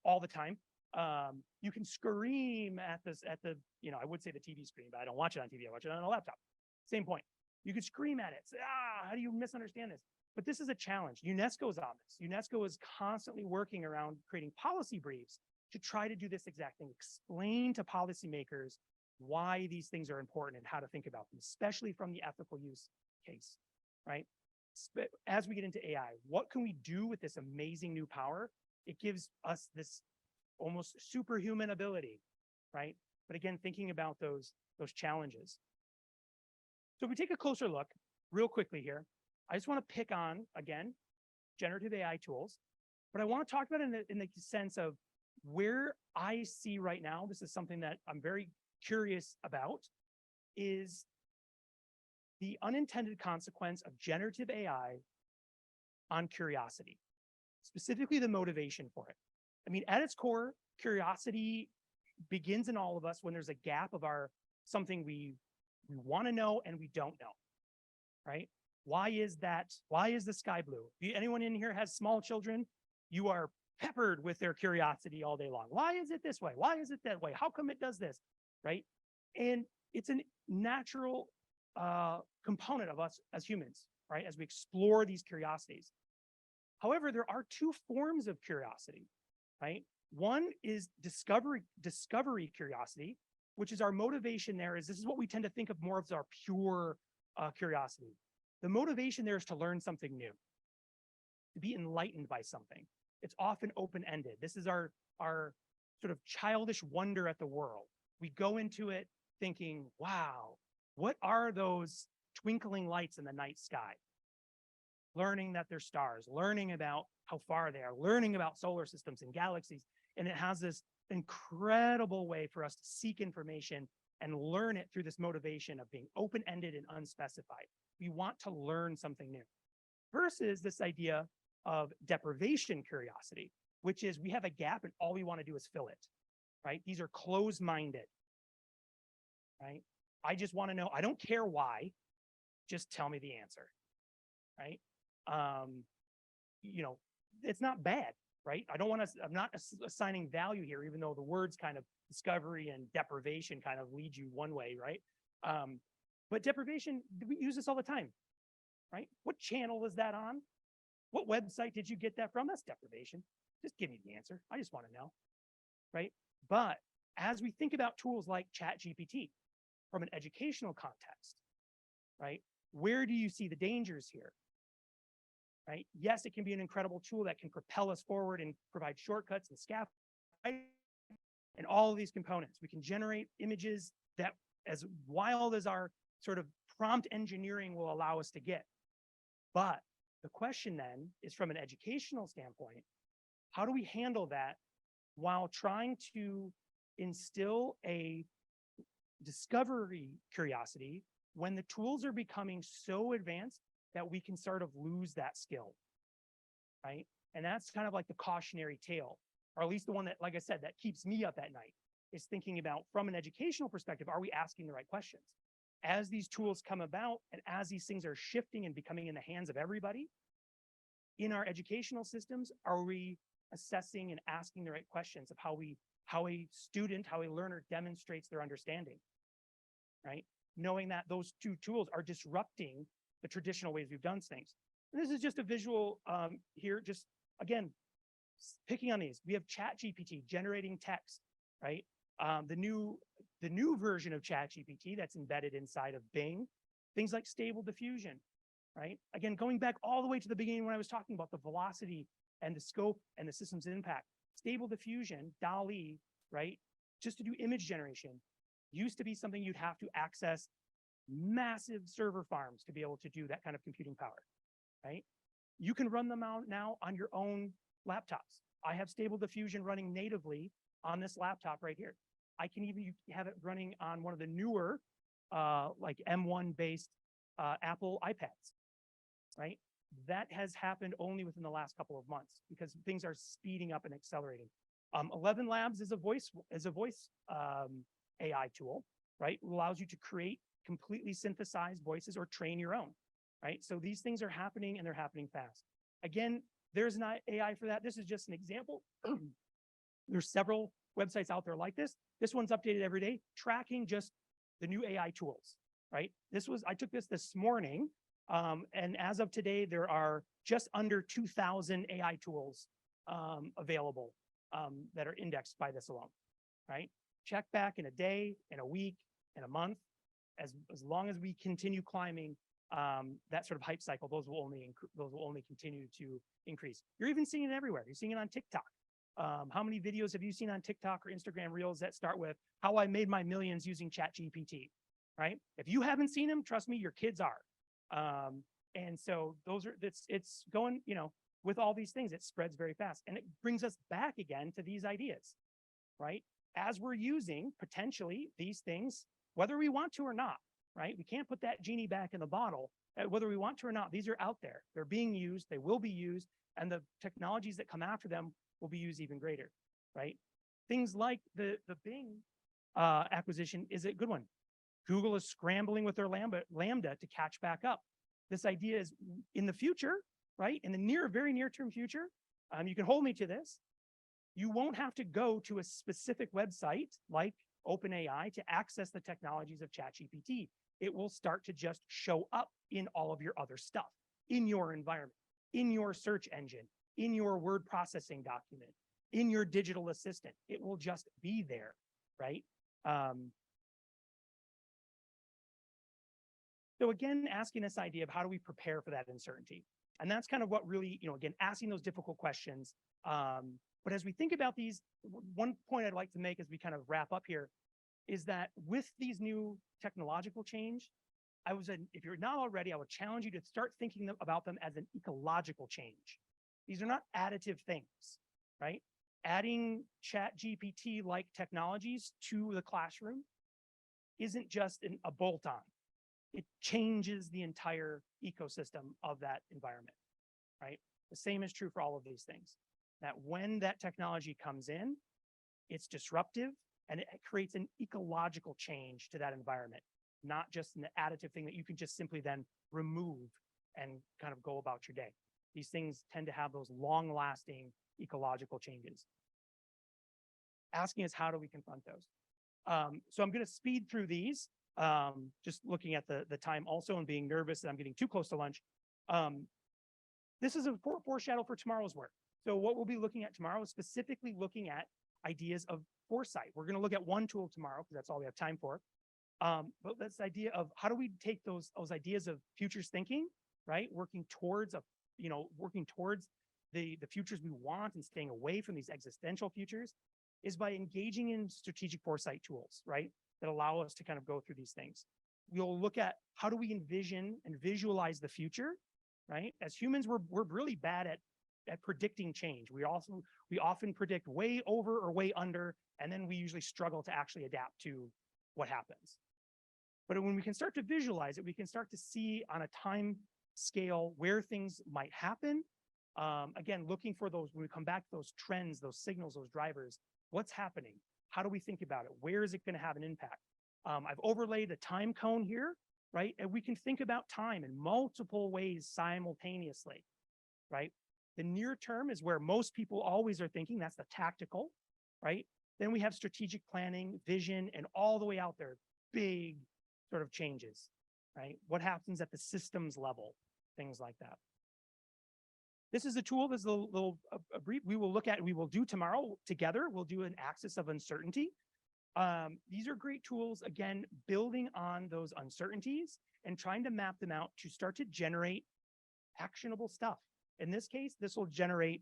all the time, You can scream at the, I would say the TV screen, but I don't watch it on TV. I watch it on a laptop. Same point. You could scream at it. Say, how do you misunderstand this? But this is a challenge. UNESCO's on this. UNESCO is constantly working around creating policy briefs to try to do this exact thing. Explain to policymakers why these things are important and how to think about them, especially from the ethical use case, right? As we get into AI, what can we do with this amazing new power? It gives us this almost superhuman ability, right? But again, thinking about those challenges. So if we take a closer look real quickly here, I just want to pick on, again, generative AI tools, but I want to talk about it in the sense of where I see right now, this is something that I'm very curious about, is the unintended consequence of generative AI on curiosity, specifically the motivation for it. I mean, at its core, curiosity begins in all of us when there's a gap of something we want to know and we don't know, right? Why is that? Why is the sky blue? Anyone in here has small children? You are peppered with their curiosity all day long. Why is it this way? Why is it that way? How come it does this, right? And it's a natural component of us as humans, right? As we explore these curiosities. However, there are two forms of curiosity, right? One is discovery curiosity, which is our motivation there is, this is what we tend to think of more as our pure curiosity. The motivation there is to learn something new, to be enlightened by something. It's often open-ended. This is our sort of childish wonder at the world. We go into it thinking, wow, what are those twinkling lights in the night sky? Learning that they're stars, learning about how far they are, learning about solar systems and galaxies. And it has this incredible way for us to seek information and learn it through this motivation of being open-ended and unspecified. We want to learn something new. Versus this idea of deprivation curiosity, which is we have a gap and all we want to do is fill it, right? These are closed-minded, right? I just want to know, I don't care why, just tell me the answer, right? It's not bad, right? I'm not assigning value here, even though the words kind of discovery and deprivation kind of lead you one way, right? But deprivation, we use this all the time, right? What channel was that on? What website did you get that from? That's deprivation. Just give me the answer. I just want to know, right? But as we think about tools like ChatGPT from an educational context, right? Where do you see the dangers here? Right? Yes, it can be an incredible tool that can propel us forward and provide shortcuts and scaffolding and all of these components. We can generate images that, as wild as our sort of prompt engineering will allow us to get. But the question then is, from an educational standpoint, how do we handle that while trying to instill a discovery curiosity when the tools are becoming so advanced that we can sort of lose that skill, right? And that's kind of like the cautionary tale, or at least the one that, like I said, that keeps me up at night, is thinking about, from an educational perspective, are we asking the right questions? As these tools come about and as these things are shifting and becoming in the hands of everybody, in our educational systems, are we assessing and asking the right questions of how a student, how a learner demonstrates their understanding, right? Knowing that those two tools are disrupting the traditional ways we've done things. And this is just a visual here, just again, picking on these. We have ChatGPT generating text, right? The new version of ChatGPT that's embedded inside of Bing, things like Stable Diffusion, right? Again, going back all the way to the beginning when I was talking about the velocity and the scope and the system's impact. Stable Diffusion, DALL-E, right? Just to do image generation, used to be something you'd have to access massive server farms to be able to do that kind of computing power, right? You can run them out now on your own laptops. I have Stable Diffusion running natively on this laptop right here. I can even have it running on one of the newer, like M1 based Apple iPads, right? That has happened only within the last couple of months because things are speeding up and accelerating. 11 Labs is a voice AI tool, right? It allows you to create completely synthesized voices or train your own, right? So these things are happening and they're happening fast. Again, there's not AI for that. This is just an example. There's several websites out there like this. This one's updated every day, tracking just the new AI tools, right? I took this morning, and as of today, there are just under 2,000 AI tools available that are indexed by this alone, right? Check back in a day, in a week, in a month. As long as we continue climbing that sort of hype cycle, those will only continue to increase. You're even seeing it everywhere. You're seeing it on TikTok. How many videos have you seen on TikTok or Instagram Reels that start with how I made my millions using ChatGPT, right? If you haven't seen them, trust me, your kids are. And so it's going, with all these things, it spreads very fast. And it brings us back again to these ideas, right? As we're using potentially these things, whether we want to or not, right? We can't put that genie back in the bottle, whether we want to or not. These are out there. They're being used. They will be used. And the technologies that come after them will be used even greater, right? Things like the Bing acquisition is a good one. Google is scrambling with their Lambda to catch back up. This idea is in the future, right? In the very near term future, you can hold me to this. You won't have to go to a specific website like OpenAI to access the technologies of ChatGPT. It will start to just show up in all of your other stuff, in your environment, in your search engine, in your word processing document, in your digital assistant. It will just be there, right? So again, asking this idea of how do we prepare for that uncertainty? And that's kind of what really, again, asking those difficult questions. But as we think about these, one point I'd like to make as we kind of wrap up here is that with these new technological change, if you're not already, I would challenge you to start thinking about them as an ecological change. These are not additive things, right? Adding ChatGPT-like technologies to the classroom isn't just a bolt-on. It changes the entire ecosystem of that environment, right? The same is true for all of these things. That when that technology comes in, it's disruptive and it creates an ecological change to that environment, not just an additive thing that you can just simply then remove and kind of go about your day. These things tend to have those long-lasting ecological changes. Asking us, how do we confront those? So I'm going to speed through these, just looking at the time also and being nervous that I'm getting too close to lunch. This is a foreshadow for tomorrow's work. So what we'll be looking at tomorrow is specifically looking at ideas of foresight. We're going to look at one tool tomorrow because that's all we have time for. But this idea of how do we take those ideas of futures thinking, right? Working towards the futures we want and staying away from these existential futures is by engaging in strategic foresight tools, right? That allow us to kind of go through these things. We'll look at how do we envision and visualize the future, right? As humans, we're really bad at predicting change. We often predict way over or way under, and then we usually struggle to actually adapt to what happens. But when we can start to visualize it, we can start to see on a time scale where things might happen. Again, looking for those, when we come back to those trends, those signals, those drivers, what's happening? How do we think about it? Where is it going to have an impact? I've overlaid a time cone here, right? And we can think about time in multiple ways simultaneously, right? The near term is where most people always are thinking. That's the tactical, right? Then we have strategic planning, vision, and all the way out there, big sort of changes, right? What happens at the systems level, things like that. This is a tool, this is a brief we will do tomorrow together. We'll do an axis of uncertainty. These are great tools, again, building on those uncertainties and trying to map them out to start to generate actionable stuff. In this case, this will generate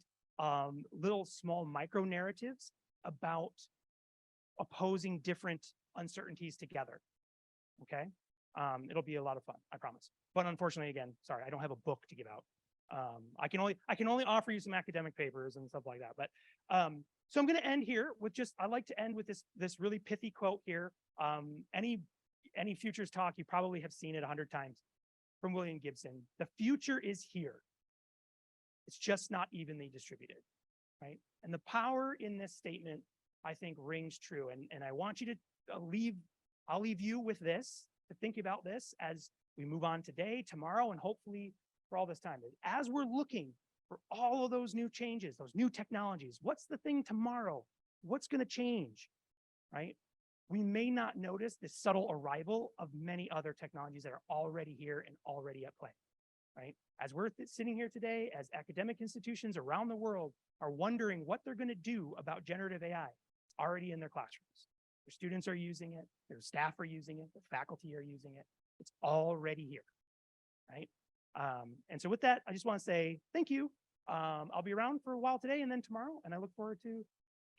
little small micro narratives about opposing different uncertainties together. Okay, it'll be a lot of fun, I promise. But unfortunately, again, sorry, I don't have a book to give out. I can only offer you some academic papers and stuff like that. But so I'm going to end here with I like to end with this really pithy quote here. Any futures talk, you probably have seen it 100 times from William Gibson. The future is here. It's just not evenly distributed, right? And the power in this statement, I think, rings true. And I want you to I'll leave you with this, to think about this as we move on today, tomorrow, and hopefully for all this time. As we're looking for all of those new changes, those new technologies, what's the thing tomorrow what's going to change, right? We may not notice the subtle arrival of many other technologies that are already here and already at play, right? As we're sitting here today, as academic institutions around the world are wondering what they're going to do about generative AI, it's already in their classrooms. Their students are using it, their staff are using it, the faculty are using it. It's already here, right? And so with that, I just want to say thank you. I'll be around for a while today and then tomorrow, and I look forward to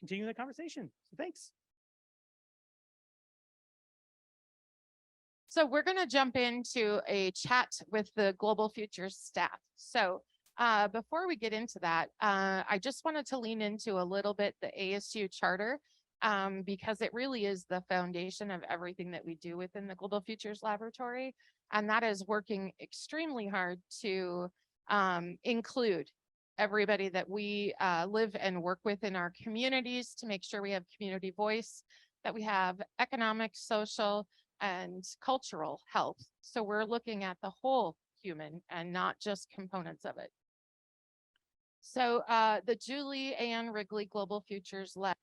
continuing the conversation. So thanks. So we're going to jump into a chat with the Global Futures staff. So before we get into that, I just wanted to lean into a little bit the ASU charter because it really is the foundation of everything that we do within the Global Futures Laboratory. And that is working extremely hard to include everybody that we live and work with in our communities to make sure we have community voice, that we have economic, social, and cultural health. So we're looking at the whole human and not just components of it. So the Julie Ann Wrigley Global Futures Lab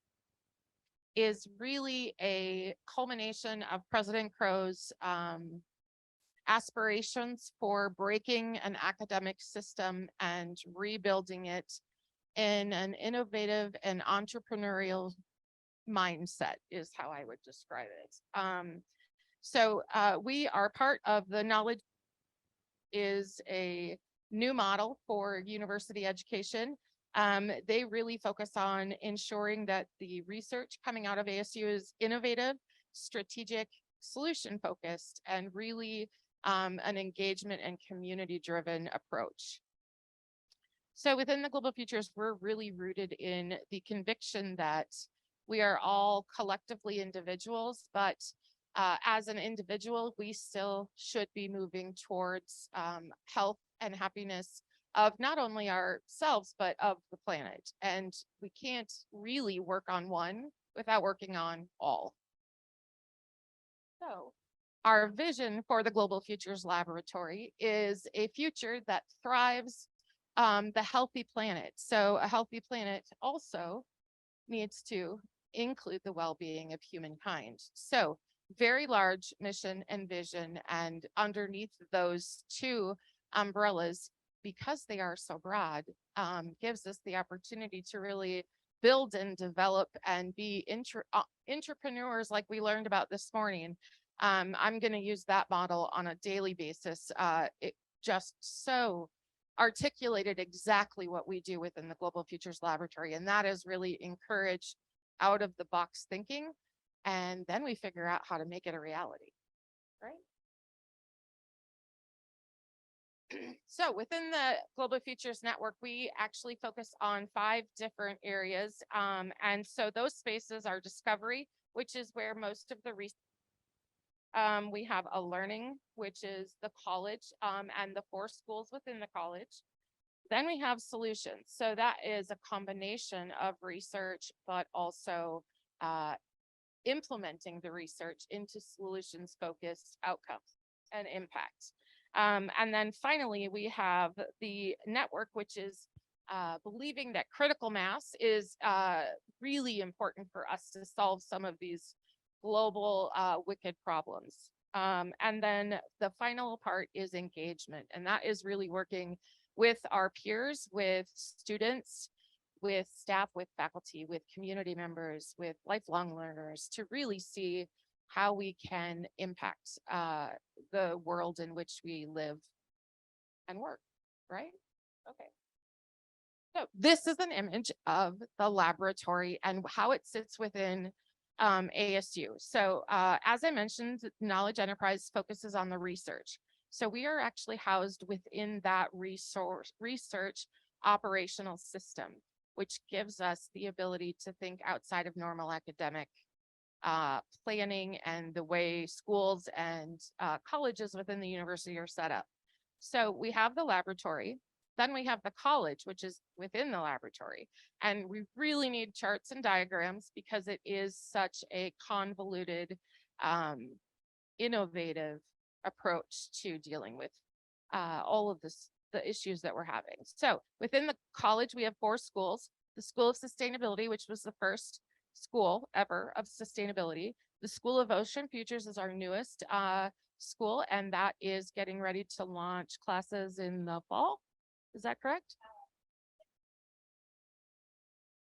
is really a culmination of President Crow's aspirations for breaking an academic system and rebuilding it in an innovative and entrepreneurial mindset is how I would describe it. So we are part of the Knowledge is a new model for university education. They really focus on ensuring that the research coming out of ASU is innovative, strategic, solution focused, and really an engagement and community driven approach. So within the Global Futures, we're really rooted in the conviction that we are all collectively individuals, but as an individual, we still should be moving towards health and happiness of not only ourselves, but of the planet. And we can't really work on one without working on all. So our vision for the Global Futures Laboratory is a future that thrives the healthy planet. So a healthy planet also needs to include the well-being of humankind. So very large mission and vision, and underneath those two umbrellas, because they are so broad, gives us the opportunity to really build and develop and be entrepreneurs like we learned about this morning. I'm going to use that model on a daily basis. It just so articulated exactly what we do within the Global Futures Laboratory, and that is really encourage out of the box thinking, and then we figure out how to make it a reality, right? So within the Global Futures Network, we actually focus on 5 different areas. And so those spaces are discovery, which is where most of the research. We have a learning, which is the college and the 4 schools within the college. Then we have solutions. So that is a combination of research, but also implementing the research into solutions-focused outcomes and impact. And then finally, we have the network, which is believing that critical mass is really important for us to solve some of these global wicked problems. And then the final part is engagement, and that is really working with our peers, with students, with staff, with faculty, with community members, with lifelong learners to really see how we can impact the world in which we live and work, right? Okay. So this is an image of the laboratory and how it sits within ASU. So as I mentioned, Knowledge Enterprise focuses on the research. So we are actually housed within that research operational system, which gives us the ability to think outside of normal academic planning and the way schools and colleges within the university are set up. So we have the laboratory, then we have the college, which is within the laboratory. And we really need charts and diagrams because it is such a convoluted, innovative approach to dealing with all of the issues that we're having. So within the college, we have 4 schools. The School of Sustainability, which was the first school ever of sustainability. The School of Ocean Futures is our newest school, and that is getting ready to launch classes in the fall. Is that correct?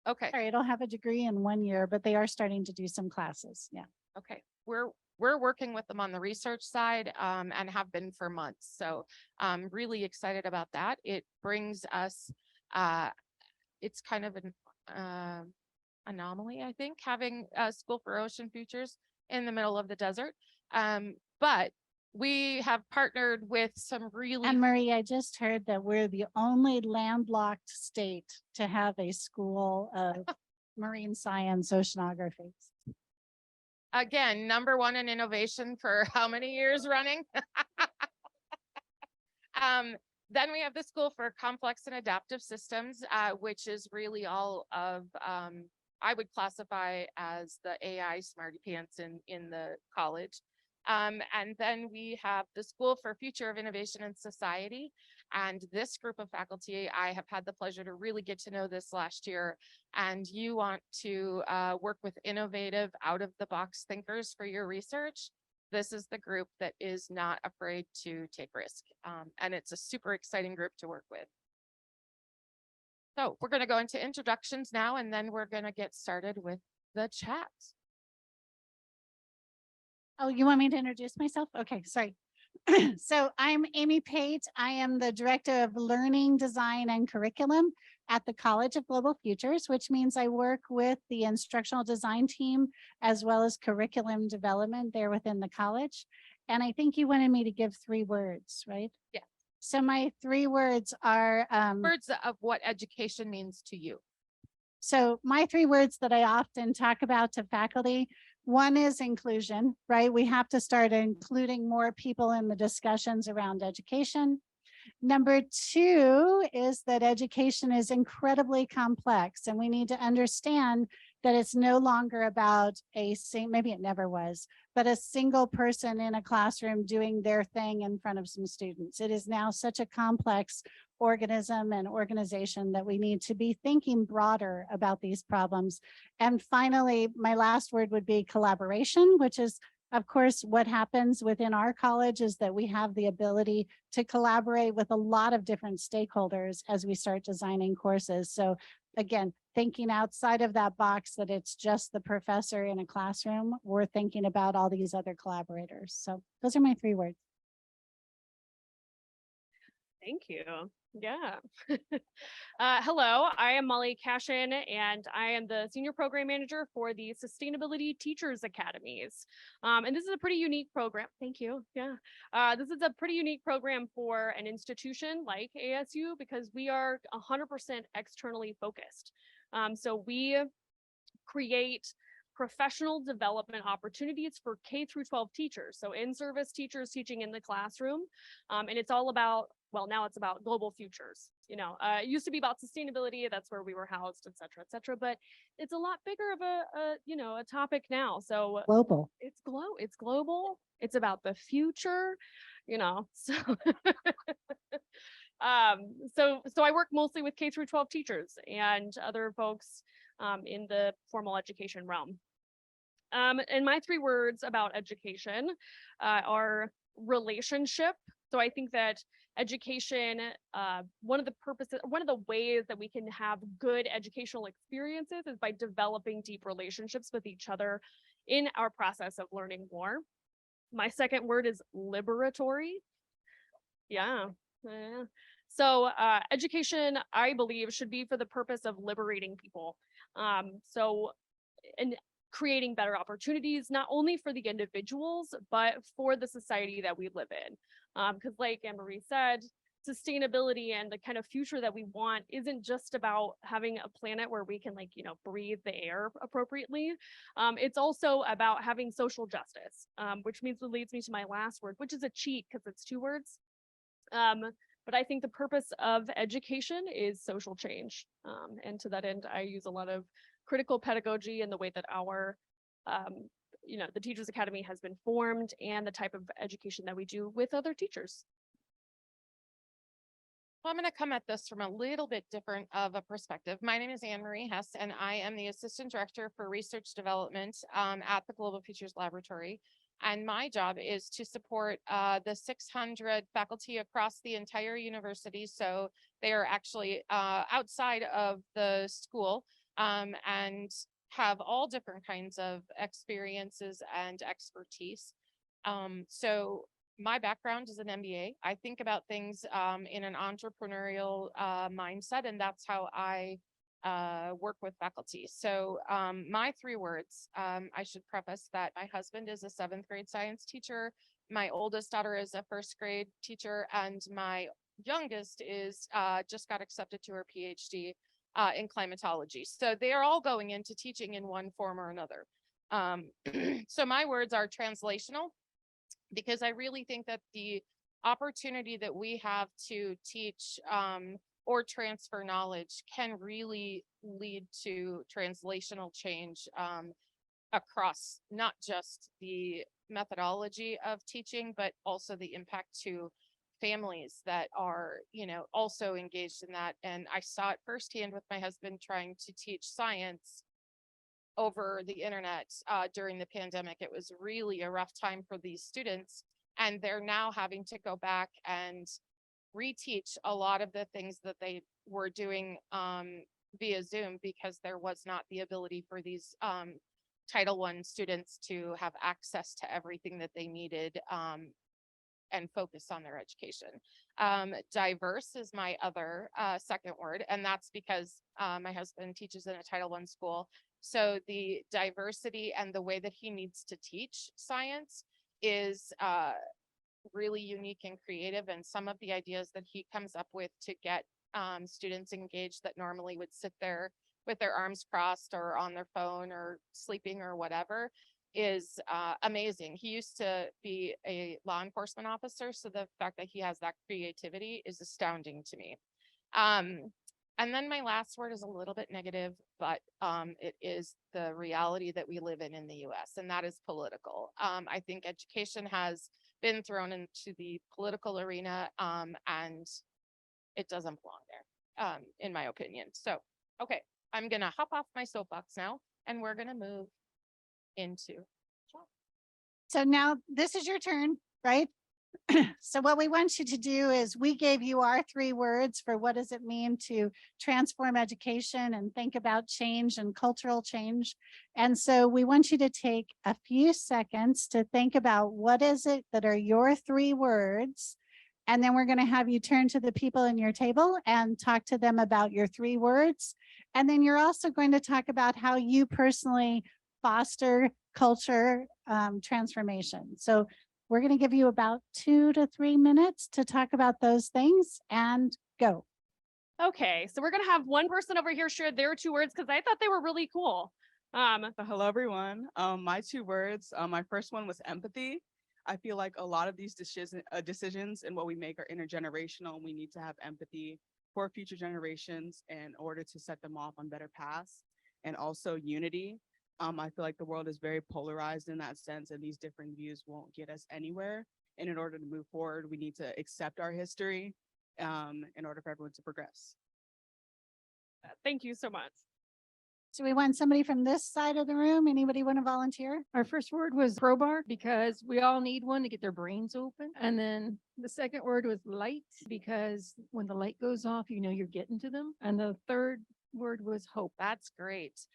Okay. Sorry, I don't have a degree in 1 year, but they are starting to do some classes. Yeah. Okay, we're working with them on the research side and have been for months. So I'm really excited about that. It brings us it's kind of an anomaly, I think, having a school for ocean futures in the middle of the desert. But we have partnered with some really And Marie, I just heard that we're the only landlocked state to have a school of marine science oceanography. again, #1 in innovation for how many years running? Then we have the School for Complex and Adaptive Systems, which is really all of, I would classify as the AI smarty pants in the college. And then we have the School for Future of Innovation and Society. And this group of faculty, I have had the pleasure to really get to know this last year. And you want to work with innovative, out-of-the-box thinkers for your research. This is the group that is not afraid to take risk. And it's a super exciting group to work with. So we're going to go into introductions now, and then we're going to get started with the chat. Oh, you want me to introduce myself? Okay, sorry. So I'm Amy Pate. I am the Director of Learning, Design, and Curriculum at the College of Global Futures, which means I work with the instructional design team as well as curriculum development there within the college. And I think you wanted me to give 3 words, right? Yeah. So my 3 words are Words of what education means to you. so my 3 words that I often talk about to faculty, one is inclusion, right? We have to start including more people in the discussions around education. Number 2 is that education is incredibly complex, and we need to understand that it's no longer about maybe it never was, but a single person in a classroom doing their thing in front of some students. It is now such a complex organism and organization that we need to be thinking broader about these problems. And finally, my last word would be collaboration, which is, of course, what happens within our college is that we have the ability to collaborate with a lot of different stakeholders as we start designing courses. So again, thinking outside of that box that it's just the professor in a classroom, we're thinking about all these other collaborators. So those are my 3 words. Thank you. Yeah. Hello, I am Molly Cashion, and I am the Senior Program Manager for the Sustainability Teachers Academies. And this is a pretty unique program. Thank you. Yeah. This is a pretty unique program for an institution like ASU because we are 100% externally focused. So we create professional development opportunities for K-12 teachers. So in-service teachers teaching in the classroom. And it's all about, well, now it's about global futures. You know, it used to be about sustainability. That's where we were housed, et cetera, but it's a lot bigger of a topic now. So Global. it's global. It's about the future, you know, so. So I work mostly with K-12 teachers and other folks in the formal education realm. And my 3 words about education are relationship. So I think that education, one of the ways that we can have good educational experiences is by developing deep relationships with each other in our process of learning more. My 2nd word is liberatory. Yeah. So education, I believe, should be for the purpose of liberating people. And creating better opportunities, not only for the individuals, but for the society that we live in. Because like Anne-Marie said, sustainability and the kind of future that we want isn't just about having a planet where we can breathe the air appropriately. It's also about having social justice, which leads me to my last word, which is a cheat because it's 2 words. But I think the purpose of education is social change. And to that end, I use a lot of critical pedagogy in the way that our, the Teachers Academy has been formed and the type of education that we do with other teachers. Well, I'm going to come at this from a little bit different of a perspective. My name is Anne-Marie Hess, and I am the Assistant Director for Research Development at the Global Futures Laboratory. And my job is to support the 600 faculty across the entire university. So they are actually outside of the school and have all different kinds of experiences and expertise. So my background is an MBA. I think about things in an entrepreneurial mindset, and that's how I work with faculty. So my 3 words, I should preface that my husband is a 7th grade science teacher. My oldest daughter is a 1st grade teacher, and my youngest is just got accepted to her PhD in climatology. So they are all going into teaching in one form or another. So my words are translational, because I really think that the opportunity that we have to teach or transfer knowledge can really lead to translational change across not just the methodology of teaching, but also the impact to families that are, you know, also engaged in that. And I saw it firsthand with my husband trying to teach science over the internet during the pandemic. It was really a rough time for these students, and they're now having to go back and reteach a lot of the things that they were doing via Zoom, because there was not the ability for these Title I students to have access to everything that they needed and focus on their education. Diverse is my other 2nd word, and that's because my husband teaches in a Title I school. So the diversity and the way that he needs to teach science is really unique and creative. And some of the ideas that he comes up with to get students engaged that normally would sit there with their arms crossed or on their phone or sleeping or whatever is amazing. He used to be a law enforcement officer, so the fact that he has that creativity is astounding to me. And then my last word is a little bit negative, but it is the reality that we live in the US, and that is political. I think education has been thrown into the political arena, and it doesn't belong there, in my opinion. So, okay, I'm gonna hop off my soapbox now, and we're gonna move into. So now this is your turn, right? So what we want you to do is we gave you our 3 words for what does it mean to transform education and think about change and cultural change. And so we want you to take a few seconds to think about what is it that are your 3 words. And then we're going to have you turn to the people in your table and talk to them about your 3 words. And then you're also going to talk about how you personally foster culture transformation. So we're going to give you about 2 to 3 minutes to talk about those things, and go. Okay, so we're gonna have one person over here share their 2 words because I thought they were really cool. So hello, everyone. My 2 words, my first one was empathy. I feel like a lot of these decisions and what we make are intergenerational, and we need to have empathy for future generations in order to set them off on better paths. And also unity. I feel like the world is very polarized in that sense, and these different views won't get us anywhere. And in order to move forward, we need to accept our history in order for everyone to progress. Thank you so much. So we want somebody from this side of the room. Anybody want to volunteer? Our first word was crowbar because we all need one to get their brains open. And then the second word was light because when the light goes off, you know you're getting to them. And the third word was hope. That's great.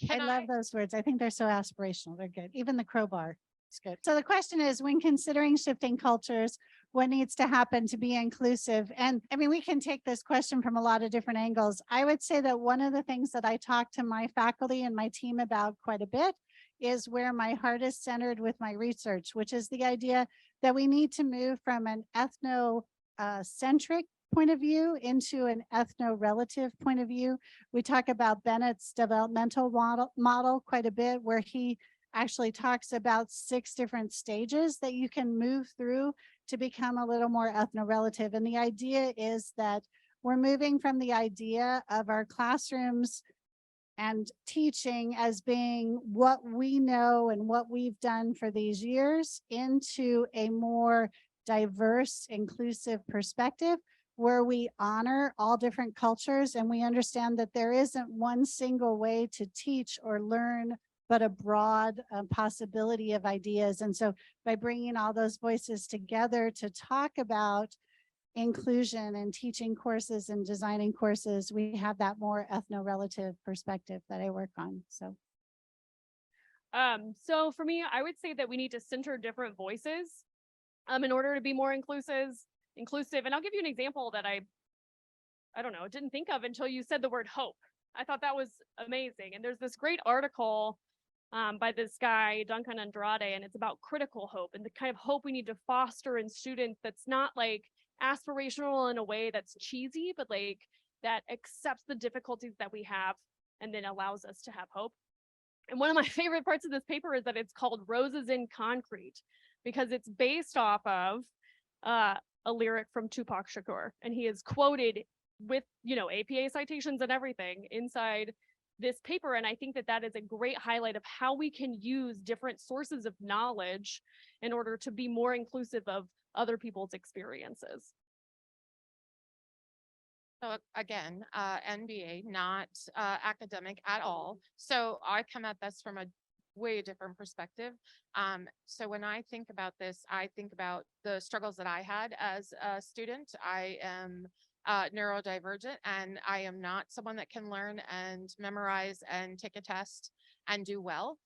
I love those words. I think they're so aspirational. They're good. Even the crowbar is good. So the question is, when considering shifting cultures, what needs to happen to be inclusive? And I mean, we can take this question from a lot of different angles. I would say that one of the things that I talk to my faculty and my team about quite a bit is where my heart is centered with my research, which is the idea that we need to move from an ethnocentric point of view into an ethno-relative point of view. We talk about Bennett's developmental model quite a bit, where he actually talks about 6 different stages that you can move through to become a little more ethno-relative. And the idea is that we're moving from the idea of our classrooms and teaching as being what we know and what we've done for these years into a more diverse, inclusive perspective, where we honor all different cultures and we understand that there isn't one single way to teach or learn, but a broad possibility of ideas. And so by bringing all those voices together to talk about inclusion and teaching courses and designing courses, we have that more ethno-relative perspective that I work on. So for me, I would say that we need to center different voices in order to be more inclusive. And I'll give you an example that I don't know, didn't think of until you said the word hope. I thought that was amazing. And there's this great article by this guy, Duncan Andrade, and it's about critical hope and the kind of hope we need to foster in students that's not like aspirational in a way that's cheesy, but like that accepts the difficulties that we have and then allows us to have hope. And one of my favorite parts of this paper is that it's called Roses in Concrete, because it's based off of a lyric from Tupac Shakur. And he is quoted with, you know, APA citations and everything inside this paper. And I think that that is a great highlight of how we can use different sources of knowledge in order to be more inclusive of other people's experiences. So again, NBA, not academic at all. So I come at this from a way different perspective. So when I think about this, I think about the struggles that I had as a student. I am neurodivergent, and I am not someone that can learn and memorize and take a test and do well.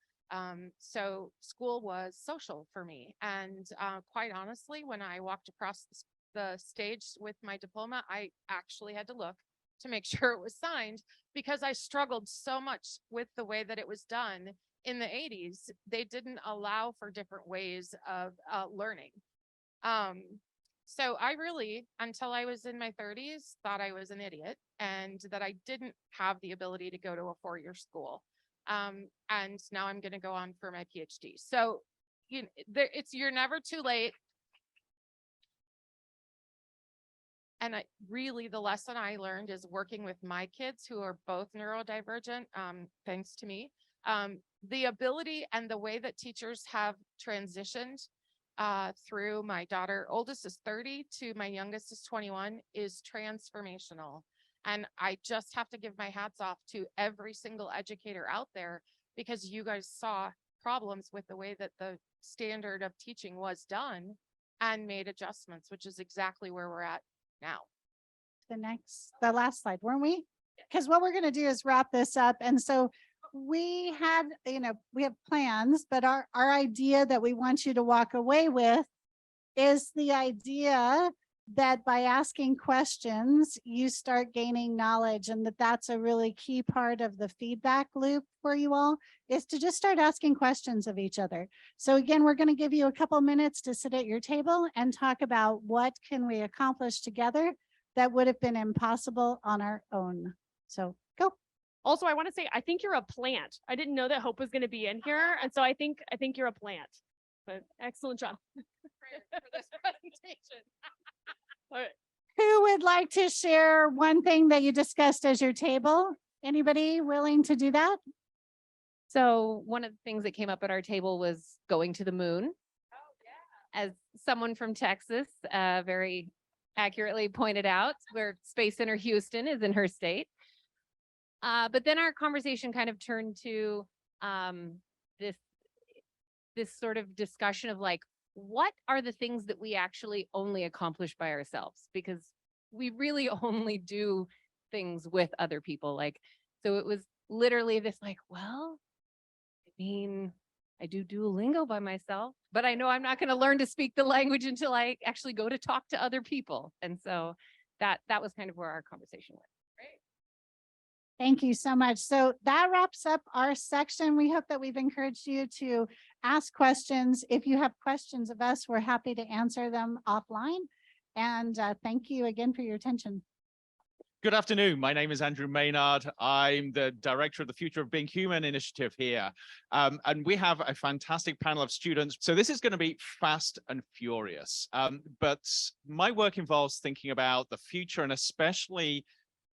So school was social for me. And quite honestly, when I walked across the stage with my diploma, I actually had to look to make sure it was signed, because I struggled so much with the way that it was done in the 80s. They didn't allow for different ways of learning. So I really, until I was in my 30s, thought I was an idiot and that I didn't have the ability to go to a 4-year school. And now I'm going to go on for my PhD. So you're never too late. And really, the lesson I learned is working with my kids who are both neurodivergent, thanks to me. The ability and the way that teachers have transitioned through my daughter, oldest is 30 to my youngest is 21, is transformational. And I just have to give my hats off to every single educator out there, because you guys saw problems with the way that the standard of teaching was done and made adjustments, which is exactly where we're at now. The last slide, weren't we? Because what we're going to do is wrap this up. And so we have plans, but our idea that we want you to walk away with is the idea that by asking questions, you start gaining knowledge, and that's a really key part of the feedback loop for you all, is to just start asking questions of each other. So again, we're going to give you a couple minutes to sit at your table and talk about what can we accomplish together that would have been impossible on our own. So go. Also, I want to say, I think you're a plant. I didn't know that Hope was going to be in here. And so I think you're a plant. But excellent job. For this presentation. All right. Who would like to share one thing that you discussed as your table? Anybody willing to do that? So one of the things that came up at our table was going to the moon. Oh, yeah. As someone from Texas very accurately pointed out, where Space Center Houston is in her state. But then our conversation kind of turned to this sort of discussion of like, what are the things that we actually only accomplish by ourselves? Because we really only do things with other people. Like, so it was literally this like, well, I mean, I do Duolingo by myself, but I know I'm not going to learn to speak the language until I actually go to talk to other people. And so that was kind of where our conversation went. Thank you so much. So that wraps up our section. We hope that we've encouraged you to ask questions. If you have questions of us, we're happy to answer them offline. And thank you again for your attention. Good afternoon. My name is Andrew Maynard. I'm the director of the Future of Being Human initiative here. And we have a fantastic panel of students. So this is going to be fast and furious. But my work involves thinking about the future, and especially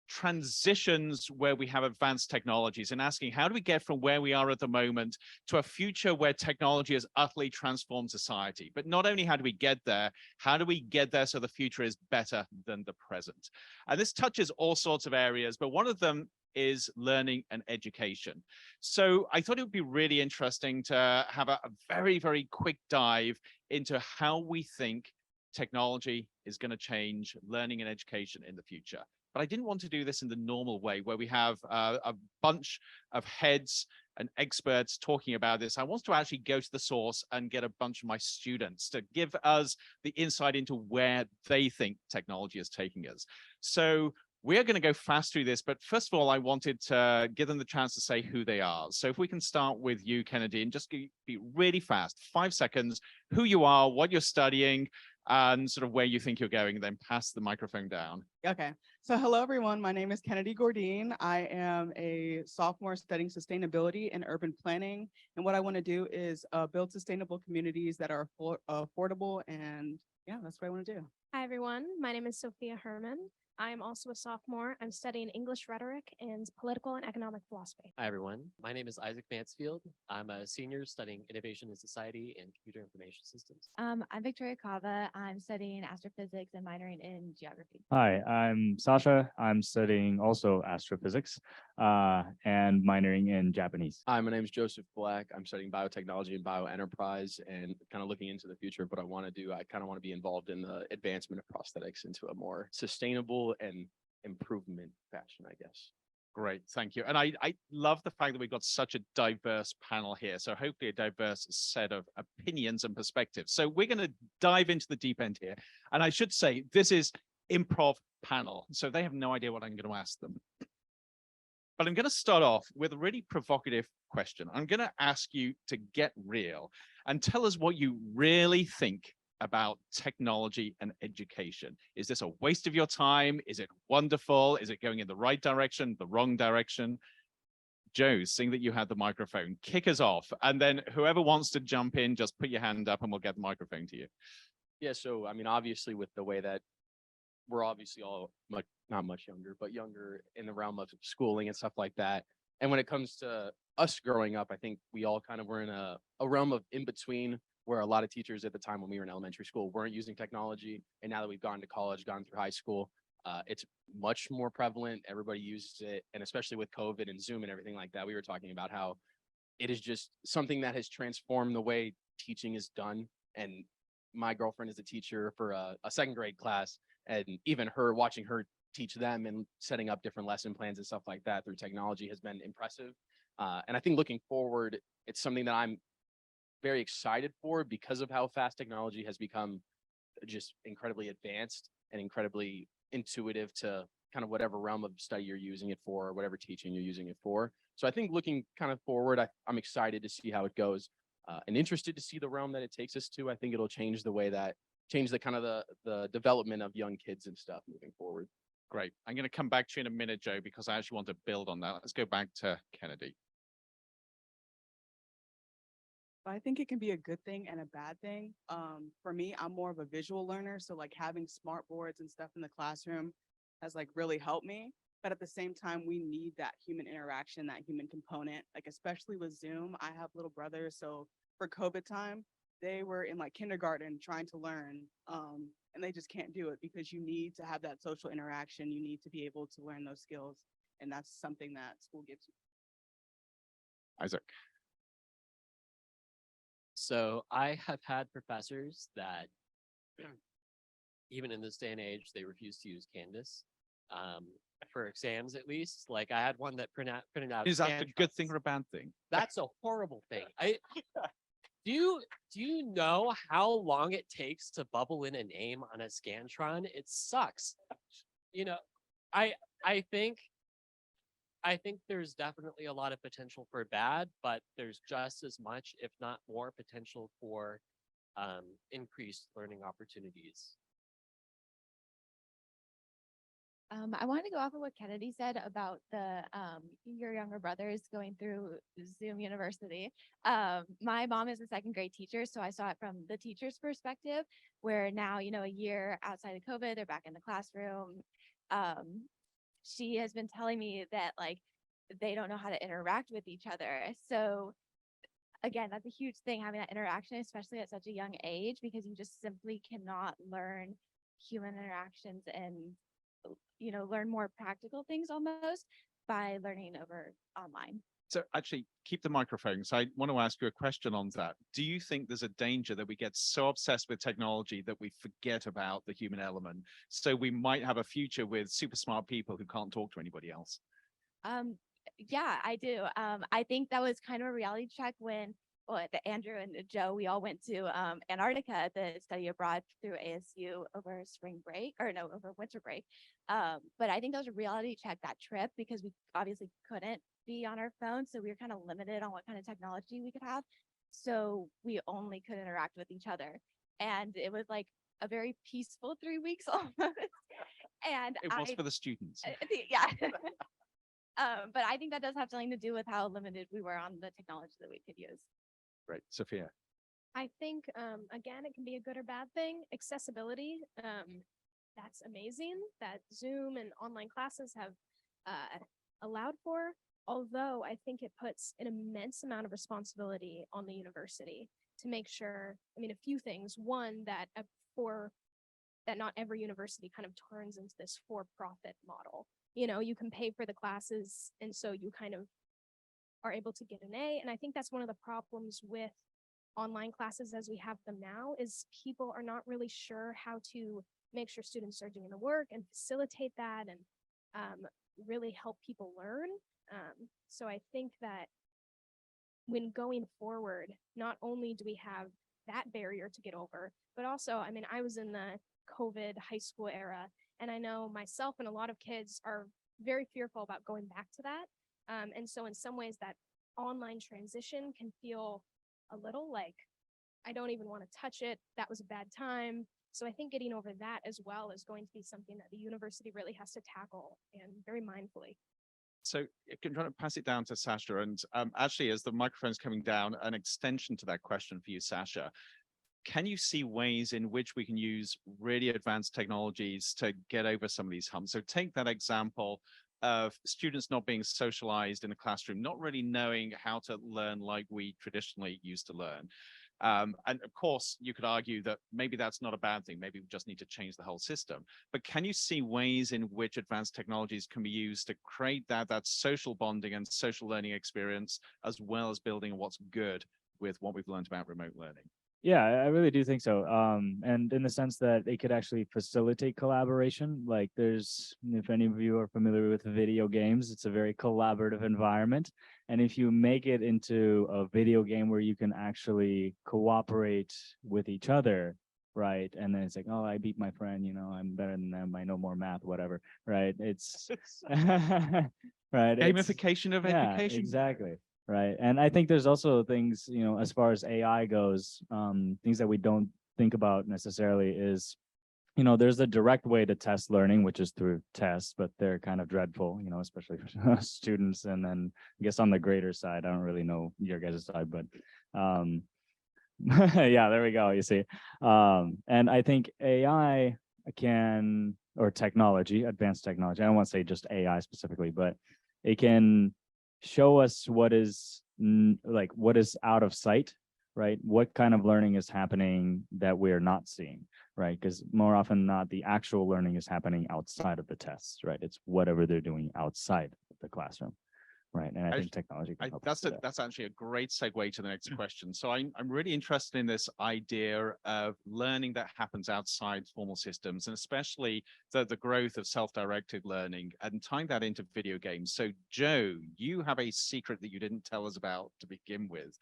transitions where we have advanced technologies and asking how do we get from where we are at the moment to a future where technology has utterly transformed society. But not only how do we get there, how do we get there so the future is better than the present? And this touches all sorts of areas, but one of them is learning and education. So I thought it would be really interesting to have a very, very quick dive into how we think technology is going to change learning and education in the future. But I didn't want to do this in the normal way where we have a bunch of heads and experts talking about this. I want to actually go to the source and get a bunch of my students to give us the insight into where they think technology is taking us. So we're going to go fast through this, but first of all, I wanted to give them the chance to say who they are. So if we can start with you, Kennedy, and just be really fast, 5 seconds, who you are, what you're studying, and sort of where you think you're going, and then pass the microphone down. Okay, so hello everyone. My name is Kennedy Gordine. I am a sophomore studying sustainability and urban planning. And what I want to do is build sustainable communities that are affordable. And yeah, that's what I want to do. Hi, everyone. My name is Sophia Herman. I'm also a sophomore. I'm studying English rhetoric and political and economic philosophy. Hi, everyone. My name is Isaac Mansfield. I'm a senior studying innovation in society and computer information systems. I'm Victoria Cava. I'm studying astrophysics and minoring in geography. Hi, I'm Sasha. I'm studying also astrophysics and minoring in Japanese. Hi, my name is Joseph Black. I'm studying biotechnology and bioenterprise and kind of looking into the future. What I want to do, I kind of want to be involved in the advancement of prosthetics into a more sustainable and improvement fashion, I guess. Great, thank you. And I love the fact that we've got such a diverse panel here. So hopefully a diverse set of opinions and perspectives. So we're going to dive into the deep end here. And I should say, this is improv panel. So they have no idea what I'm going to ask them. But I'm going to start off with a really provocative question. I'm going to ask you to get real and tell us what you really think about technology and education. Is this a waste of your time? Is it wonderful? Is it going in the right direction, the wrong direction? Joe, seeing that you had the microphone, kick us off. And then whoever wants to jump in, just put your hand up and we'll get the microphone to you. Yeah, so I mean, obviously with the way that we're obviously all not much younger, but younger in the realm of schooling and stuff like that. And when it comes to us growing up, I think we all kind of were in a realm of in between, where a lot of teachers at the time when we were in elementary school weren't using technology. And now that we've gone to college, gone through high school, it's much more prevalent. Everybody uses it. And especially with COVID and Zoom and everything like that, we were talking about how it is just something that has transformed the way teaching is done. And my girlfriend is a teacher for a second grade class, and even watching her teach them and setting up different lesson plans and stuff like that through technology has been impressive. And I think looking forward, it's something that I'm very excited for because of how fast technology has become just incredibly advanced and incredibly intuitive to kind of whatever realm of study you're using it for, or whatever teaching you're using it for. So I think looking kind of forward, I'm excited to see how it goes and interested to see the realm that it takes us to. I think it'll change the way that the kind of the development of young kids and stuff moving forward. Great. I'm going to come back to you in a minute, Joe, because I actually want to build on that. Let's go back to Kennedy. I think it can be a good thing and a bad thing. For me, I'm more of a visual learner. So like having smart boards and stuff in the classroom has like really helped me. But at the same time, we need that human interaction, that human component, like especially with Zoom. I have little brothers. So for COVID time, they were in like kindergarten trying to learn and they just can't do it because you need to have that social interaction. You need to be able to learn those skills. And that's something that school gives you. Isaac. So I have had professors that, even in this day and age, they refuse to use Canvas for exams, at least. Like I had one that printed out. Is that a good thing or a bad thing? That's a horrible thing. Do you know how long it takes to bubble in a name on a Scantron? It sucks. You know, I think there's definitely a lot of potential for bad, but there's just as much, if not more, potential for increased learning opportunities. I wanted to go off of what Kennedy said about your younger brothers going through Zoom University. My mom is a second grade teacher, so I saw it from the teacher's perspective, where now, a year outside of COVID, they're back in the classroom. she has been telling me that like they don't know how to interact with each other. So again, that's a huge thing, having that interaction, especially at such a young age, because you just simply cannot learn human interactions and, you know, learn more practical things almost by learning over online. So actually keep the microphone. So I want to ask you a question on that. Do you think there's a danger that we get so obsessed with technology that we forget about the human element? So we might have a future with super smart people who can't talk to anybody else. Yeah, I do. I think that was kind of a reality check when Andrew and Joe, we all went to Antarctica to study abroad through ASU over spring break, or no, over winter break. But I think that was a reality check, that trip, because we obviously couldn't be on our phones. So we were kind of limited on what kind of technology we could have. So we only could interact with each other. And it was like a very peaceful 3 weeks almost. And It was for the students. yeah. But I think that does have something to do with how limited we were on the technology that we could use. Right, Sophia. I think, again, it can be a good or bad thing. Accessibility, that's amazing that Zoom and online classes have allowed for. Although I think it puts an immense amount of responsibility on the university to make sure, I mean, a few things. One, that that not every university kind of turns into this for-profit model. You know, you can pay for the classes, and so you kind of are able to get an A. And I think that's one of the problems with online classes as we have them now, is people are not really sure how to make sure students are doing the work and facilitate that and really help people learn. So I think that when going forward, not only do we have that barrier to get over, but also, I mean, I was in the COVID high school era, and I know myself and a lot of kids are very fearful about going back to that. And so in some ways that online transition can feel a little like, I don't even want to touch it. That was a bad time. So I think getting over that as well is going to be something that the university really has to tackle, and very mindfully. So I can try to pass it down to Sasha. And actually, as the microphone's coming down, an extension to that question for you, Sasha. Can you see ways in which we can use really advanced technologies to get over some of these humps? So take that example of students not being socialized in a classroom, not really knowing how to learn like we traditionally used to learn. And of course, you could argue that maybe that's not a bad thing. Maybe we just need to change the whole system. But can you see ways in which advanced technologies can be used to create that social bonding and social learning experience, as well as building what's good with what we've learned about remote learning? Yeah, I really do think so. And in the sense that it could actually facilitate collaboration. Like if any of you are familiar with video games, it's a very collaborative environment. And if you make it into a video game where you can actually cooperate with each other, right? And then it's like, oh, I beat my friend, you know, I'm better than them, I know more math, whatever, right? It's right. Gamification of yeah, education. Exactly. Right. And I think there's also things, you know, as far as AI goes, things that we don't think about necessarily is, you know, there's a direct way to test learning, which is through tests, but they're kind of dreadful, you know, especially for students. And then I guess on the grader side, I don't really know your guys' side, but yeah, there we go. You see. And I think AI can, or technology, advanced technology, I don't want to say just AI specifically, but it can show us what is what is out of sight, right? What kind of learning is happening that we're not seeing, right? Because more often than not, the actual learning is happening outside of the tests, right? It's whatever they're doing outside of the classroom, right? And I think technology can help us do that. That's actually a great segue to the next question. So I'm really interested in this idea of learning that happens outside formal systems, and especially the growth of self-directed learning, and tying that into video games. So Joe, you have a secret that you didn't tell us about to begin with,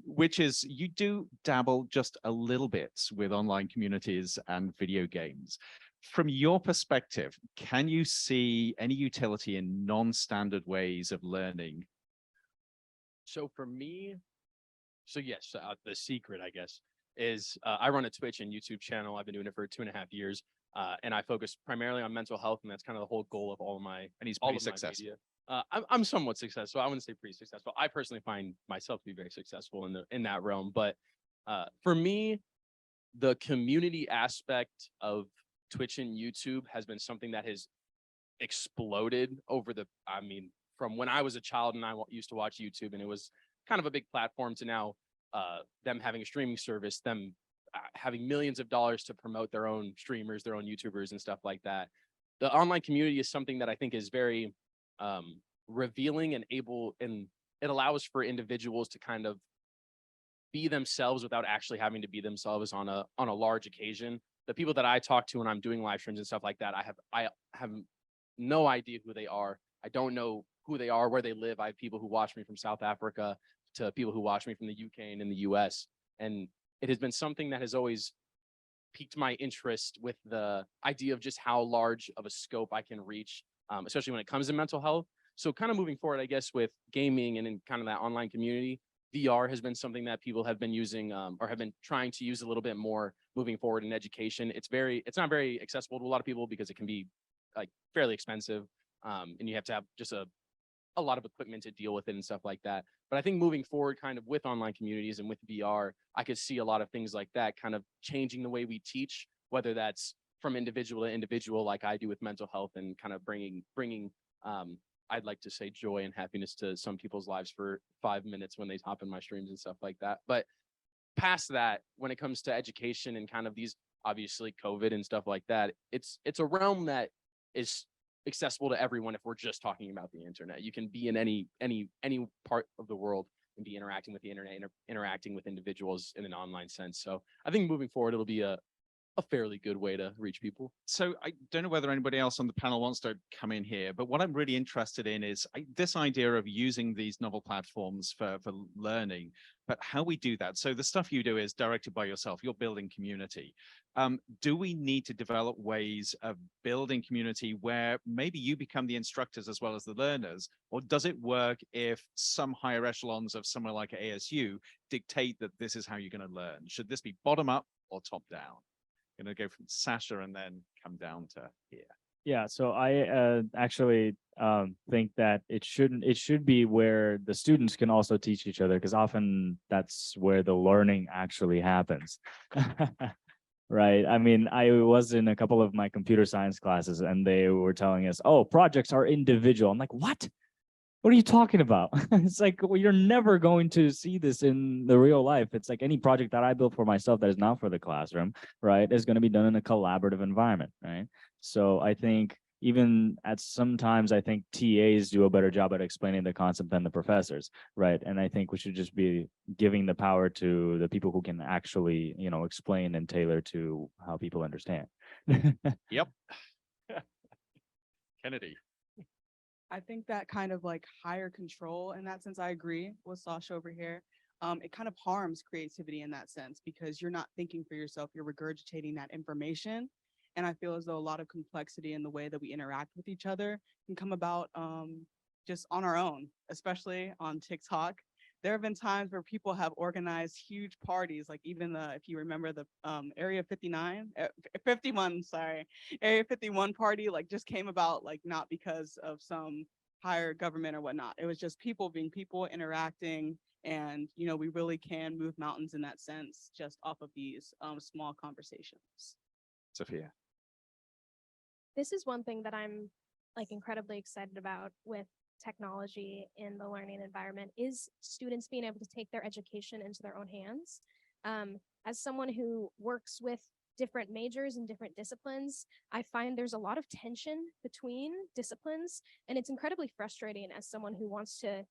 which is you do dabble just a little bit with online communities and video games. From your perspective, can you see any utility in non-standard ways of learning? So for me, yes, the secret, I guess, is I run a Twitch and YouTube channel. I've been doing it for 2.5 years, and I focus primarily on mental health, and that's kind of the whole goal of all of my. And he's pretty successful. I'm somewhat successful. I wouldn't say pretty successful. I personally find myself to be very successful in that realm. But for me, the community aspect of Twitch and YouTube has been something that has exploded over from when I was a child and used to watch YouTube, and it was kind of a big platform, to now them having a streaming service, them having millions of dollars to promote their own streamers, their own YouTubers and stuff like that. The online community is something that I think is very revealing and it allows for individuals to kind of be themselves without actually having to be themselves on a large occasion. The people that I talk to when I'm doing live streams and stuff like that, I have no idea who they are. I don't know who they are, where they live. I have people who watch me from South Africa to people who watch me from the UK and in the US. And it has been something that has always piqued my interest with the idea of just how large of a scope I can reach, especially when it comes to mental health. So kind of moving forward, I guess, with gaming and in kind of that online community, VR has been something that people have been using or have been trying to use a little bit more moving forward in education. It's not very accessible to a lot of people because it can be like fairly expensive, and you have to have just a lot of equipment to deal with it and stuff like that. But I think moving forward kind of with online communities and with VR, I could see a lot of things like that kind of changing the way we teach, whether that's from individual to individual, like I do with mental health, and kind of bringing I'd like to say joy and happiness to some people's lives for 5 minutes when they hop in my streams and stuff like that. But past that, when it comes to education and kind of these, obviously COVID and stuff like that, it's a realm that is accessible to everyone. If we're just talking about the internet, you can be in any part of the world and be interacting with the internet, interacting with individuals in an online sense. So I think moving forward, it'll be a fairly good way to reach people. So I don't know whether anybody else on the panel wants to come in here, but what I'm really interested in is this idea of using these novel platforms for learning, but how we do that. So the stuff you do is directed by yourself, you're building community. Do we need to develop ways of building community where maybe you become the instructors as well as the learners, or does it work if some higher echelons of somewhere like ASU dictate that this is how you're going to learn? Should this be bottom up or top down? Going to go from Sasha and then come down to here. Yeah, so I actually think that it should be where the students can also teach each other, because often that's where the learning actually happens. Right. I mean, I was in a couple of my computer science classes and they were telling us, oh, projects are individual. I'm like, what? What are you talking about? It's like, well, you're never going to see this in the real life. It's like any project that I built for myself that is not for the classroom, right, is going to be done in a collaborative environment, right? So I think even at sometimes I think TAs do a better job at explaining the concept than the professors, right? And I think we should just be giving the power to the people who can actually, you know, explain and tailor to how people understand. Yep. Kennedy. I think that kind of like higher control in that sense, I agree with Sasha over here. It kind of harms creativity in that sense because you're not thinking for yourself, you're regurgitating that information. And I feel as though a lot of complexity in the way that we interact with each other can come about just on our own, especially on TikTok. There have been times where people have organized huge parties, like even if you remember the Area 51 party, like just came about like not because of some higher government or whatnot. It was just people being people interacting. And, you know, we really can move mountains in that sense, just off of these small conversations. Sophia. This is one thing that I'm like incredibly excited about with technology in the learning environment is students being able to take their education into their own hands. As someone who works with different majors and different disciplines, I find there's a lot of tension between disciplines, and it's incredibly frustrating as someone who wants to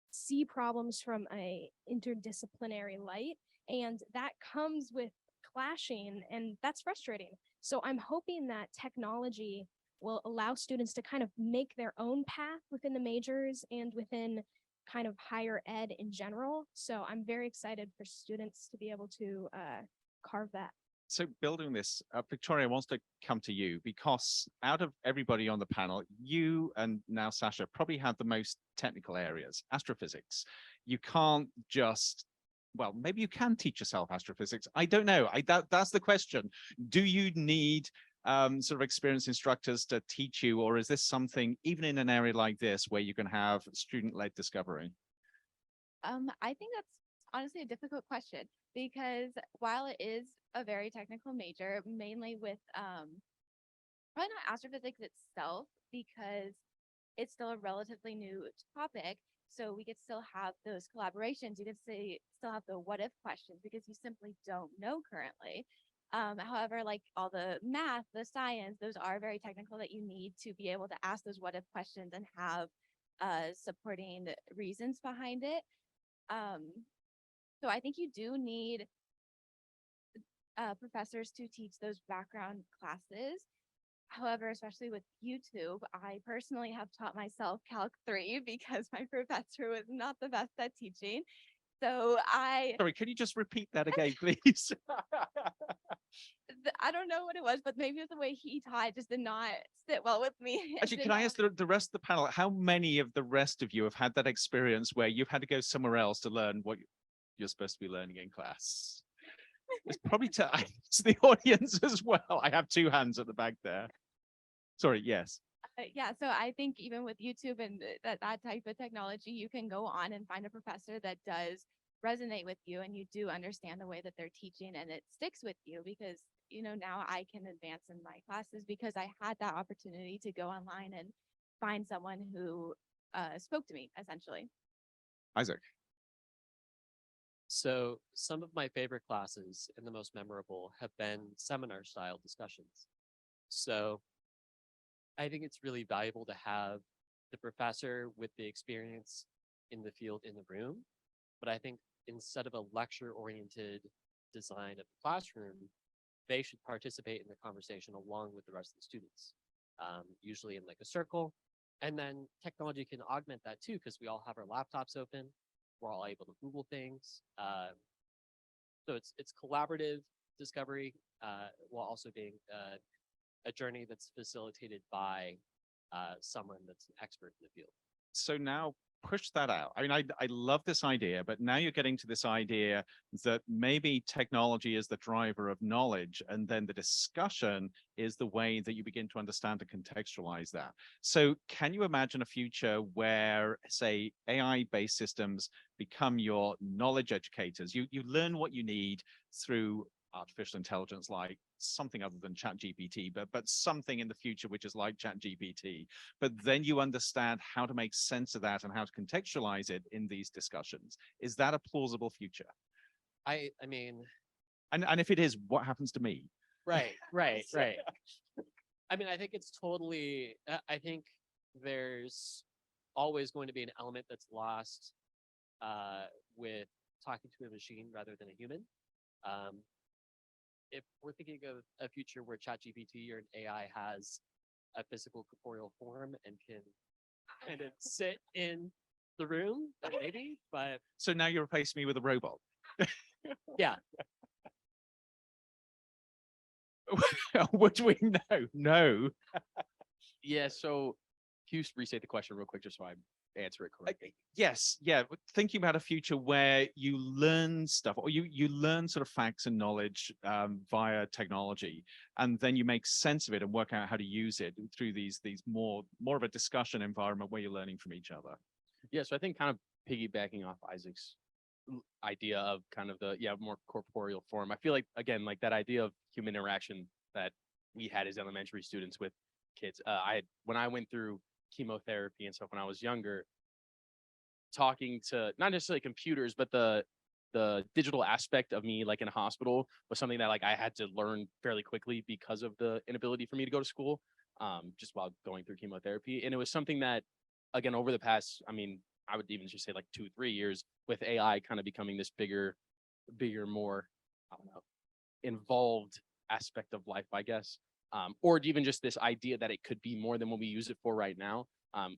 see problems from a interdisciplinary light, and that comes with clashing, and that's frustrating. So I'm hoping that technology will allow students to kind of make their own path within the majors and within kind of higher ed in general. So I'm very excited for students to be able to carve that. So building this, Victoria wants to come to you because out of everybody on the panel, you and now Sasha probably have the most technical areas, astrophysics. You can't just, well, maybe you can teach yourself astrophysics. I don't know. That's the question. Do you need sort of experienced instructors to teach you, or is this something, even in an area like this, where you can have student-led discovery? I think that's honestly a difficult question because while it is a very technical major, mainly with probably not astrophysics itself, because it's still a relatively new topic. So we could still have those collaborations. You could still have the what if questions because you simply don't know currently. However, like all the math, the science, those are very technical that you need to be able to ask those what if questions and have supporting reasons behind it. So I think you do need professors to teach those background classes. However, especially with YouTube, I personally have taught myself Calc 3 because my professor was not the best at teaching. So Sorry, can you just repeat that again, please? I don't know what it was, but maybe it was the way he taught just did not sit well with me. It Actually, did can I not- ask the rest of the panel, how many of the rest of you have had that experience where you've had to go somewhere else to learn what you're supposed to be learning in class? It's probably to the audience as well. I have two hands at the back there. Sorry, yes. Yeah, so I think even with YouTube and that type of technology, you can go on and find a professor that does resonate with you and you do understand the way that they're teaching and it sticks with you because, you know, now I can advance in my classes because I had that opportunity to go online and find someone who spoke to me, essentially. Isaac. So some of my favorite classes and the most memorable have been seminar style discussions. So I think it's really valuable to have the professor with the experience in the field in the room. But I think instead of a lecture oriented design of the classroom, they should participate in the conversation along with the rest of the students, usually in like a circle. And then technology can augment that too, because we all have our laptops open. We're all able to Google things. So it's collaborative discovery while also being a journey that's facilitated by someone that's an expert in the field. So now push that out. I mean, I love this idea, but now you're getting to this idea that maybe technology is the driver of knowledge, and then the discussion is the way that you begin to understand and contextualize that. So can you imagine a future where, say, AI-based systems become your knowledge educators? You learn what you need through artificial intelligence, like something other than ChatGPT, but something in the future which is like ChatGPT. But then you understand how to make sense of that and how to contextualize it in these discussions. Is that a plausible future? I mean, and if it is, what happens to me? right. I mean, I think it's totally, I think there's always going to be an element that's lost with talking to a machine rather than a human. If we're thinking of a future where ChatGPT or an AI has a physical corporeal form and can kind of sit in the room, then maybe, but. So now you replace me with a robot. Yeah. Would we know? No. Yeah, so can you restate the question real quick just so I answer it correctly? Yes, yeah. Thinking about a future where you learn stuff or you learn sort of facts and knowledge via technology, and then you make sense of it and work out how to use it through these more of a discussion environment where you're learning from each other. Yeah, so I think kind of piggybacking off Isaac's idea of kind of the more corporeal form. I feel like, again, like that idea of human interaction that we had as elementary students with kids. When I went through chemotherapy and stuff when I was younger, talking to not necessarily computers, but the digital aspect of me like in a hospital was something that like I had to learn fairly quickly because of the inability for me to go to school just while going through chemotherapy. And it was something that, again, over the past, I mean, I would even just say like 2-3 years with AI kind of becoming this bigger, more, I don't know, involved aspect of life, I guess. Or even just this idea that it could be more than what we use it for right now.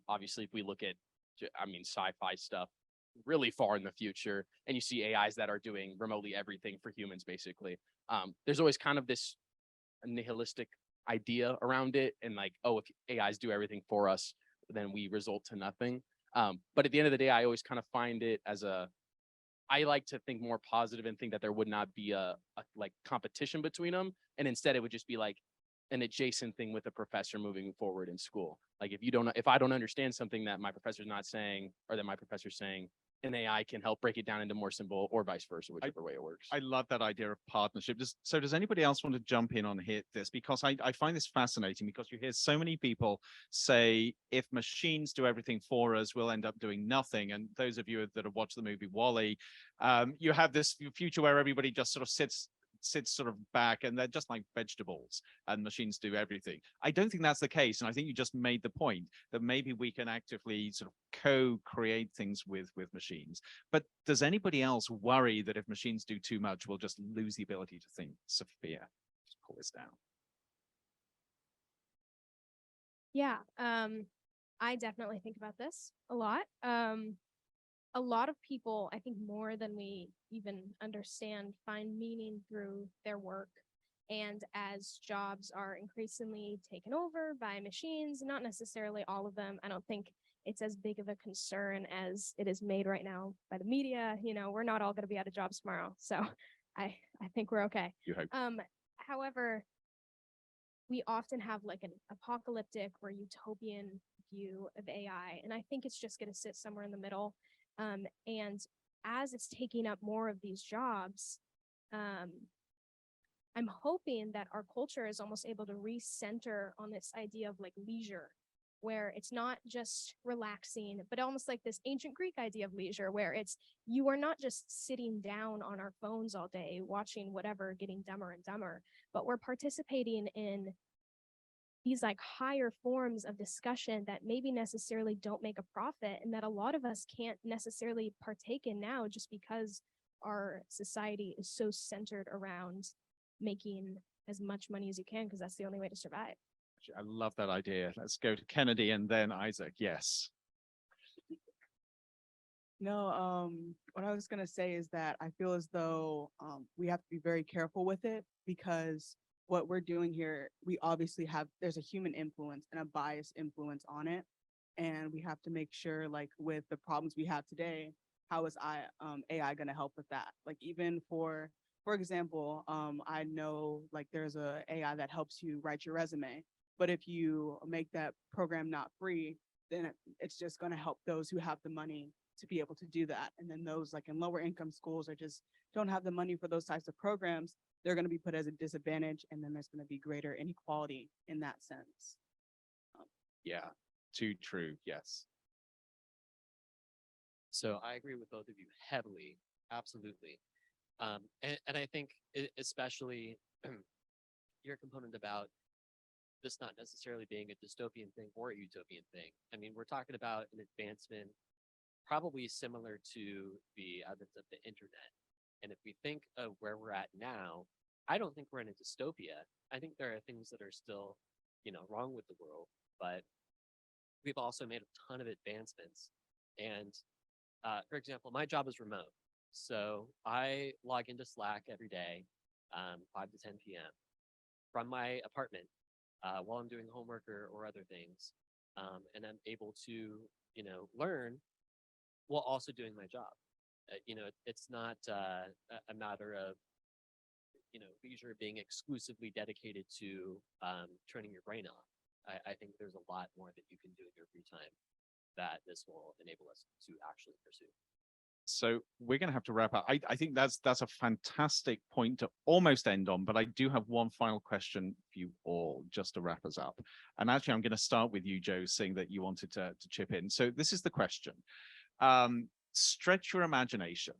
Obviously, if we look at, I mean, sci-fi stuff really far in the future, and you see AIs that are doing remotely everything for humans, basically. There's always kind of this nihilistic idea around it, and like, oh, if AIs do everything for us, then we result to nothing. But at the end of the day, I always kind of find it as I like to think more positive and think that there would not be a like competition between them. And instead it would just be like an adjacent thing with a professor moving forward in school. Like if I don't understand something that my professor's not saying, or that my professor's saying, an AI can help break it down into more simple, or vice versa, whichever way it works. I love that idea of partnership. Does anybody else want to jump in on this? Because I find this fascinating, because you hear so many people say, if machines do everything for us, we'll end up doing nothing. And those of you that have watched the movie WALL-E, you have this future where everybody just sort of sits sort of back and they're just like vegetables and machines do everything. I don't think that's the case. And I think you just made the point that maybe we can actively sort of co-create things with machines. But does anybody else worry that if machines do too much, we'll just lose the ability to think? Sophia, just pull this down. Yeah, I definitely think about this a lot. A lot of people, I think more than we even understand, find meaning through their work. And as jobs are increasingly taken over by machines, not necessarily all of them, I don't think it's as big of a concern as it is made right now by the media. You know, we're not all going to be out of jobs tomorrow. So I think we're okay. You hope. However, we often have like an apocalyptic or utopian view of AI. And I think it's just going to sit somewhere in the middle. And as it's taking up more of these jobs, I'm hoping that our culture is almost able to recenter on this idea of like leisure, where it's not just relaxing, but almost like this ancient Greek idea of leisure, where it's, you are not just sitting down on our phones all day, watching whatever, getting dumber and dumber, but we're participating in these like higher forms of discussion that maybe necessarily don't make a profit, and that a lot of us can't necessarily partake in now just because our society is so centered around making as much money as you can, because that's the only way to survive. I love that idea. Let's go to Kennedy and then Isaac. Yes. No, what I was gonna say is that I feel as though we have to be very careful with it, because what we're doing here, we obviously there's a human influence and a biased influence on it. And we have to make sure, like with the problems we have today, how is AI gonna help with that? Like even for example, I know like there's a AI that helps you write your resume, but if you make that program not free, then it's just gonna help those who have the money to be able to do that. And then those like in lower income schools or just don't have the money for those types of programs, they're going to be put as a disadvantage, and then there's going to be greater inequality in that sense. Yeah, too true. Yes. So I agree with both of you heavily, absolutely. And I think especially your component about this not necessarily being a dystopian thing or a utopian thing. I mean, we're talking about an advancement probably similar to the advent of the internet. And if we think of where we're at now, I don't think we're in a dystopia. I think there are things that are still, wrong with the world, but we've also made a ton of advancements. And for example, my job is remote. So I log into Slack every day, 5 to 10 p.m. from my apartment while I'm doing homework or other things. And I'm able to, learn while also doing my job. It's not a matter of, leisure being exclusively dedicated to turning your brain off. I think there's a lot more that you can do in your free time that this will enable us to actually pursue. So we're going to have to wrap up. I think that's a fantastic point to almost end on, but I do have one final question for you all just to wrap us up. And actually, I'm going to start with you, Joe, seeing that you wanted to chip in. So this is the question. Stretch your imagination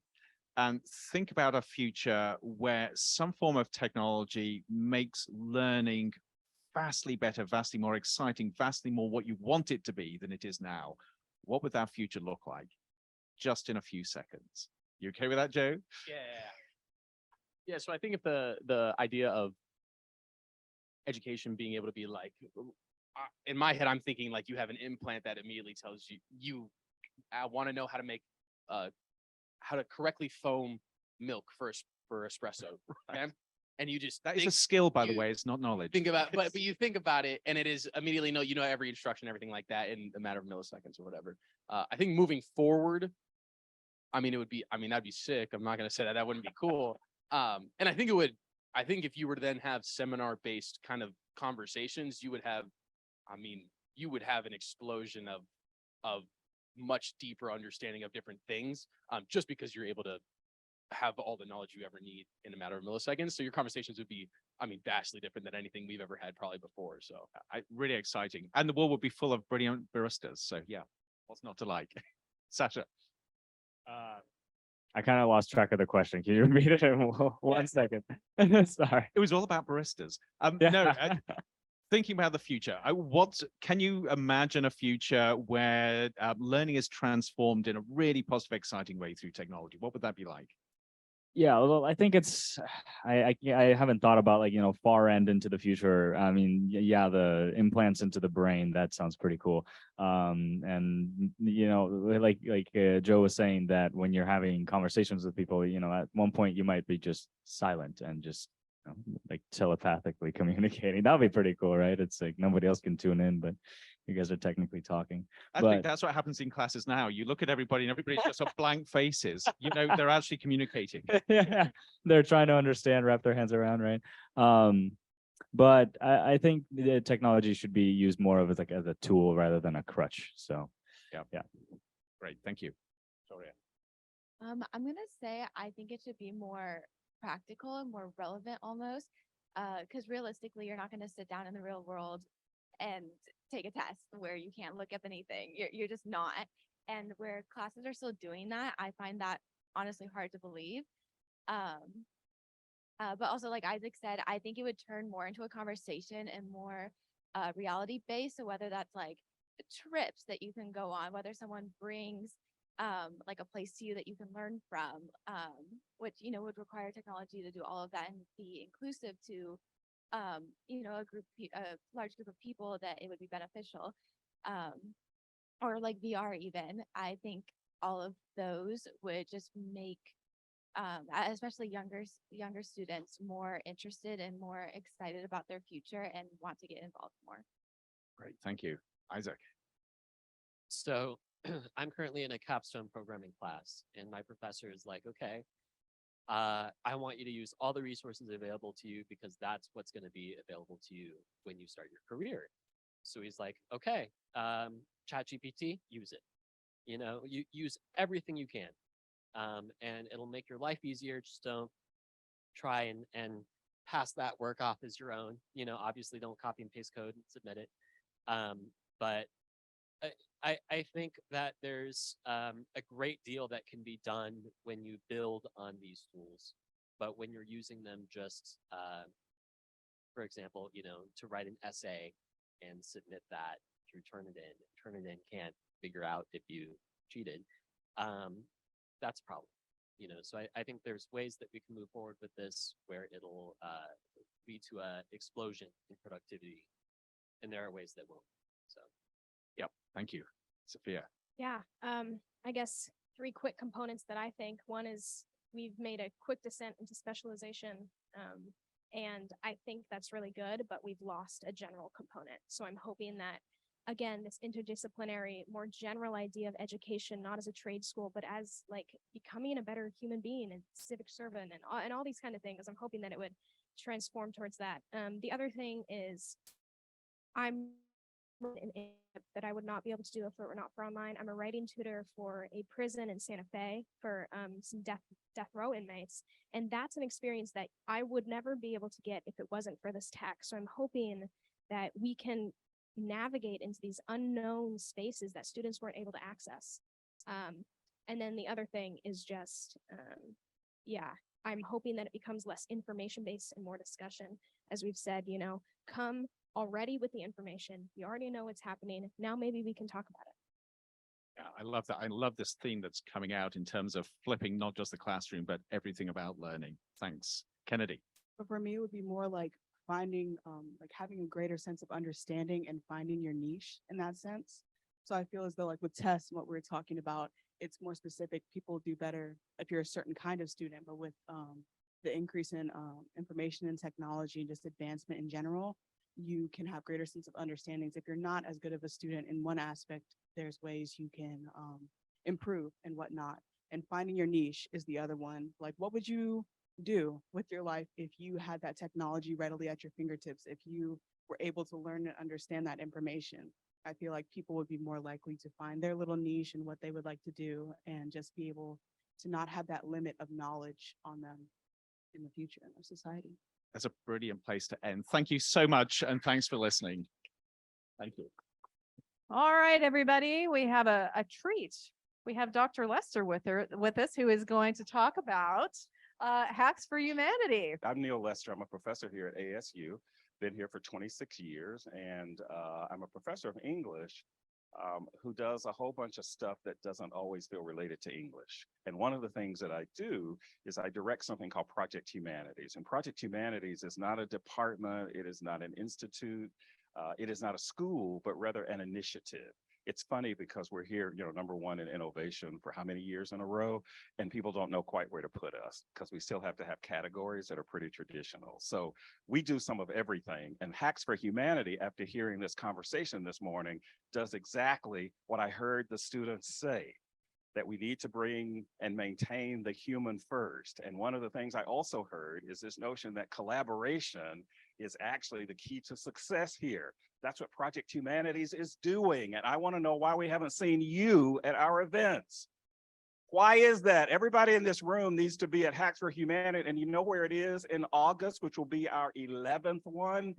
and think about a future where some form of technology makes learning vastly better, vastly more exciting, vastly more what you want it to be than it is now. What would that future look like? Just in a few seconds. You okay with that, Joe? Yeah. So I think if the idea of education being able to be like, in my head, I'm thinking like you have an implant that immediately tells you I want to know how to make how to correctly foam milk for espresso. Okay? And you just that is a skill, by the way. It's not knowledge. Think about, but you think about it, and it is immediately every instruction, everything like that in a matter of milliseconds or whatever. I think moving forward, that'd be sick. I'm not going to say that wouldn't be cool. And I think if you were to then have seminar-based kind of conversations, you would have an explosion of much deeper understanding of different things, just because you're able to have all the knowledge you ever need in a matter of milliseconds. So your conversations would be, I mean, vastly different than anything we've ever had probably before. So Really exciting. And the world would be full of brilliant baristas. So yeah, what's not to like? Sasha. I kind of lost track of the question. Can you repeat it in 1 second? Sorry. It was all about baristas. Yeah. No, thinking about the future, what can you imagine a future where learning is transformed in a really positive, exciting way through technology? What would that be like? Yeah, well, I think it's I haven't thought about like, far end into the future. I mean, yeah, the implants into the brain, that sounds pretty cool. And Joe was saying that when you're having conversations with people, at one point you might be just silent and just like telepathically communicating. That would be pretty cool, right? It's like nobody else can tune in, but you guys are technically talking. I think that's what happens in classes now. You look at everybody and everybody's just got blank faces. They're actually communicating. Yeah, they're trying to understand, wrap their hands around, right? But I think the technology should be used more of as like as a tool rather than a crutch. So yeah. Great, thank you. Sorry. I'm gonna say I think it should be more practical and more relevant almost. Because realistically, you're not gonna sit down in the real world and take a test where you can't look up anything. You're just not. And where classes are still doing that, I find that honestly hard to believe. But also, like Isaac said, I think it would turn more into a conversation and more reality based. So whether that's like trips that you can go on, whether someone brings like a place to you that you can learn from, which would require technology to do all of that and be inclusive to a large group of people, that it would be beneficial. Or like VR even. I think all of those would just make especially younger students more interested and more excited about their future and want to get involved more. Great, thank you. Isaac. So I'm currently in a capstone programming class, and my professor is like, okay, I want you to use all the resources available to you because that's what's going to be available to you when you start your career. So he's like, okay, ChatGPT, use it. You use everything you can, and it'll make your life easier. Just don't try and pass that work off as your own. Obviously don't copy and paste code and submit it. But I think that there's a great deal that can be done when you build on these tools, but when you're using them just, for example, to write an essay and submit that, to turn it in, can't figure out if you cheated, that's a problem. So I think there's ways that we can move forward with this where it'll lead to a explosion in productivity, and there are ways that won't. So. Yep, thank you. Sophia. Yeah, I guess 3 quick components that I think. One is we've made a quick descent into specialization, and I think that's really good, but we've lost a general component. So I'm hoping that, again, this interdisciplinary, more general idea of education, not as a trade school, but as like becoming a better human being and civic servant and all these kind of things. I'm hoping that it would transform towards that. The other thing is that I would not be able to do if it were not for online. I'm a writing tutor for a prison in Santa Fe for some death row inmates. And that's an experience that I would never be able to get if it wasn't for this tech. So I'm hoping that we can navigate into these unknown spaces that students weren't able to access. And then the other thing is just, I'm hoping that it becomes less information-based and more discussion. As we've said, come already with the information. You already know what's happening. Now maybe we can talk about it. Yeah, I love that. I love this theme that's coming out in terms of flipping not just the classroom, but everything about learning. Thanks. Kennedy. But for me, it would be more like finding, like having a greater sense of understanding and finding your niche in that sense. So I feel as though like with tests, what we're talking about, it's more specific. People do better if you're a certain kind of student, but with the increase in information and technology and just advancement in general, you can have greater sense of understandings. If you're not as good of a student in one aspect, there's ways you can improve and whatnot. And finding your niche is the other one. Like, what would you do with your life if you had that technology readily at your fingertips, if you were able to learn and understand that information? I feel like people would be more likely to find their little niche and what they would like to do and just be able to not have that limit of knowledge on them in the future in our society. That's a brilliant place to end. Thank you so much, and thanks for listening. Thank you. All right, everybody, we have a treat. We have Dr. Lester with us, who is going to talk about hacks for humanity. I'm Neal Lester. I'm a professor here at ASU, been here for 26 years, and I'm a professor of English who does a whole bunch of stuff that doesn't always feel related to English. And one of the things that I do is I direct something called Project Humanities. And Project Humanities is not a department, it is not an institute, it is not a school, but rather an initiative. It's funny because we're here, #1 in innovation for how many years in a row, and people don't know quite where to put us because we still have to have categories that are pretty traditional. So we do some of everything, and Hacks for Humanity, after hearing this conversation this morning, does exactly what I heard the students say, that we need to bring and maintain the human first. And one of the things I also heard is this notion that collaboration is actually the key to success here. That's what Project Humanities is doing. And I want to know why we haven't seen you at our events. Why is that? Everybody in this room needs to be at Hacks for Humanity, and you know where it is in August, which will be our 11th one,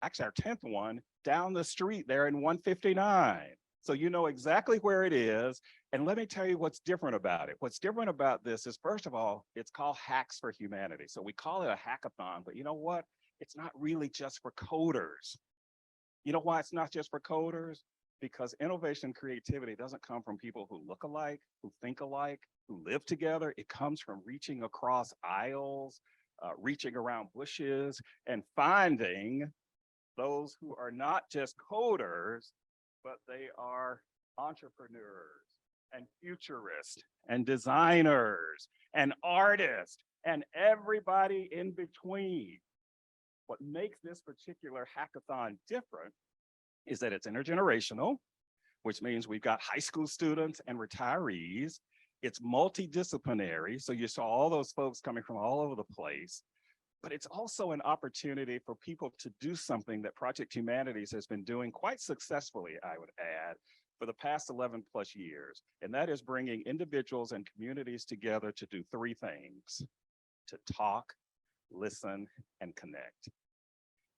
actually our 10th one, down the street there in 159. So you know exactly where it is. And let me tell you what's different about it. What's different about this is, first of all, it's called Hacks for Humanity. So we call it a hackathon, but you know what? It's not really just for coders. You know why it's not just for coders? Because innovation and creativity doesn't come from people who look alike, who think alike, who live together. It comes from reaching across aisles, reaching around bushes, and finding those who are not just coders, but they are entrepreneurs and futurists and designers and artists and everybody in between. What makes this particular hackathon different is that it's intergenerational, which means we've got high school students and retirees. It's multidisciplinary, so you saw all those folks coming from all over the place. But it's also an opportunity for people to do something that Project Humanities has been doing quite successfully, I would add, for the past 11 plus years. And that is bringing individuals and communities together to do three things: to talk, listen, and connect.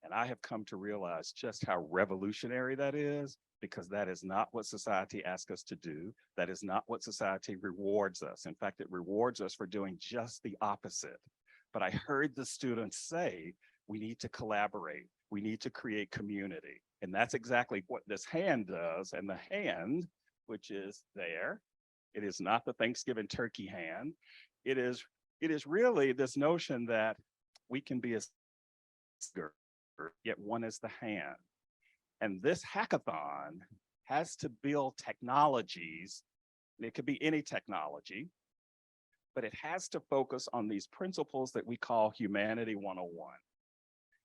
And I have come to realize just how revolutionary that is, because that is not what society asks us to do. That is not what society rewards us. In fact, it rewards us for doing just the opposite. But I heard the students say, we need to collaborate. We need to create community. And that's exactly what this hand does. And the hand, which is there, it is not the Thanksgiving turkey hand. It is really this notion that we can be a yet one is the hand. And this hackathon has to build technologies. It could be any technology, but it has to focus on these principles that we call Humanity 101.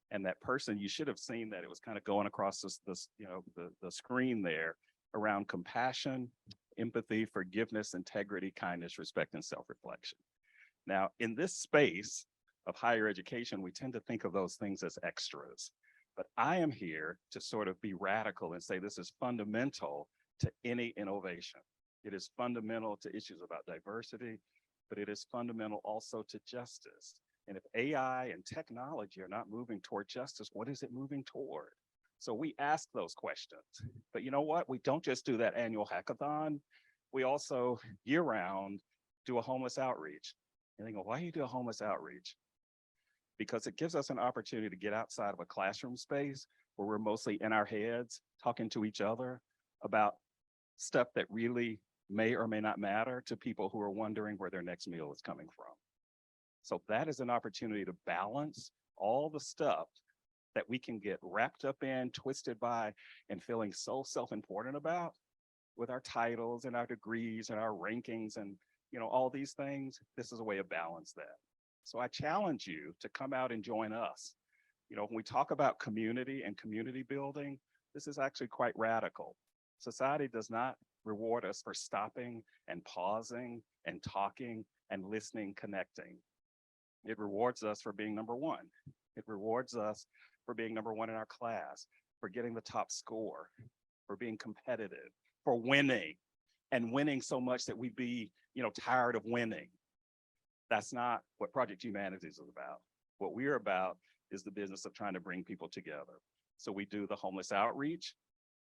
And that person, you should have seen that it was kind of going across the screen there around compassion, empathy, forgiveness, integrity, kindness, respect, and self-reflection. Now, in this space of higher education, we tend to think of those things as extras. But I am here to sort of be radical and say this is fundamental to any innovation. It is fundamental to issues about diversity, but it is fundamental also to justice. And if AI and technology are not moving toward justice, what is it moving toward? So we ask those questions. But you know what? We don't just do that annual hackathon. We also year-round do a homeless outreach. And they go, why do you do a homeless outreach? Because it gives us an opportunity to get outside of a classroom space where we're mostly in our heads, talking to each other about stuff that really may or may not matter to people who are wondering where their next meal is coming from. So that is an opportunity to balance all the stuff that we can get wrapped up in, twisted by, and feeling so self-important about with our titles and our degrees and our rankings and all these things. This is a way to balance that. So I challenge you to come out and join us. When we talk about community and community building, this is actually quite radical. Society does not reward us for stopping and pausing and talking and listening, connecting. It rewards us for being number one. It rewards us for being number one in our class, for getting the top score. for being competitive, for winning, and winning so much that we'd be, tired of winning. That's not what Project Humanities is about. What we're about is the business of trying to bring people together. So we do the homeless outreach.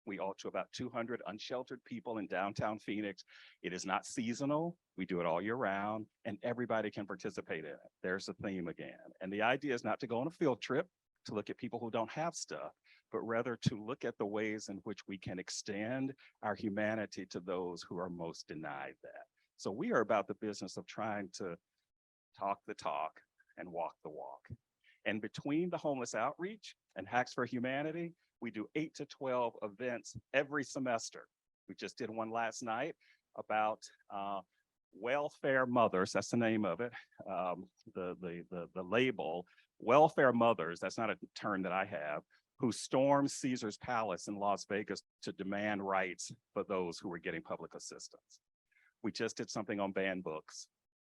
We ought to about 200 unsheltered people in downtown Phoenix. It is not seasonal. We do it all year round, and everybody can participate in it. There's the theme again. And the idea is not to go on a field trip to look at people who don't have stuff, but rather to look at the ways in which we can extend our humanity to those who are most denied that. So we are about the business of trying to talk the talk and walk the walk. And between the homeless outreach and Hacks for Humanity, we do 8 to 12 events every semester. We just did one last night about welfare mothers. That's the name of it. The label, welfare mothers. That's not a term that I have. Who stormed Caesar's Palace in Las Vegas to demand rights for those who were getting public assistance. We just did something on banned books.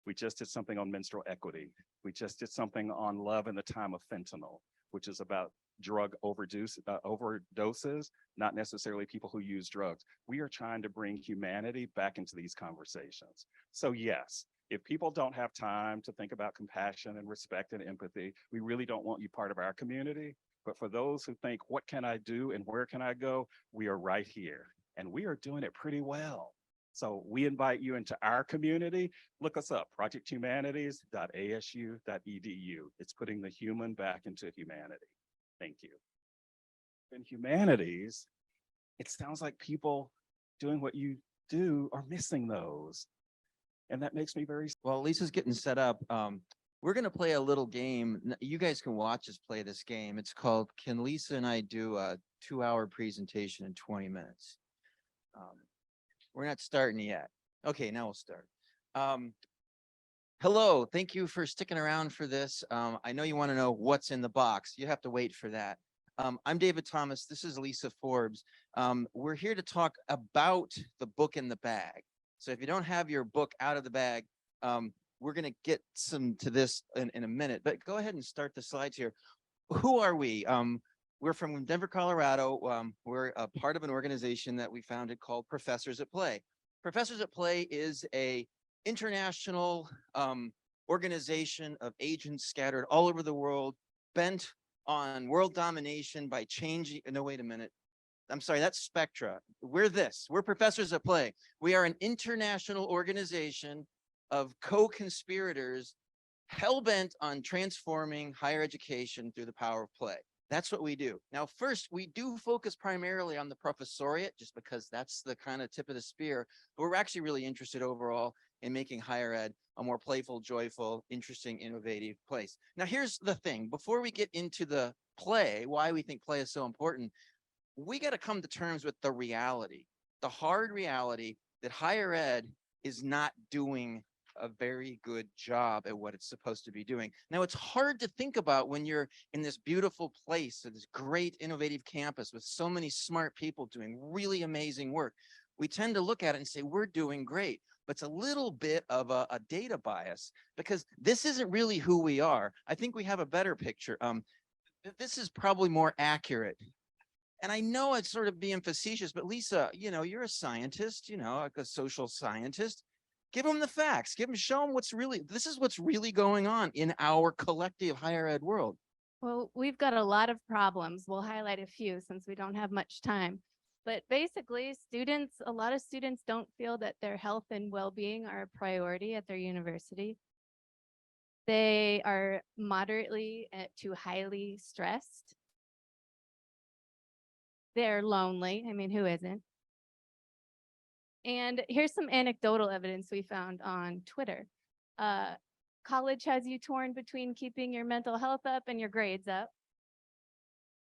We just did something on menstrual equity. We just did something on love in the time of fentanyl, which is about drug overdoses, not necessarily people who use drugs. We are trying to bring humanity back into these conversations. So yes, if people don't have time to think about compassion and respect and empathy, we really don't want you part of our community. But for those who think, what can I do and where can I go? We are right here, and we are doing it pretty well. So we invite you into our community. Look us up, projecthumanities.asu.edu. It's putting the human back into humanity. Thank you. In humanities, it sounds like people doing what you do are missing those. And that makes me very. Well, Lisa's getting set up. We're going to play a little game. You guys can watch us play this game. It's called, Can Lisa and I Do a 2-hour presentation in 20 minutes? We're not starting yet. Okay, now we'll start. Hello, thank you for sticking around for this. I know you want to know what's in the box. You have to wait for that. I'm David Thomas. This is Lisa Forbes. We're here to talk about the book in the bag. So if you don't have your book out of the bag, we're going to get some to this in a minute, but go ahead and start the slides here. Who are we? We're from Denver, Colorado. We're a part of an organization that we founded called Professors at Play. Professors at Play is a international organization of agents scattered all over the world, bent on world domination by changing. No, wait a minute. I'm sorry, that's Spectra. We're Professors at Play. We are an international organization of co-conspirators hell-bent on transforming higher education through the power of play. That's what we do. Now, first, we do focus primarily on the professoriate, just because that's the kind of tip of the spear, but we're actually really interested overall in making higher ed a more playful, joyful, interesting, innovative place. Now, here's the thing. Before we get into the play, why we think play is so important, we got to come to terms with the reality, the hard reality that higher ed is not doing a very good job at what it's supposed to be doing. Now, it's hard to think about when you're in this beautiful place, this great innovative campus with so many smart people doing really amazing work. We tend to look at it and say, we're doing great, but it's a little bit of a data bias because this isn't really who we are. I think we have a better picture. This is probably more accurate. And I know it's sort of being facetious, but Lisa, you're a scientist, like a social scientist. Give them the facts, show them what's really going on in our collective higher ed world. Well, we've got a lot of problems. We'll highlight a few since we don't have much time. But basically, a lot of students don't feel that their health and well-being are a priority at their university. They are moderately to highly stressed. They're lonely. I mean, who isn't? And here's some anecdotal evidence we found on Twitter. College has you torn between keeping your mental health up and your grades up.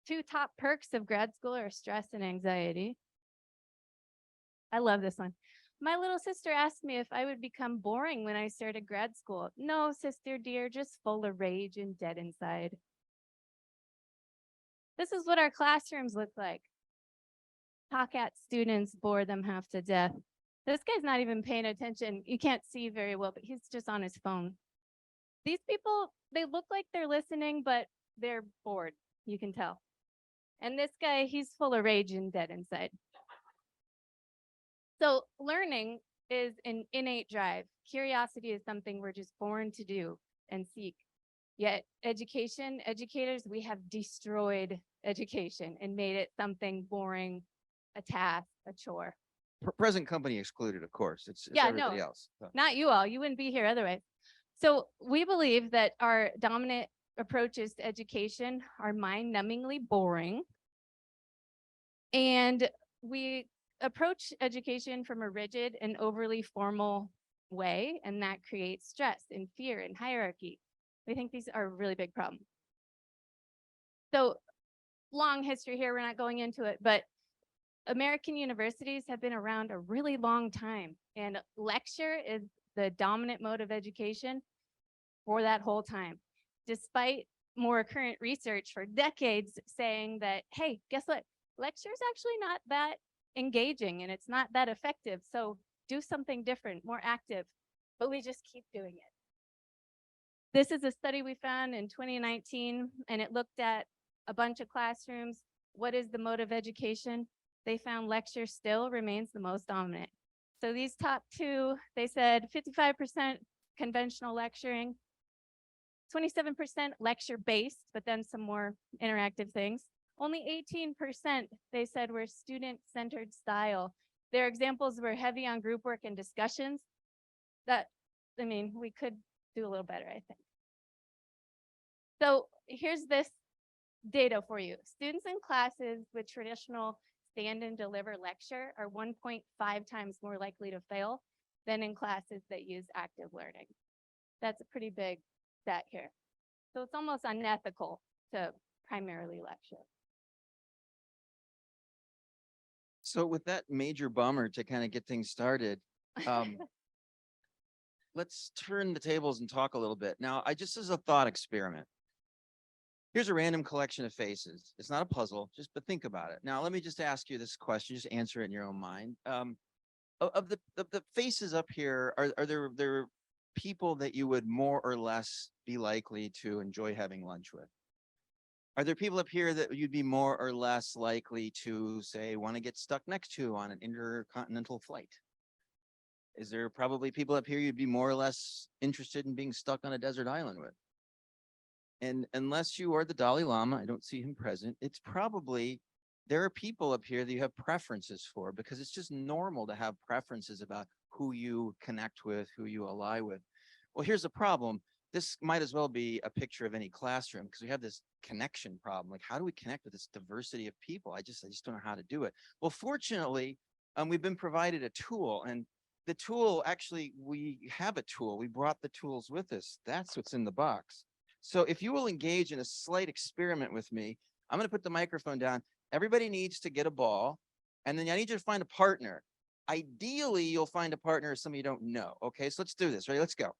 2 top perks of grad school are stress and anxiety. I love this one. My little sister asked me if I would become boring when I started grad school. No, sister dear, just full of rage and dead inside. This is what our classrooms look like. Talk at students, bore them half to death. This guy's not even paying attention. You can't see very well, but he's just on his phone. These people, they look like they're listening, but they're bored. You can tell. And this guy, he's full of rage and dead inside. So learning is an innate drive. Curiosity is something we're just born to do and seek. Yet educators, we have destroyed education and made it something boring, a task, a chore. Present company excluded, of course. It's Yeah, everybody no, else. So. not you all. You wouldn't be here otherwise. So we believe that our dominant approaches to education are mind-numbingly boring. And we approach education from a rigid and overly formal way, and that creates stress and fear and hierarchy. We think these are a really big problem. So long history here, we're not going into it, but American universities have been around a really long time, and lecture is the dominant mode of education for that whole time, despite more current research for decades saying that, hey, guess what? Lecture is actually not that engaging and it's not that effective. So do something different, more active, but we just keep doing it. This is a study we found in 2019, and it looked at a bunch of classrooms. What is the mode of education? They found lecture still remains the most dominant. So these top two, they said 55% conventional lecturing, 27% lecture-based, but then some more interactive things. Only 18% they said were student-centered style. Their examples were heavy on group work and discussions. We could do a little better, I think. So here's this data for you. Students in classes with traditional stand and deliver lecture are 1.5 times more likely to fail than in classes that use active learning. That's a pretty big stat here. So it's almost unethical to primarily lecture. So with that major bummer to kind of get things started, let's turn the tables and talk a little bit. Now, just as a thought experiment, here's a random collection of faces. It's not a puzzle, but think about it. Now, let me just ask you this question, just answer it in your own mind. Of the faces up here, are there people that you would more or less be likely to enjoy having lunch with? Are there people up here that you'd be more or less likely to, say, want to get stuck next to on an intercontinental flight? Is there probably people up here you'd be more or less interested in being stuck on a desert island with? And unless you are the Dalai Lama, I don't see him present, it's probably, there are people up here that you have preferences for, because it's just normal to have preferences about who you connect with, who you ally with. Well, here's the problem. This might as well be a picture of any classroom, because we have this connection problem. Like, how do we connect with this diversity of people? I just don't know how to do it. Well, fortunately, we've been provided a tool, and the tool, actually, we have a tool. We brought the tools with us. That's what's in the box. So if you will engage in a slight experiment with me, I'm going to put the microphone down. Everybody needs to get a ball, and then I need you to find a partner. Ideally, you'll find a partner of somebody you don't know. Okay, so let's do this. Ready? Let's go.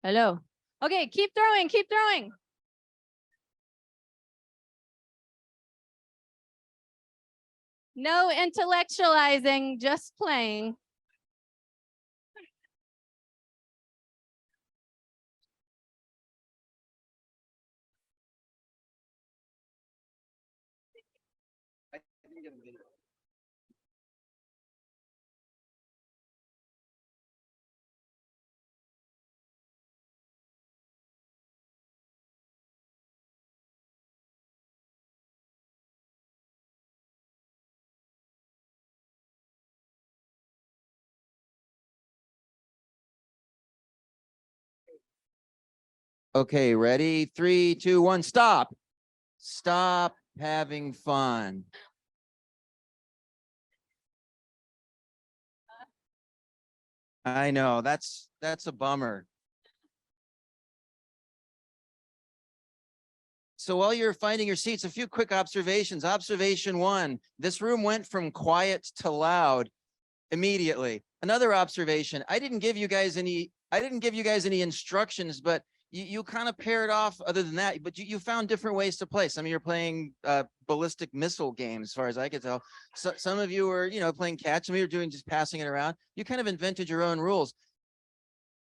Hello. Okay, keep throwing, keep throwing. No intellectualizing, just playing. Okay, ready? 3, 2, 1, stop. Stop having fun. I know, that's a bummer. So while you're finding your seats, a few quick observations. Observation 1, this room went from quiet to loud immediately. Another observation, I didn't give you guys any instructions, but you kind of paired off other than that, but you found different ways to play. Some of you are playing ballistic missile games, as far as I could tell. So, some of you were, playing catch. Some of you are doing just passing it around. You kind of invented your own rules.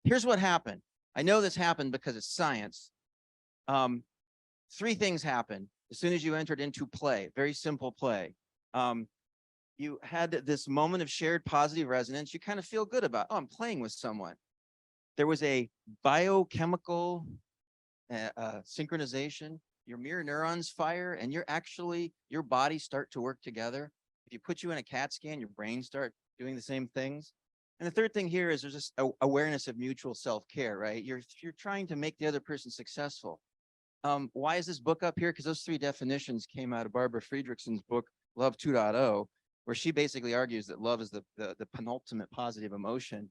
Here's what happened. I know this happened because it's science. 3 things happened as soon as you entered into play, very simple play. You had this moment of shared positive resonance. You kind of feel good about, oh, I'm playing with someone. There was a biochemical synchronization. Your mirror neurons fire and your bodies start to work together. If you put you in a CAT scan, your brain start doing the same things. And the third thing here is there's this awareness of mutual self-care, right? You're trying to make the other person successful. Why is this book up here? Because those 3 definitions came out of Barbara Friedrichsen's book, Love 2.0, where she basically argues that love is the penultimate positive emotion.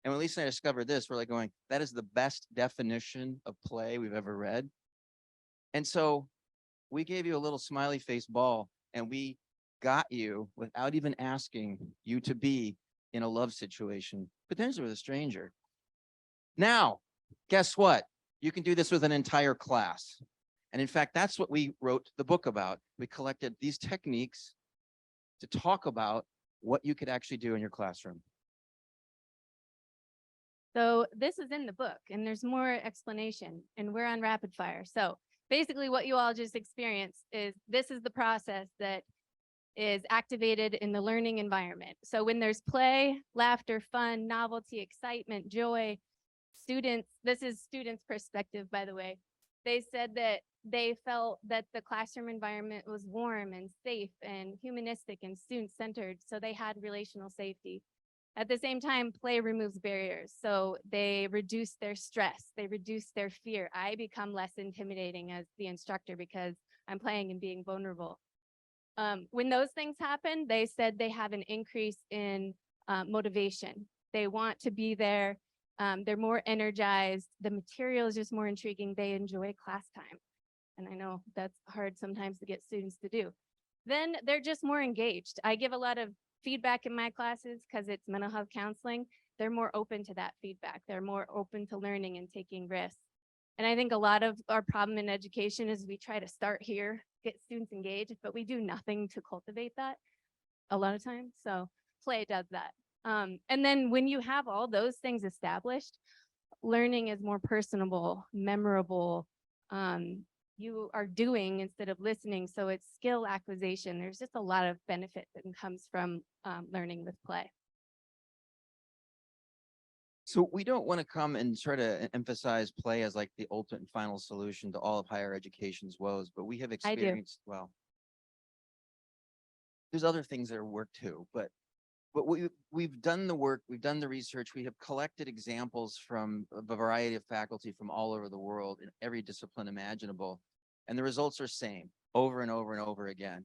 And when Lisa and I discovered this, we're like going, that is the best definition of play we've ever read. And so we gave you a little smiley face ball and we got you without even asking you to be in a love situation, potentially with a stranger. Now, guess what? You can do this with an entire class. And in fact, that's what we wrote the book about. We collected these techniques to talk about what you could actually do in your classroom. So this is in the book and there's more explanation and we're on rapid fire. So basically what you all just experienced is this is the process that is activated in the learning environment. So when there's play, laughter, fun, novelty, excitement, joy, this is students' perspective, by the way. They said that they felt that the classroom environment was warm and safe and humanistic and student-centered. So they had relational safety. At the same time, play removes barriers. So they reduce their stress, they reduce their fear. I become less intimidating as the instructor because I'm playing and being vulnerable. When those things happen, they said they have an increase in motivation. They want to be there. They're more energized. The material is just more intriguing. They enjoy class time. And I know that's hard sometimes to get students to do. Then they're just more engaged. I give a lot of feedback in my classes because it's mental health counseling. They're more open to that feedback. They're more open to learning and taking risks. And I think a lot of our problem in education is we try to start here, get students engaged, but we do nothing to cultivate that a lot of times. So play does that. And then when you have all those things established, learning is more personable, memorable. You are doing instead of listening. So it's skill acquisition. There's just a lot of benefit that comes from learning with play. So we don't want to come and try to emphasize play as like the ultimate and final solution to all of higher education's woes, but we have experienced, well, there's other things that are work too, but we've done the work, we've done the research, we have collected examples from a variety of faculty from all over the world in every discipline imaginable, and the results are same over and over and over again.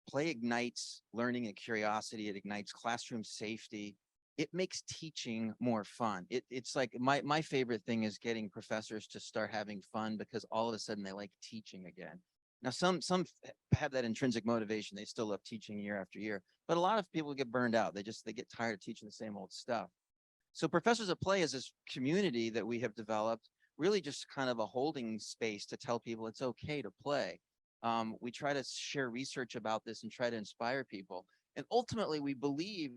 Play ignites learning and curiosity, it ignites classroom safety, it makes teaching more fun. It's like my favorite thing is getting professors to start having fun because all of a sudden they like teaching again. Now, some have that intrinsic motivation. They still love teaching year after year, but a lot of people get burned out. They get tired of teaching the same old stuff. So Professors of Play is this community that we have developed, really just kind of a holding space to tell people it's okay to play. We try to share research about this and try to inspire people. And ultimately, we believe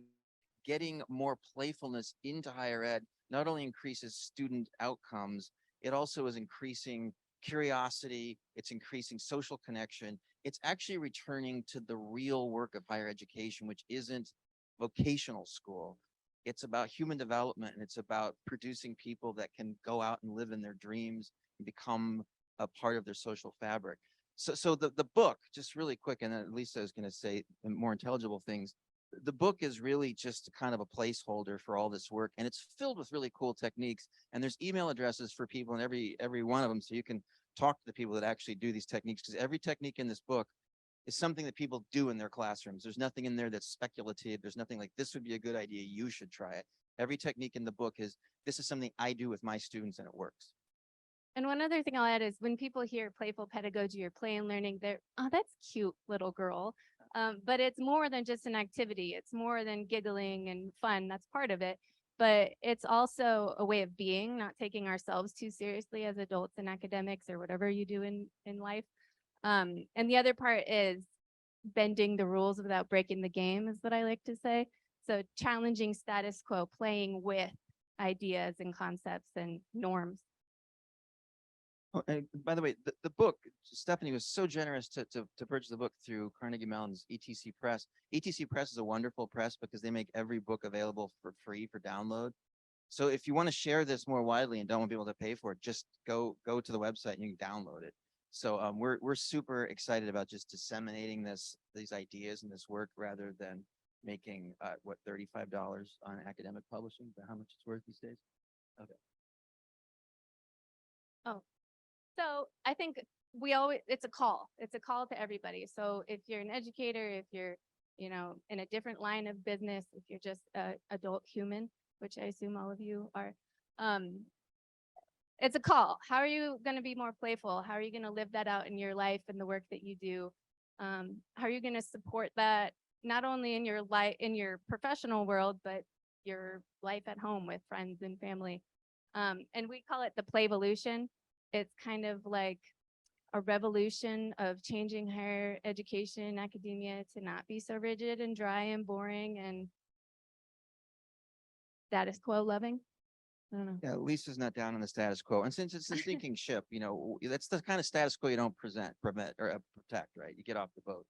getting more playfulness into higher ed not only increases student outcomes, it also is increasing curiosity, it's increasing social connection. It's actually returning to the real work of higher education, which isn't vocational school. It's about human development, and it's about producing people that can go out and live in their dreams and become a part of their social fabric. So the book, just really quick, and then Lisa is going to say more intelligible things. the book is really just kind of a placeholder for all this work, and it's filled with really cool techniques. And there's email addresses for people in every one of them, so you can talk to the people that actually do these techniques, because every technique in this book is something that people do in their classrooms. There's nothing in there that's speculative. There's nothing like, this would be a good idea, you should try it. Every technique in the book is, this is something I do with my students and it works. And one other thing I'll add is when people hear playful pedagogy or play and learning, they're, oh, that's cute, little girl. But it's more than just an activity. It's more than giggling and fun. That's part of it. But it's also a way of being, not taking ourselves too seriously as adults and academics or whatever you do in life. And the other part is bending the rules without breaking the game, is what I like to say. So challenging status quo, playing with ideas and concepts and norms. Oh, and by the way, the book, Stephanie was so generous to purchase the book through Carnegie Mellon's ETC Press. ETC Press is a wonderful press because they make every book available for free for download. So if you want to share this more widely and don't want people to pay for it, just go to the website and you can download it. So we're super excited about just disseminating these ideas and this work rather than making what, $35 on academic publishing. Is that how much it's worth these days? Okay. Oh, so I think it's a call to everybody. So if you're an educator, if you're, in a different line of business, if you're just a adult human, which I assume all of you are, it's a call. How are you going to be more playful? How are you going to live that out in your life and the work that you do? How are you going to support that not only in your life, in your professional world, but your life at home with friends and family? And we call it the Playvolution. It's kind of like a revolution of changing higher education, academia to not be so rigid and dry and boring and status quo loving. I don't know. Yeah, Lisa's not down on the status quo. And since it's a sinking ship, that's the kind of status quo you don't prevent or protect, right? You get off the boat.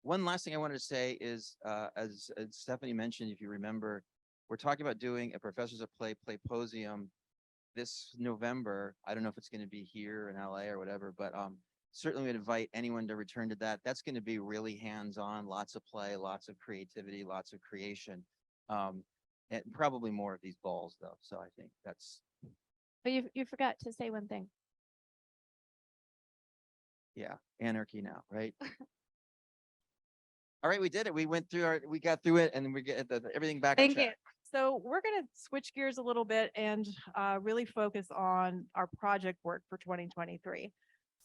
One last thing I wanted to say is, as Stephanie mentioned, if you remember, we're talking about doing a Professors of Play Playposium this November. I don't know if it's going to be here in LA or whatever, but certainly would invite anyone to return to that. That's going to be really hands-on, lots of play, lots of creativity, lots of creation. And probably more of these balls though. So I think that's. But you forgot to say one thing. Yeah, anarchy now, right? All right, we did it. We went through we got through it, and we get everything back on Thank you. track. So we're going to switch gears a little bit and really focus on our project work for 2023.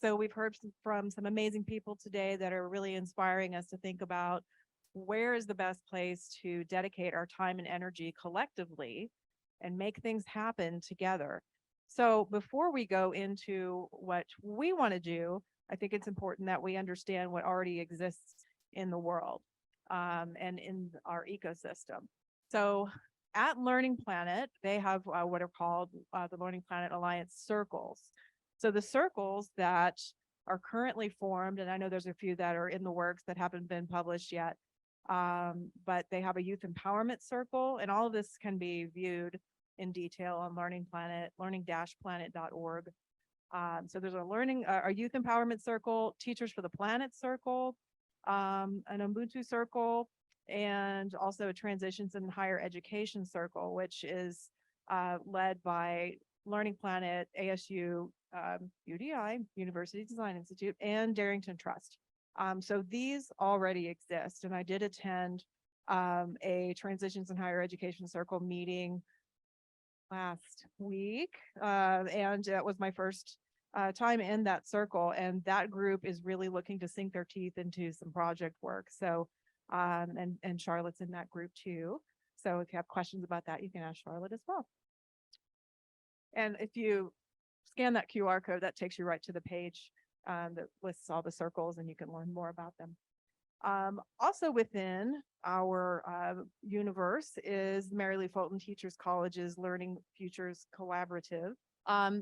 So we've heard from some amazing people today that are really inspiring us to think about where is the best place to dedicate our time and energy collectively and make things happen together. So before we go into what we want to do, I think it's important that we understand what already exists in the world and in our ecosystem. So at Learning Planet, they have what are called the Learning Planet Alliance circles. So the circles that are currently formed, and I know there's a few that are in the works that haven't been published yet, but they have a youth empowerment circle, and all of this can be viewed in detail on Learning Planet, learning-planet.org. So there's a youth empowerment circle, Teachers for the Planet circle, an Ubuntu circle, and also a transitions in higher education circle, which is led by Learning Planet, ASU, UDI, University Design Institute, and Darrington Trust. So these already exist, and I did attend a transitions in higher education circle meeting last week, and that was my first time in that circle, and that group is really looking to sink their teeth into some project work. So and Charlotte's in that group too. So if you have questions about that, you can ask Charlotte as well. And if you scan that QR code, that takes you right to the page that lists all the circles, and you can learn more about them. Also within our universe is Mary Lee Fulton Teachers College's Learning Futures Collaborative.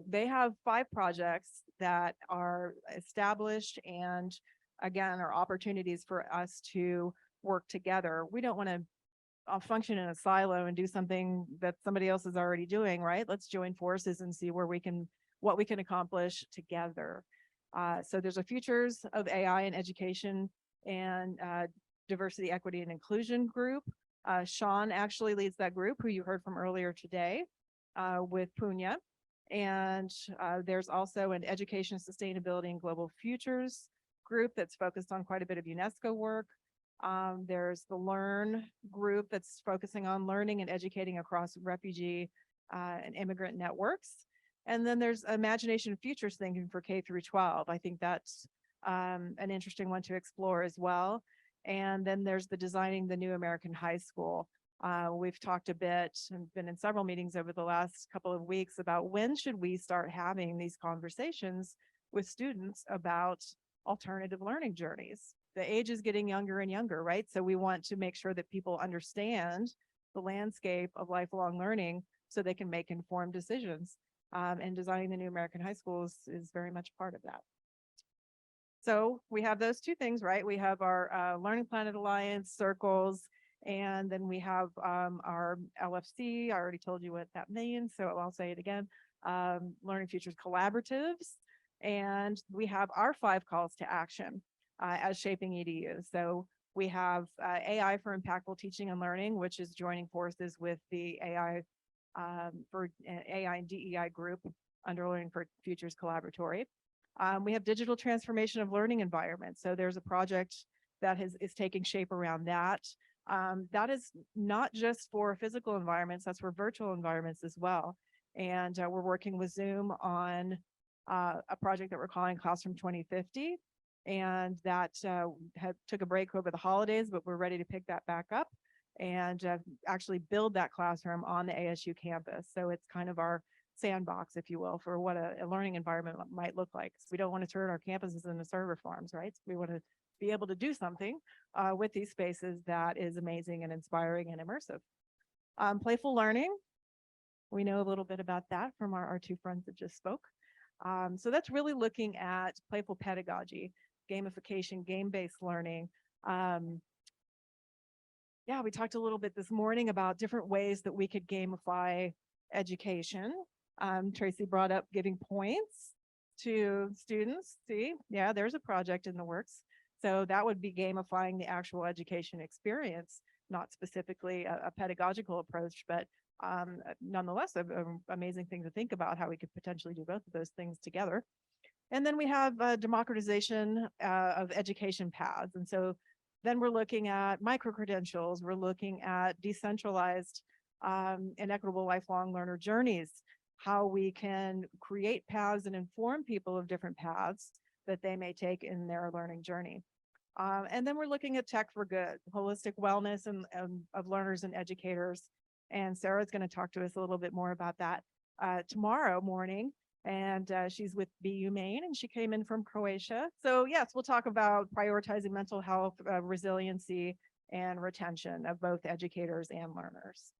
They have 5 projects that are established and again are opportunities for us to work together. We don't want to function in a silo and do something that somebody else is already doing, right? Let's join forces and see what we can accomplish together. So there's a Futures of AI in Education and diversity, equity, and inclusion group. Sean actually leads that group, who you heard from earlier today, with Punya. And there's also an education, sustainability, and global futures group that's focused on quite a bit of UNESCO work. There's the Learn group that's focusing on learning and educating across refugee and immigrant networks. And then there's Imagination and Futures Thinking for K through 12. I think that's an interesting one to explore as well. And then there's the Designing the New American High School. We've talked a bit and been in several meetings over the last couple of weeks about when should we start having these conversations with students about alternative learning journeys. The age is getting younger and younger, right? So we want to make sure that people understand the landscape of lifelong learning so they can make informed decisions. And Designing the New American High Schools is very much part of that. So we have those two things, right? We have our Learning Planet Alliance circles, and then we have our LFC. I already told you what that means, so I'll say it again. Learning Futures Collaboratives, and we have our 5 calls to action as ShapingEDU. So we have AI for impactful teaching and learning, which is joining forces with the AI and DEI group under Learning for Futures Collaboratory. We have digital transformation of learning environments. So there's a project that is taking shape around that. That is not just for physical environments, that's for virtual environments as well. And we're working with Zoom on a project that we're calling Classroom 2050. And that took a break over the holidays, but we're ready to pick that back up and actually build that classroom on the ASU campus. So it's kind of our sandbox, if you will, for what a learning environment might look like. So we don't want to turn our campuses into server farms, right? So we want to be able to do something with these spaces that is amazing and inspiring and immersive. Playful learning, we know a little bit about that from our 2 friends that just spoke. So that's really looking at playful pedagogy, gamification, game-based learning. Yeah, we talked a little bit this morning about different ways that we could gamify education. Tracey brought up giving points to students. See, yeah, there's a project in the works. So that would be gamifying the actual education experience, not specifically a pedagogical approach, but nonetheless, an amazing thing to think about how we could potentially do both of those things together. And then we have democratization of education paths. And so then we're looking at micro-credentials, we're looking at decentralized and equitable lifelong learner journeys, how we can create paths and inform people of different paths that they may take in their learning journey. And then we're looking at tech for good, holistic wellness and of learners and educators. And Sarah's going to talk to us a little bit more about that tomorrow morning. And she's with BU Maine, and she came in from Croatia. So yes, we'll talk about prioritizing mental health, resiliency, and retention of both educators and learners.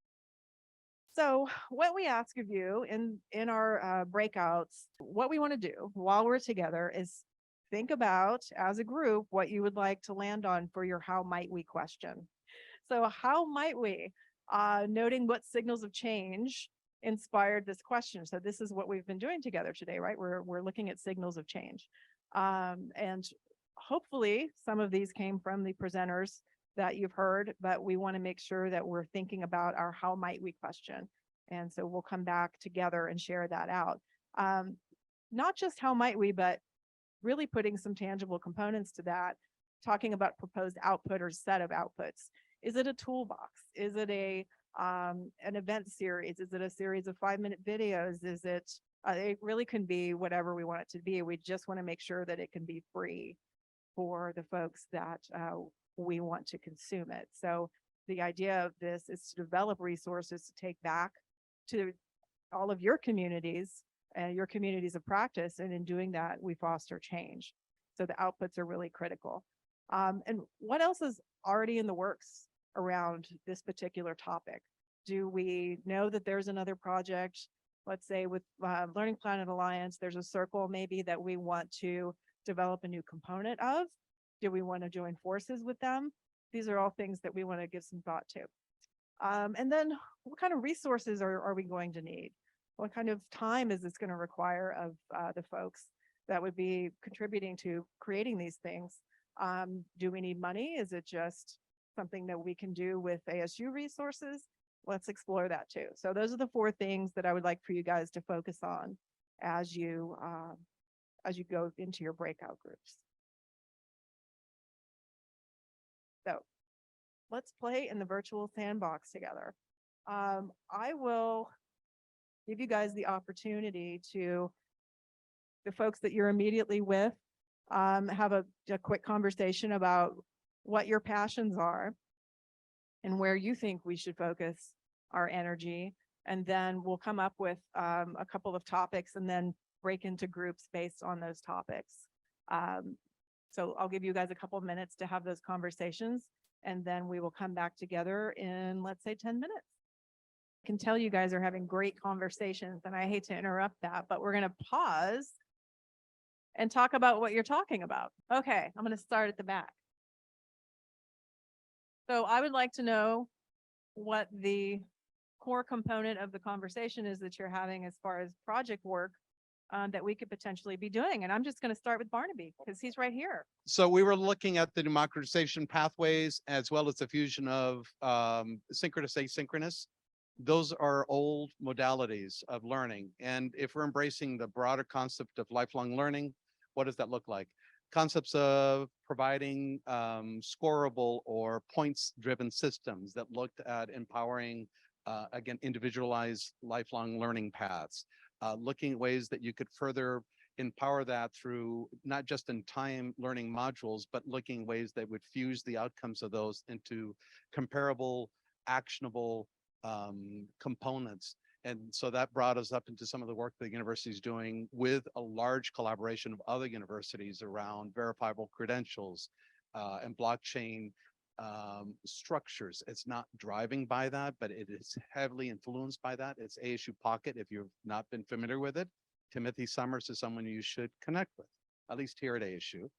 So what we ask of you in our breakouts, what we want to do while we're together is think about, as a group, what you would like to land on for your how might we question. So how might we, noting what signals of change inspired this question. So this is what we've been doing together today, right? We're looking at signals of change. And hopefully some of these came from the presenters that you've heard, but we want to make sure that we're thinking about our how might we question. And so we'll come back together and share that out. Not just how might we, but really putting some tangible components to that, talking about proposed output or set of outputs. Is it a toolbox? Is it an event series? Is it a series of 5-minute videos? Is it really can be whatever we want it to be. We just want to make sure that it can be free for the folks that we want to consume it. So the idea of this is to develop resources to take back to all of your communities and your communities of practice. And in doing that, we foster change. So the outputs are really critical. And what else is already in the works around this particular topic? Do we know that there's another project, let's say with Learning Planet Alliance, there's a circle maybe that we want to develop a new component of? Do we want to join forces with them? These are all things that we want to give some thought to. And then what kind of resources are we going to need? What kind of time is this going to require of the folks that would be contributing to creating these things? Do we need money? Is it just something that we can do with ASU resources? Let's explore that too. So those are the 4 things that I would like for you guys to focus on as you go into your breakout groups. So let's play in the virtual sandbox together. I will give you guys the opportunity to, the folks that you're immediately with, have a quick conversation about what your passions are and where you think we should focus our energy. And then we'll come up with a couple of topics and then break into groups based on those topics. So I'll give you guys a couple of minutes to have those conversations, and then we will come back together in, let's say, 10 minutes. I can tell you guys are having great conversations, and I hate to interrupt that, but we're going to pause and talk about what you're talking about. Okay, I'm going to start at the back. So I would like to know what the core component of the conversation is that you're having as far as project work that we could potentially be doing. And I'm just going to start with Barnaby because he's right here. So we were looking at the democratization pathways as well as the fusion of synchronous, asynchronous. Those are old modalities of learning. And if we're embracing the broader concept of lifelong learning, what does that look like? Concepts of providing scoreable or points-driven systems that looked at empowering, again, individualized lifelong learning paths. Looking at ways that you could further empower that through not just in time learning modules, but looking at ways that would fuse the outcomes of those into comparable, actionable components. And so that brought us up into some of the work the university is doing with a large collaboration of other universities around verifiable credentials and blockchain structures. It's not driving by that, but it is heavily influenced by that. It's ASU Pocket. If you've not been familiar with it, Timothy Summers is someone you should connect with, at least here at ASU.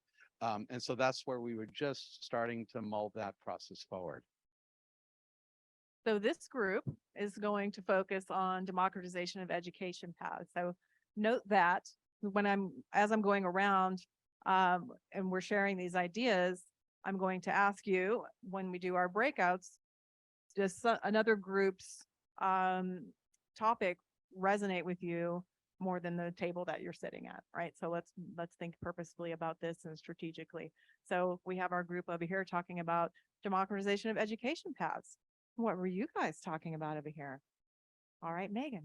And so that's where we were just starting to mull that process forward. So this group is going to focus on democratization of education paths. So note that when as I'm going around and we're sharing these ideas, I'm going to ask you when we do our breakouts, does another group's topic resonate with you more than the table that you're sitting at, right? So let's think purposefully about this and strategically. So we have our group over here talking about democratization of education paths. What were you guys talking about over here? All right, Megan.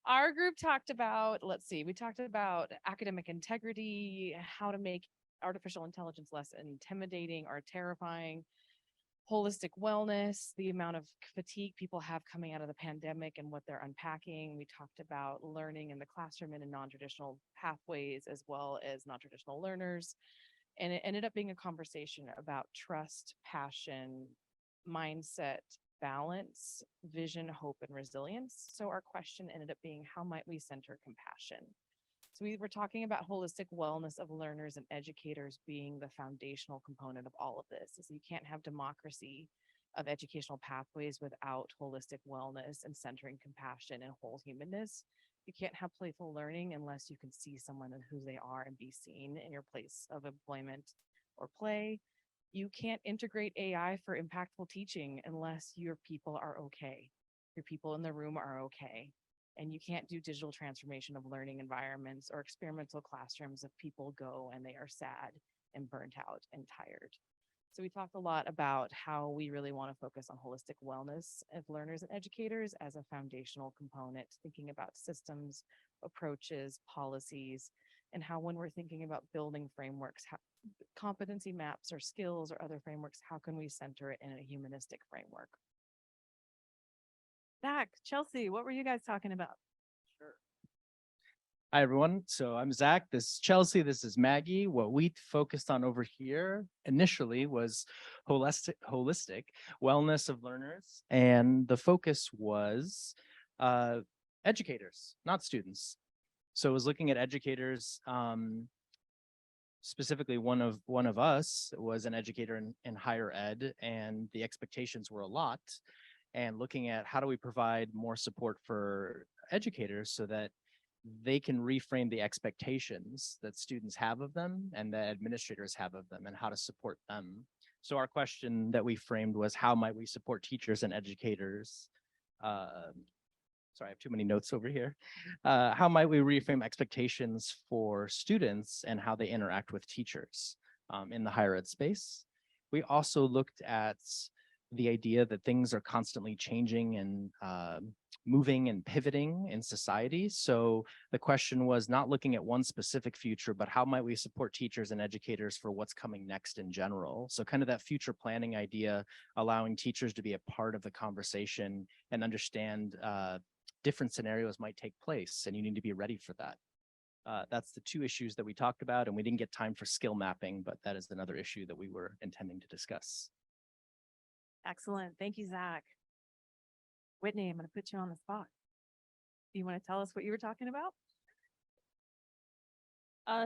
Our group talked about, let's see, we talked about academic integrity, how to make artificial intelligence less intimidating or terrifying, holistic wellness, the amount of fatigue people have coming out of the pandemic and what they're unpacking. We talked about learning in the classroom and in non-traditional pathways, as well as non-traditional learners. And it ended up being a conversation about trust, passion, mindset, balance, vision, hope, and resilience. So our question ended up being, how might we center compassion? So we were talking about holistic wellness of learners and educators being the foundational component of all of this. So you can't have democracy of educational pathways without holistic wellness and centering compassion and whole humanness. You can't have playful learning unless you can see someone and who they are and be seen in your place of employment or play. You can't integrate AI for impactful teaching unless your people are okay. Your people in the room are okay. And you can't do digital transformation of learning environments or experimental classrooms if people go and they are sad and burnt out and tired. So we talked a lot about how we really want to focus on holistic wellness of learners and educators as a foundational component, thinking about systems, approaches, policies, and how when we're thinking about building frameworks, competency maps or skills or other frameworks, how can we center it in a humanistic framework? Zach, Chelsea, what were you guys talking about? Hi, everyone. So I'm Zach. This is Chelsea. This is Maggie. What we focused on over here initially was holistic wellness of learners. And the focus was educators, not students. So I was looking at educators. Specifically, one of us was an educator in higher ed, and the expectations were a lot. And looking at how do we provide more support for educators so that they can reframe the expectations that students have of them and that administrators have of them and how to support them. So our question that we framed was, how might we support teachers and educators? Sorry, I have too many notes over here. How might we reframe expectations for students and how they interact with teachers in the higher ed space? We also looked at the idea that things are constantly changing and moving and pivoting in society. So the question was not looking at one specific future, but how might we support teachers and educators for what's coming next in general? So kind of that future planning idea, allowing teachers to be a part of the conversation and understand different scenarios might take place, and you need to be ready for that. That's the two issues that we talked about, and we didn't get time for skill mapping, but that is another issue that we were intending to discuss. Excellent. Thank you, Zach. Whitney, I'm going to put you on the spot. Do you want to tell us what you were talking about?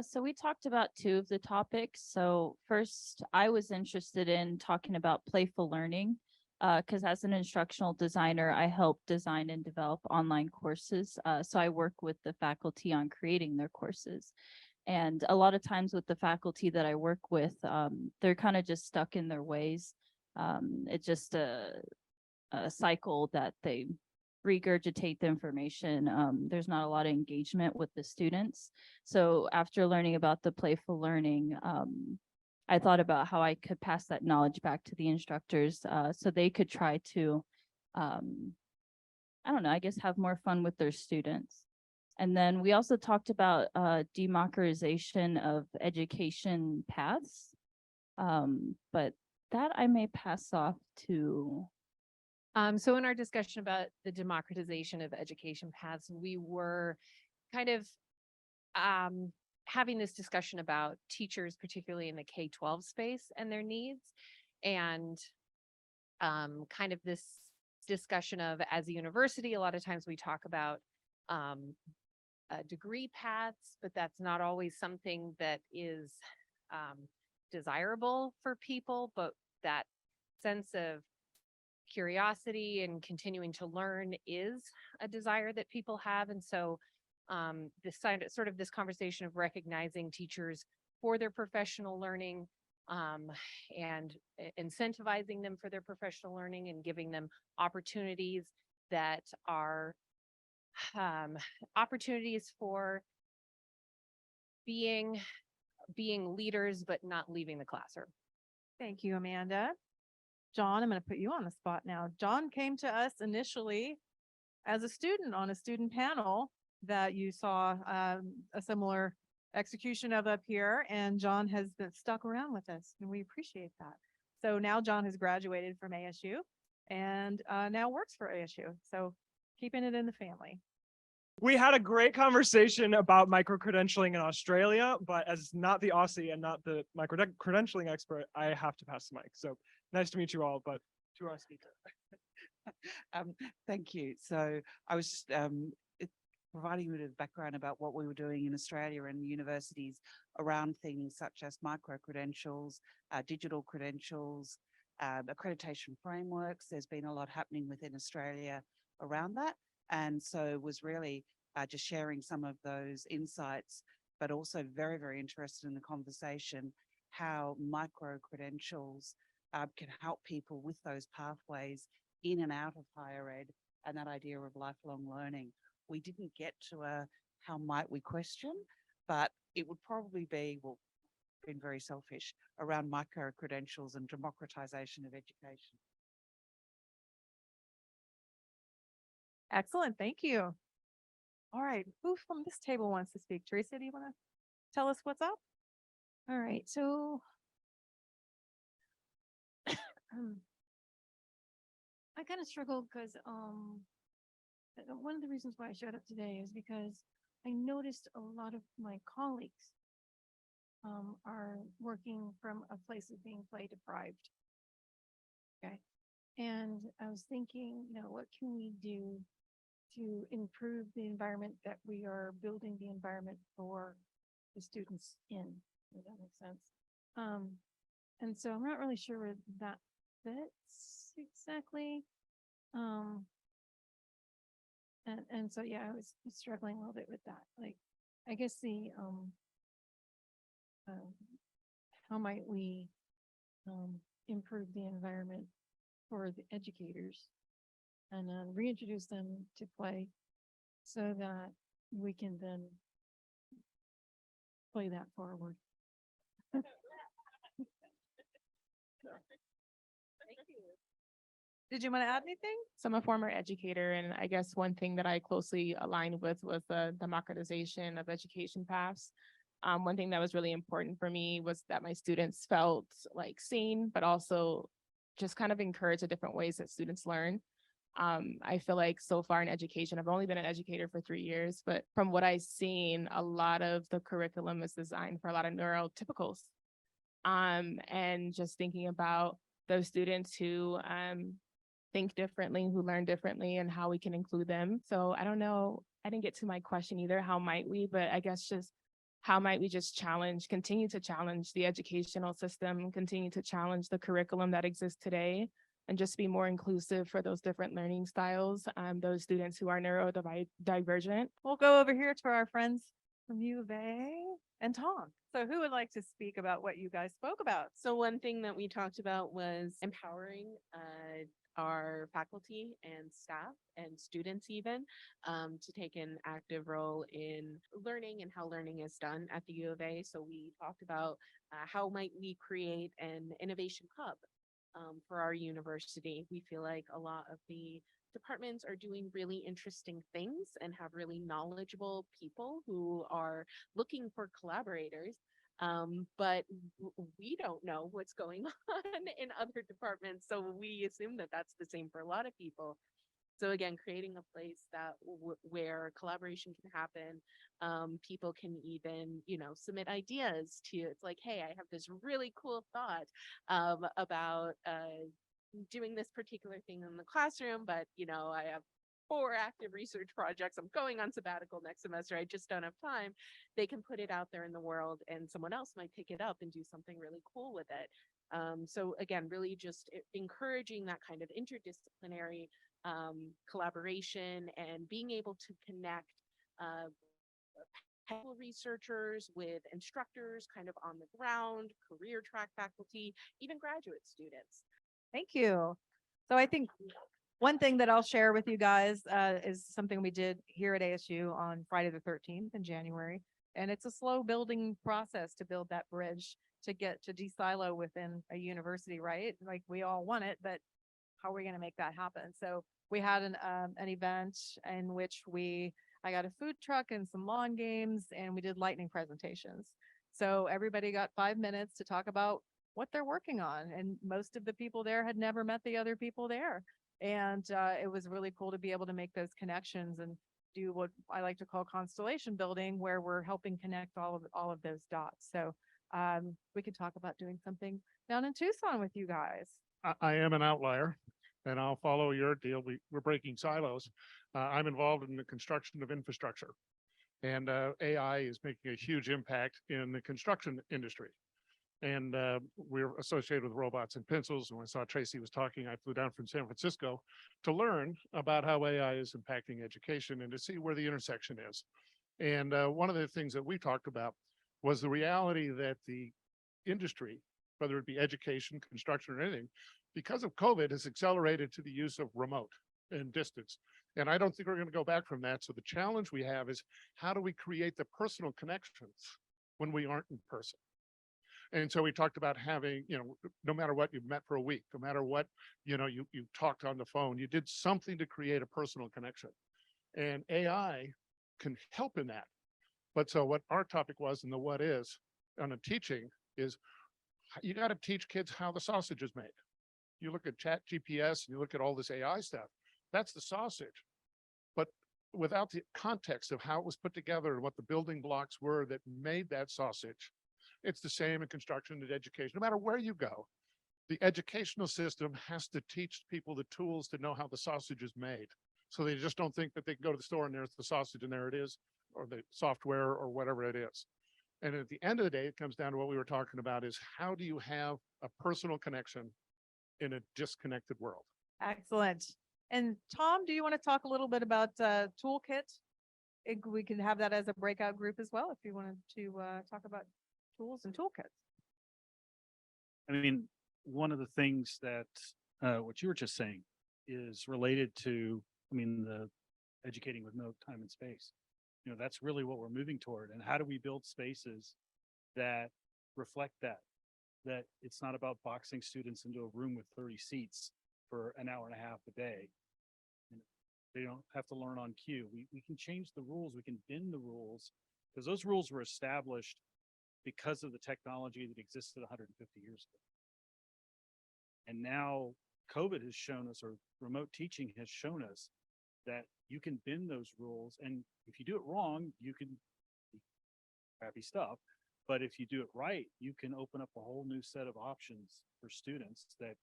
So we talked about two of the topics. So first, I was interested in talking about playful learning, because as an instructional designer, I help design and develop online courses. So I work with the faculty on creating their courses. And a lot of times with the faculty that I work with, they're kind of just stuck in their ways. It's just a cycle that they regurgitate the information. There's not a lot of engagement with the students. So after learning about the playful learning, I thought about how I could pass that knowledge back to the instructors so they could try to, I don't know, I guess have more fun with their students. And then we also talked about democratization of education paths, but that I may pass off to. So in our discussion about the democratization of education paths, we were kind of having this discussion about teachers, particularly in the K-12 space and their needs, and kind of this discussion of, as a university, a lot of times we talk about degree paths, but that's not always something that is desirable for people, but that sense of curiosity and continuing to learn is a desire that people have. And so this sort of this conversation of recognizing teachers for their professional learning and incentivizing them for their professional learning and giving them opportunities that are opportunities for being leaders, but not leaving the classroom. Thank you, Amanda. John, I'm going to put you on the spot now. John came to us initially as a student on a student panel that you saw a similar execution of up here, and John has been stuck around with us, and we appreciate that. So now John has graduated from ASU and now works for ASU. So keeping it in the family. We had a great conversation about micro-credentialing in Australia, but as not the Aussie and not the micro-credentialing expert, I have to pass the mic. So nice to meet you all, but to our speaker. Thank you. So I was just providing you with a background about what we were doing in Australia and universities around things such as micro-credentials, digital credentials, accreditation frameworks. There's been a lot happening within Australia around that. And so was really just sharing some of those insights, but also very, very interested in the conversation, how micro-credentials can help people with those pathways in and out of higher ed and that idea of lifelong learning. We didn't get to a how might we question, but it would probably be, well, been very selfish, around micro-credentials and democratization of education. Excellent. Thank you. All right. Who from this table wants to speak? Tracey, do you want to tell us what's up? All right. So I kind of struggled because one of the reasons why I showed up today is because I noticed a lot of my colleagues are working from a place of being play deprived. Okay. And I was thinking, what can we do to improve the environment that we are building the environment for the students in, if that makes sense. And so I'm not really sure where that fits exactly. And so, yeah, I was struggling a little bit with that. Like, I guess how might we improve the environment for the educators and reintroduce them to play so that we can then play that forward. Did you want to add anything? So I'm a former educator, and I guess one thing that I closely aligned with was the democratization of education paths. One thing that was really important for me was that my students felt like seen, but also just kind of encourage the different ways that students learn. I feel like so far in education, I've only been an educator for 3 years, but from what I've seen, a lot of the curriculum is designed for a lot of neurotypicals. And just thinking about those students who think differently, who learn differently, and how we can include them. So I don't know, I didn't get to my question either, how might we, but I guess just how might we just continue to challenge the educational system, continue to challenge the curriculum that exists today, and just be more inclusive for those different learning styles, those students who are neurodivergent. We'll go over here to our friends from U of A and Tom. So who would like to speak about what you guys spoke about? So one thing that we talked about was empowering our faculty and staff and students even to take an active role in learning and how learning is done at the U of A. So we talked about how might we create an innovation hub for our university. We feel like a lot of the departments are doing really interesting things and have really knowledgeable people who are looking for collaborators. But we don't know what's going on in other departments. So we assume that that's the same for a lot of people. So again, creating a place that where collaboration can happen, people can even, submit ideas to, it's like, hey, I have this really cool thought about doing this particular thing in the classroom, but, I have 4 active research projects. I'm going on sabbatical next semester. I just don't have time. They can put it out there in the world and someone else might pick it up and do something really cool with it. So again, really just encouraging that kind of interdisciplinary collaboration and being able to connect researchers with instructors kind of on the ground, career track faculty, even graduate students. Thank you. So I think one thing that I'll share with you guys is something we did here at ASU on Friday the 13th in January. And it's a slow building process to build that bridge to get to de-silo within a university, right? Like we all want it, but how are we going to make that happen? So we had an event in which I got a food truck and some lawn games, and we did lightning presentations. So everybody got 5 minutes to talk about what they're working on. And most of the people there had never met the other people there. And it was really cool to be able to make those connections and do what I like to call constellation building, where we're helping connect all of those dots. So we could talk about doing something down in Tucson with you guys. I am an outlier, and I'll follow your deal. We're breaking silos. I'm involved in the construction of infrastructure, and AI is making a huge impact in the construction industry. And we're associated with robots and pencils. And when I saw Tracey was talking, I flew down from San Francisco to learn about how AI is impacting education and to see where the intersection is. And one of the things that we talked about was the reality that the industry, whether it be education, construction, or anything, because of COVID, has accelerated to the use of remote and distance. And I don't think we're going to go back from that. So the challenge we have is, how do we create the personal connections when we aren't in person? And so we talked about having, no matter what, you've met for a week, no matter what, you talked on the phone, you did something to create a personal connection. And AI can help in that. But so what our topic was, and the what is on a teaching, is you got to teach kids how the sausage is made. You look at Chat GPS, you look at all this AI stuff, that's the sausage. But without the context of how it was put together and what the building blocks were that made that sausage, it's the same in construction and education. No matter where you go, the educational system has to teach people the tools to know how the sausage is made. So they just don't think that they can go to the store and there's the sausage and there it is, or the software or whatever it is. And at the end of the day, it comes down to what we were talking about, is how do you have a personal connection in a disconnected world? Excellent. And Tom, do you want to talk a little bit about toolkit? We can have that as a breakout group as well, if you wanted to talk about tools and toolkits. I mean, one of the things that, what you were just saying is related to, I mean, the educating with no time and space. You know, that's really what we're moving toward. And how do we build spaces that reflect that? That it's not about boxing students into a room with 30 seats for an hour and a half a day. They don't have to learn on cue. We can change the rules. We can bend the rules because those rules were established because of the technology that existed 150 years ago. And now COVID has shown us, or remote teaching has shown us, that you can bend those rules. And if you do it wrong, you can crappy stuff. But if you do it right, you can open up a whole new set of options for students that,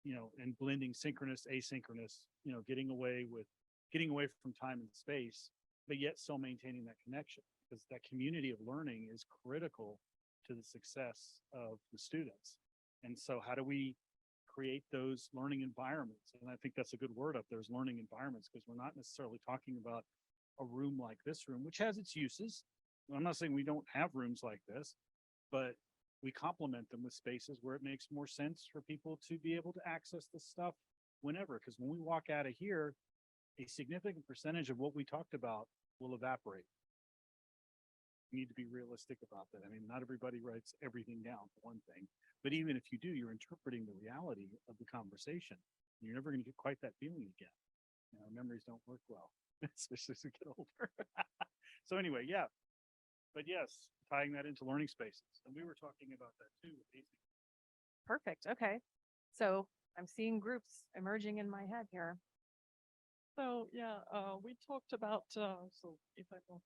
you know, and blending synchronous, asynchronous, you know, getting away from time and space, but yet still maintaining that connection, because that community of learning is critical to the success of the students. And so how do we create those learning environments? And I think that's a good word up there, is learning environments, because we're not necessarily talking about a room like this room, which has its uses. I'm not saying we don't have rooms like this, but we complement them with spaces where it makes more sense for people to be able to access this stuff whenever. Because when we walk out of here, a significant percentage of what we talked about will evaporate. We need to be realistic about that. I mean, not everybody writes everything down, for one thing, but even if you do, you're interpreting the reality of the conversation. You're never going to get quite that feeling again. You know, memories don't work well, especially as we get older. So anyway, yeah. But yes, tying that into learning spaces. And we were talking about that too. Perfect. Okay. So I'm seeing groups emerging in my head here. So yeah, we talked about, so if I'm not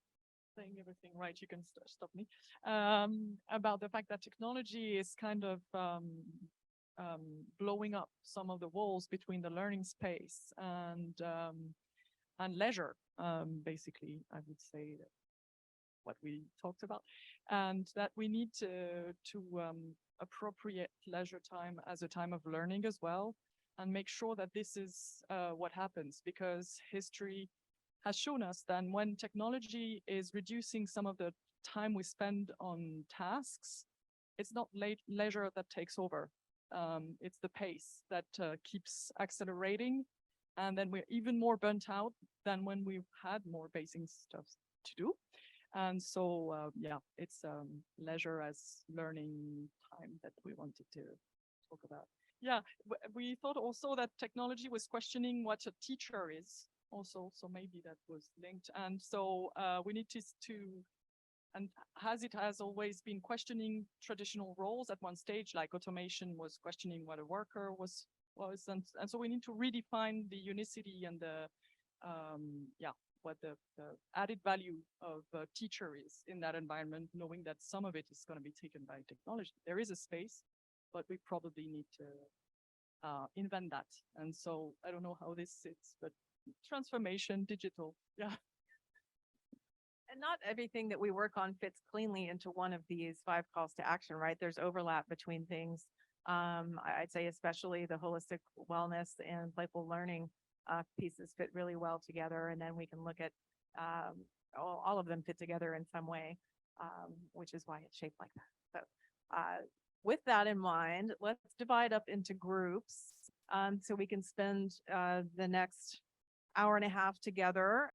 saying everything right, you can stop me, about the fact that technology is kind of blowing up some of the walls between the learning space and leisure, basically, I would say that what we talked about, and that we need to appropriate leisure time as a time of learning as well, and make sure that this is what happens, because history has shown us that when technology is reducing some of the time we spend on tasks, it's not leisure that takes over. It's the pace that keeps accelerating, and then we're even more burnt out than when we've had more basic stuff to do. And so, yeah, it's leisure as learning time that we wanted to talk about. Yeah, we thought also that technology was questioning what a teacher is also, so maybe that was linked. And so we need to, and as it has always been questioning traditional roles at one stage, like automation was questioning what a worker was, and so we need to redefine the unicity and the, yeah, what the added value of a teacher is in that environment, knowing that some of it is going to be taken by technology. There is a space, but we probably need to invent that. And so I don't know how this sits, but transformation, digital, yeah. And not everything that we work on fits cleanly into one of these 5 calls to action, right? There's overlap between things. I'd say especially the holistic wellness and playful learning pieces fit really well together. And then we can look at all of them fit together in some way, which is why it's shaped like that. So with that in mind, let's divide up into groups so we can spend the next hour and a half together.